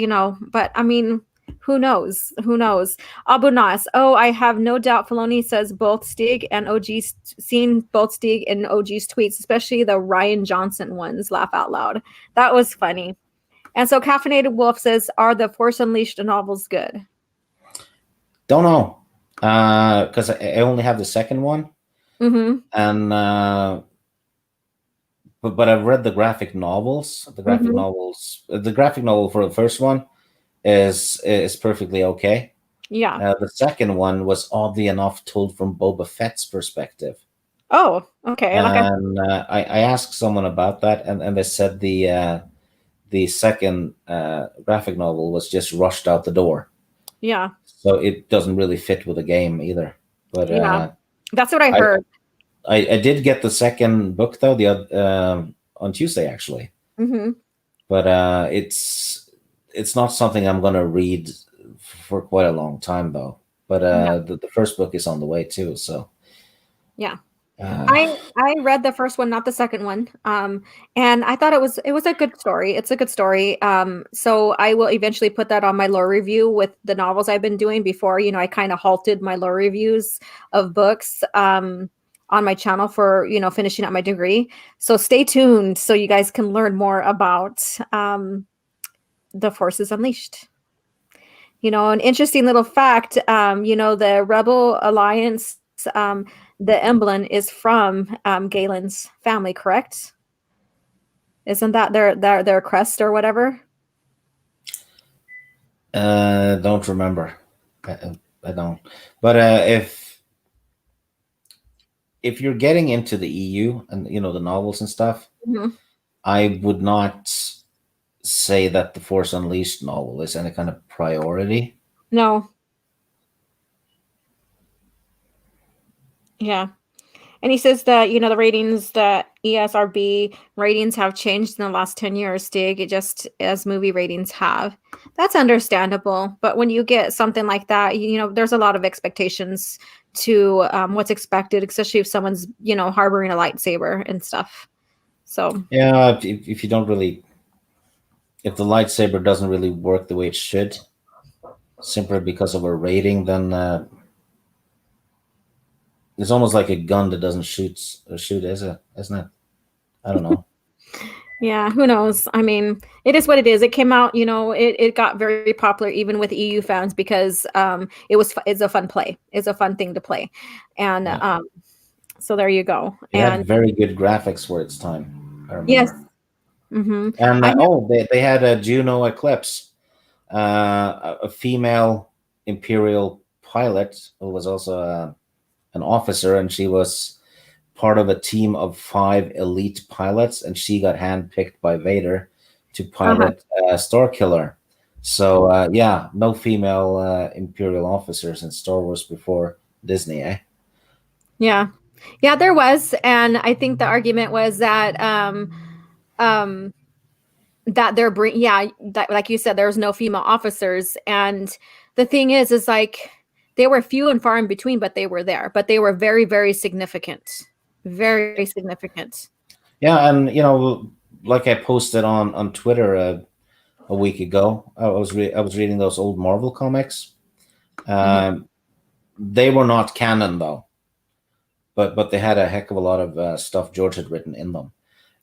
but I mean, who knows? Who knows? Abu Nas, oh, I have no doubt Filoni says both Stig and OG's seen both Stig and OG's tweets, especially the Ryan Johnson ones. Laugh out loud. That was funny. And so Caffeinated Wolf says, are the Force Unleashed novels good? don't know because I only have the second one, Mm-hmm. and but I've read the graphic novels. Mm-hmm. The graphic novel for the first one is perfectly okay. Yeah. The second one was oddly enough told from Boba Fett's perspective. Oh, okay. Like I And I asked someone about that, and they said the second graphic novel was just rushed out the door, yeah. so it doesn't really fit with the game either. But Yeah. That's what I I, heard. I did get the second book though on Tuesday actually, Mhm. but it's not something I'm gonna read for quite a long time though. But Yeah. the first book is on the way too, so Yeah. uh, I read the first one, not the second one. And I thought it was a good story. It's a good story. So I will eventually put that on my lore review with the novels I've been doing before, I kind of halted my lore reviews of books on my channel for, finishing up my degree. So stay tuned so you guys can learn more about the Forces Unleashed. An interesting little fact, the Rebel Alliance, the emblem is from Galen's family, correct? Isn't that their crest or whatever? don't remember. I don't. But if you're getting into the EU and the novels and stuff, Mhm. I would not say that the Force Unleashed novel is any kind of priority. No, yeah. And he says that, the ratings, that ESRB ratings have changed in the last 10 years, Stig, it just as movie ratings have. That's understandable. But when you get something like that, there's a lot of expectations to what's expected, especially if someone's, harboring a lightsaber and stuff. So, Yeah, if you don't really, if the lightsaber doesn't really work the way it should, simply because of a rating, then it's almost like a gun that doesn't shoot, isn't it? I don't know. yeah, who knows? I mean, it is what it is. It came out, it got very popular even with EU fans because it's a fun play. It's a fun thing to play. And Yeah, so there you go. it had And very good graphics for its time. I yes, remember. hmm And I know. they had a Juno Eclipse, a female Imperial pilot who was also an officer, and she was part of a team of 5 elite pilots, and she got handpicked by Vader to Uh-huh. pilot Starkiller. So yeah, no female Imperial officers in Star Wars before Disney, eh? Yeah. Yeah, there was. And I think the argument was um that they're yeah, that, like you said, there's no female officers. And the thing is like they were few and far in between, but they were there. But they were very, very significant. Very significant. Yeah, and like I posted on Twitter a week ago, I was reading those old Marvel comics. Mhm. Um, they were not canon though, but they had a heck of a lot of stuff George had written in them,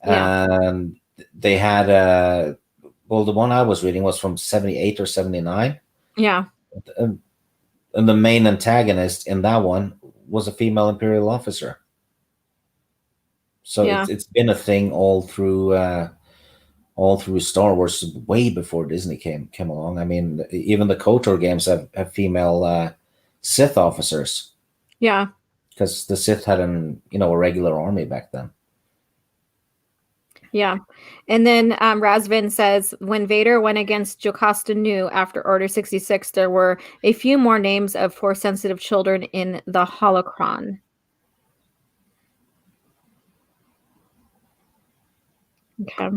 Yeah. and they had well, the one I was reading was from 78 or 79, Yeah. and, and the main antagonist in that one was a female Imperial officer. So Yeah. it's been a thing all through all through Star Wars way before Disney came along. I mean, even the KOTOR games have female Sith officers Yeah. because the Sith had a regular army back then. Yeah. And then Razvin says, when Vader went against Jocasta Nu after Order 66, there were a few more names of Force-sensitive children in the holocron. Okay.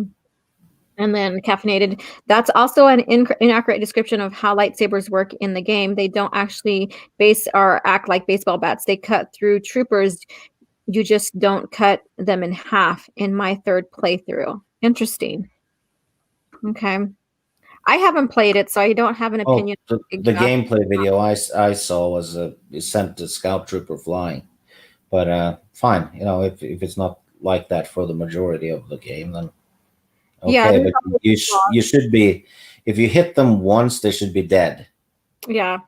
And then Caffeinated, that's also an inaccurate description of how lightsabers work in the game. They don't actually base or act like baseball bats. They cut through troopers. You just don't cut them in half in my third playthrough. Interesting. Okay. I haven't played it, so I don't have an Oh, opinion. the gameplay video I saw was sent to Scout Trooper flying, but fine. If it's not like that for the majority of the game, then Yeah, okay. But you should be, if you hit them once, they should be dead. yeah.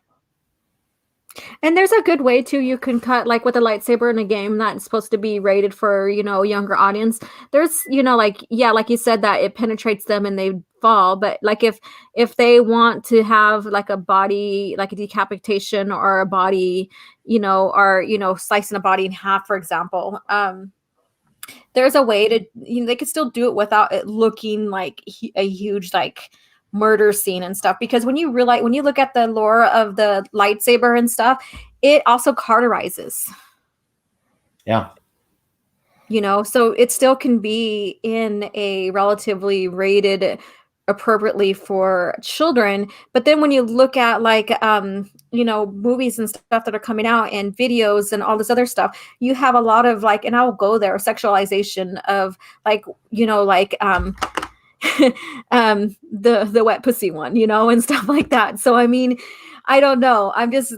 And there's a good way too. You can cut like with a lightsaber in a game that's supposed to be rated for, younger audience. There's, like you said that it penetrates them and they fall. But like if they want to have like a body, like a decapitation or a body, or slicing a body in half, for example, there's a way to, they could still do it without it looking like a huge like murder scene and stuff, because when you look at the lore of the lightsaber and stuff, it also cauterizes, Yeah. so it still can be in a relatively rated appropriately for children. But then when you look at like movies and stuff that are coming out and videos and all this other stuff, you have a lot of like, and I'll go there, sexualization of like the wet pussy one, and stuff like that. So I mean, I don't know, I'm just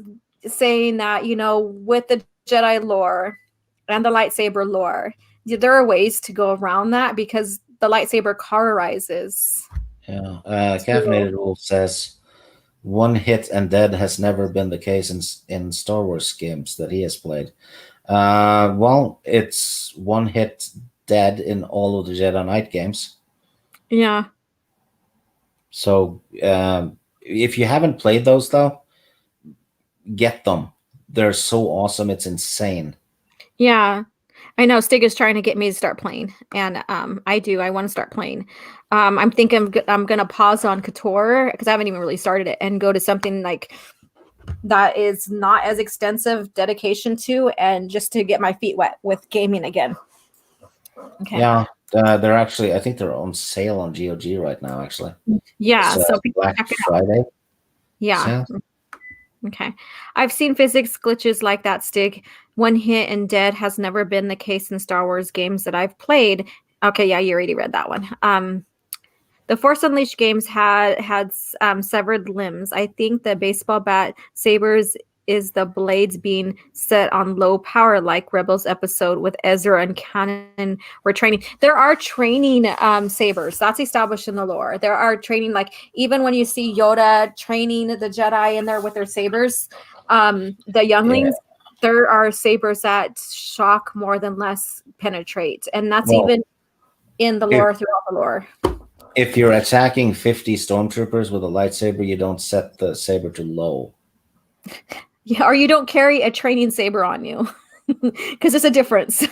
saying that, with the Jedi lore and the lightsaber lore, there are ways to go around that because the lightsaber cauterizes. Yeah. Caffeinated Wolf says, one hit and dead has never been the case in Star Wars games that he has played. Well, it's one hit dead in all of the Jedi Knight games. Yeah. So if you haven't played those though, get them. They're so awesome. It's insane. Yeah. I know Stig is trying to get me to start playing, and I want to start playing. I'm thinking I'm gonna pause on KOTOR because I haven't even really started it, and go to something like that is not as extensive dedication to, and just to get my feet wet with gaming again. Okay. Yeah, they're actually, I think they're on sale on GOG right now. Actually, yeah. So Black Friday. Yeah. Sale. Okay. I've seen physics glitches like that, Stig. One hit and dead has never been the case in Star Wars games that I've played. Okay, yeah, you already read that one. The Force Unleashed games had severed limbs. I think the baseball bat sabers is the blades being set on low power, like Rebels episode with Ezra and Kanan were training. There are training sabers. That's established in the lore. There are training, like even when you see Yoda training the Jedi in there with their sabers, the younglings, there are sabers that shock more than less penetrate. And that's even in the lore, throughout the lore. If you're attacking 50 stormtroopers with a lightsaber, you don't set the saber to low. Yeah, or you don't carry a training saber on you, because there's a difference.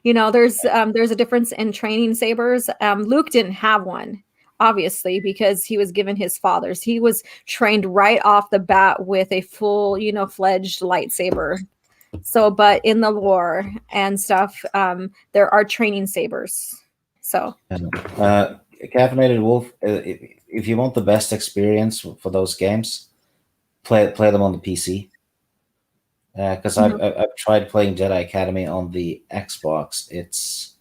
There's a difference in training sabers. Luke didn't have one, obviously, because he was given his father's. He was trained right off the bat with a full, fledged lightsaber. So, but in the lore and stuff, there are training sabers. So, Caffeinated Wolf, if you want the best experience for those games, play them on the PC. Because I've tried playing Jedi Academy on the Xbox. It's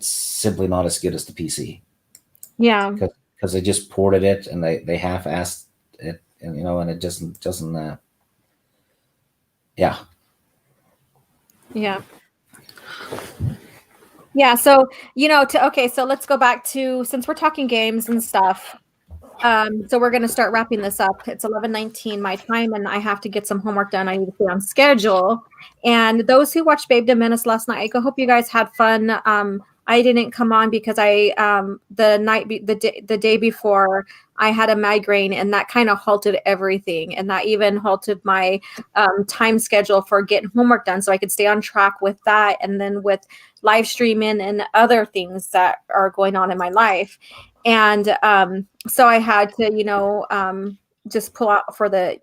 simply not as good as the PC. Yeah, because they just ported it and they half-assed it, and it doesn't. Yeah. Yeah. Yeah. So so let's go back to, since we're talking games and stuff. So we're going to start wrapping this up. It's 11:19 my time, and I have to get some homework done. I need to stay on schedule. And those who watched Babe to Menace last night, I hope you guys had fun I didn't come on because the day before I had a migraine, and that kind of halted everything, and that even halted my time schedule for getting homework done, so I could stay on track with that, and then with live streaming and other things that are going on in my life. And so I had to, just pull out for the,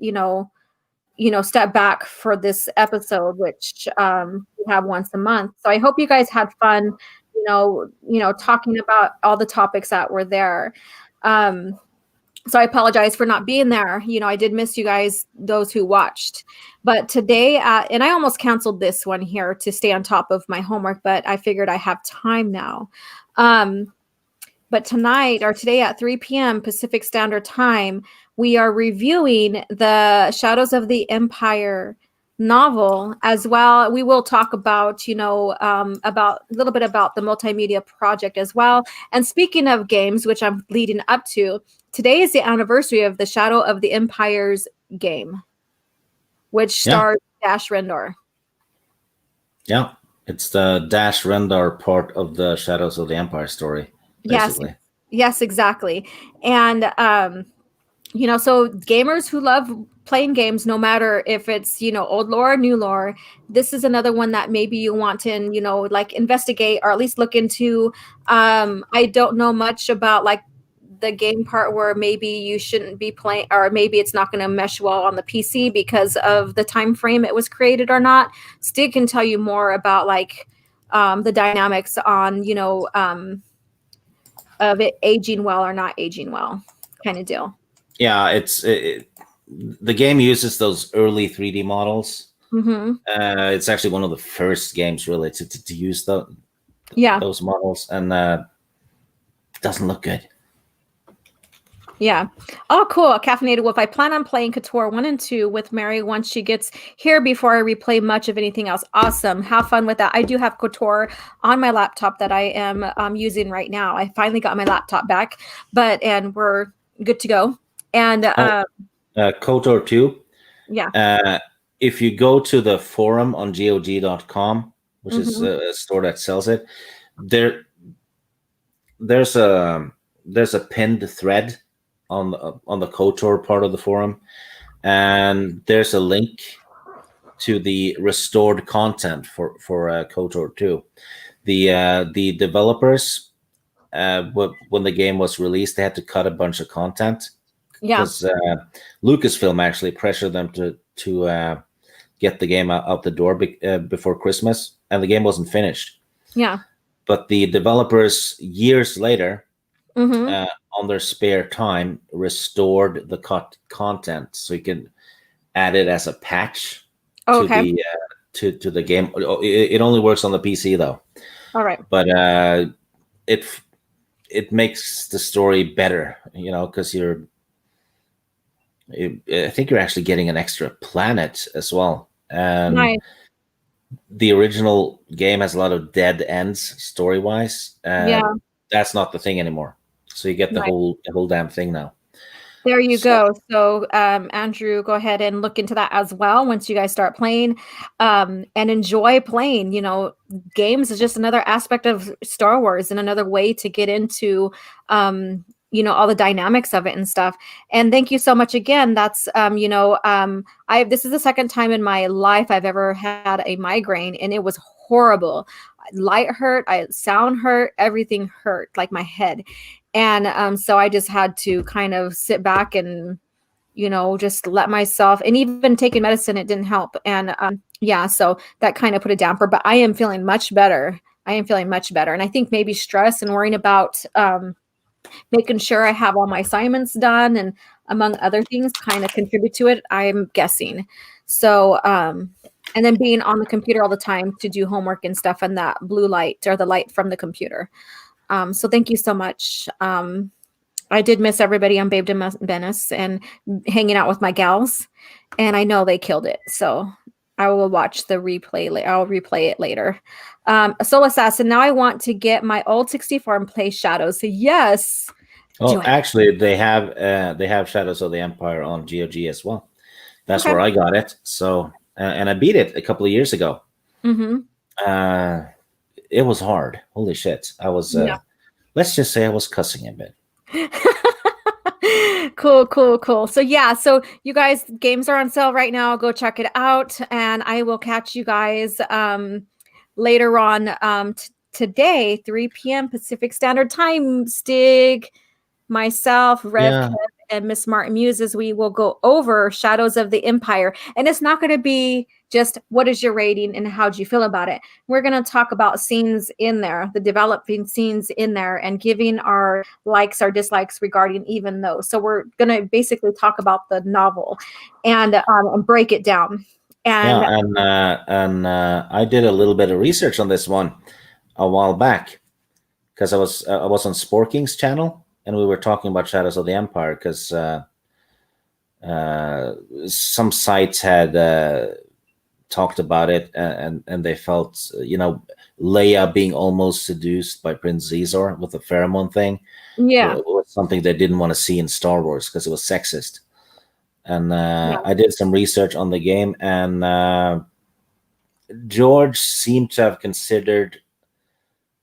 step back for this episode, which we have once a month. So I hope you guys had fun, talking about all the topics that were there. So I apologize for not being there. I did miss you guys, those who watched. But today, and I almost canceled this one here to stay on top of my homework, but I figured I have time now. But tonight, or today at 3 p.m. Pacific Standard Time, we are reviewing the Shadows of the Empire novel as well. We will talk about, about a little bit about the multimedia project as well. And speaking of games, which I'm leading up to, today is the anniversary of the Shadow of the Empire's game, which stars Dash Rendar. Yeah, it's the Dash Rendar part of the Shadows of the Empire story. Basically. Yes, exactly. And so gamers who love playing games, no matter if it's, old lore or new lore, this is another one that maybe you want to, like investigate or at least look into. I don't know much about like the game part where maybe you shouldn't be playing, or maybe it's not going to mesh well on the PC because of the time frame it was created or not. Stig can tell you more about like the dynamics on, of it aging well or not aging well kind of deal. Yeah, the game uses those early 3D models. Mm-hmm. It's actually one of the first games really to use those models, and it doesn't look good. Yeah. Oh, cool. Caffeinated Wolf. I plan on playing KOTOR 1 and 2 with Mary once she gets here before I replay much of anything else. Awesome. Have fun with that. I do have KOTOR on my laptop that I am using right now. I finally got my laptop back, and we're good to go. And KOTOR 2. Yeah. If you go to the forum on GOG.com, which is a store that sells it, there's a pinned thread on the KOTOR part of the forum, and there's a link to the restored content for KOTOR 2. The developers, when the game was released, they had to cut a bunch of content because Lucasfilm actually pressured them to get the game out the door before Christmas, and the game wasn't finished. Yeah. But the developers, years later, on their spare time, restored the content so you can add it as a patch to the game. It only works on the PC though. All right. But it makes the story better, because I think you're actually getting an extra planet as well. And nice. The original game has a lot of dead ends story-wise. That's not the thing anymore. So you get the whole damn thing now. There you go. So, Andrew, go ahead and look into that as well once you guys start playing, and enjoy playing. Games is just another aspect of Star Wars and another way to get into, all the dynamics of it and stuff. And thank you so much again. That's, this is the second time in my life I've ever had a migraine, and it was horrible. Light hurt, sound hurt, everything hurt, like my head. And so I just had to kind of sit back and, just let myself, and even taking medicine, it didn't help. And so that kind of put a damper, but I am feeling much better. And I think maybe stress and worrying about making sure I have all my assignments done and among other things kind of contribute to it, I'm guessing. So, and then being on the computer all the time to do homework and stuff, and that blue light or the light from the computer. So thank you so much. I did miss everybody on Babe to Venice and hanging out with my gals, and I know they killed it. So I will watch the replay. I'll replay it later. Soul Assassin. Now I want to get my old 64 and play Shadows. So yes. Oh, actually, they have Shadows of the Empire on GOG as well. That's where I got it. So, and I beat it a couple of years ago. it was hard. Holy shit! I was. Yeah. Let's just say I was cussing a bit. Cool, cool, cool. So yeah, so you guys, games are on sale right now. Go check it out, and I will catch you guys later on today, 3 p.m. Pacific Standard Time. Stig, myself, Rev Yeah, Kev, and Miss Martin Muses, we will go over Shadows of the Empire. And it's not going to be just what is your rating and how do you feel about it. We're going to talk about scenes in there, the developing scenes in there, and giving our likes, our dislikes regarding even those. So we're going to basically talk about the novel and break it down. yeah, And and I did a little bit of research on this one a while back because I was on Sporking's channel and we were talking about Shadows of the Empire because some sites had talked about it and they felt Leia being almost seduced by Prince Zizor with the pheromone thing yeah, was something they didn't want to see in Star Wars because it was sexist. And yeah, I did some research on the game, and George seemed to have considered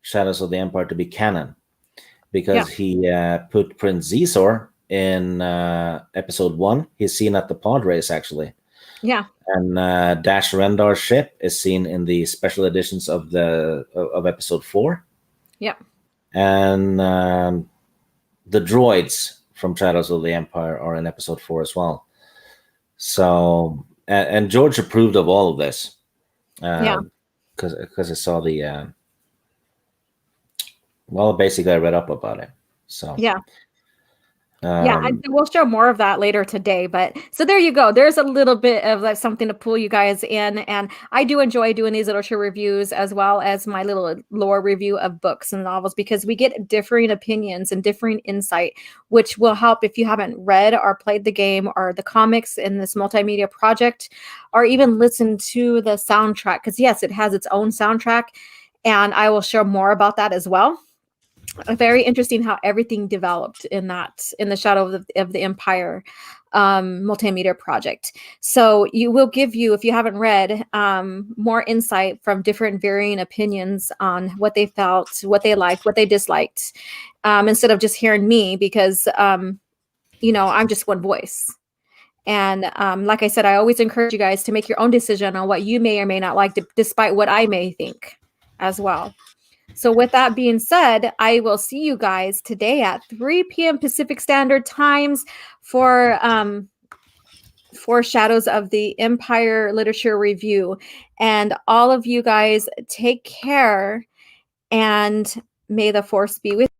Shadows of the Empire to be canon yeah, because he put Prince Zizor in episode 1. He's seen at the pod race actually, yeah, and Dash Rendar's ship is seen in the special editions of episode 4, yeah, and the droids from Shadows of the Empire are in episode 4 as well. So, and George approved of all of this yeah. because I saw the well, basically I read up about it. So, Yeah. Yeah, and um, we'll show more of that later today. But so there you go. There's a little bit of like something to pull you guys in. And I do enjoy doing these literature reviews as well as my little lore review of books and novels because we get differing opinions and differing insight, which will help if you haven't read or played the game or the comics in this multimedia project, or even listened to the soundtrack. Because yes, it has its own soundtrack. And I will share more about that as well. Very interesting how everything developed in the Shadow of the Empire multimedia project. So you will give you, if you haven't read, more insight from different varying opinions on what they felt, what they liked, what they disliked, instead of just hearing me because I'm just one voice. And like I said, I always encourage you guys to make your own decision on what you may or may not like, despite what I may think as well. So with that being said, I will see you guys today at 3 p.m. Pacific Standard Times for Shadows of the Empire Literature Review. And all of you guys take care and may the force be with you.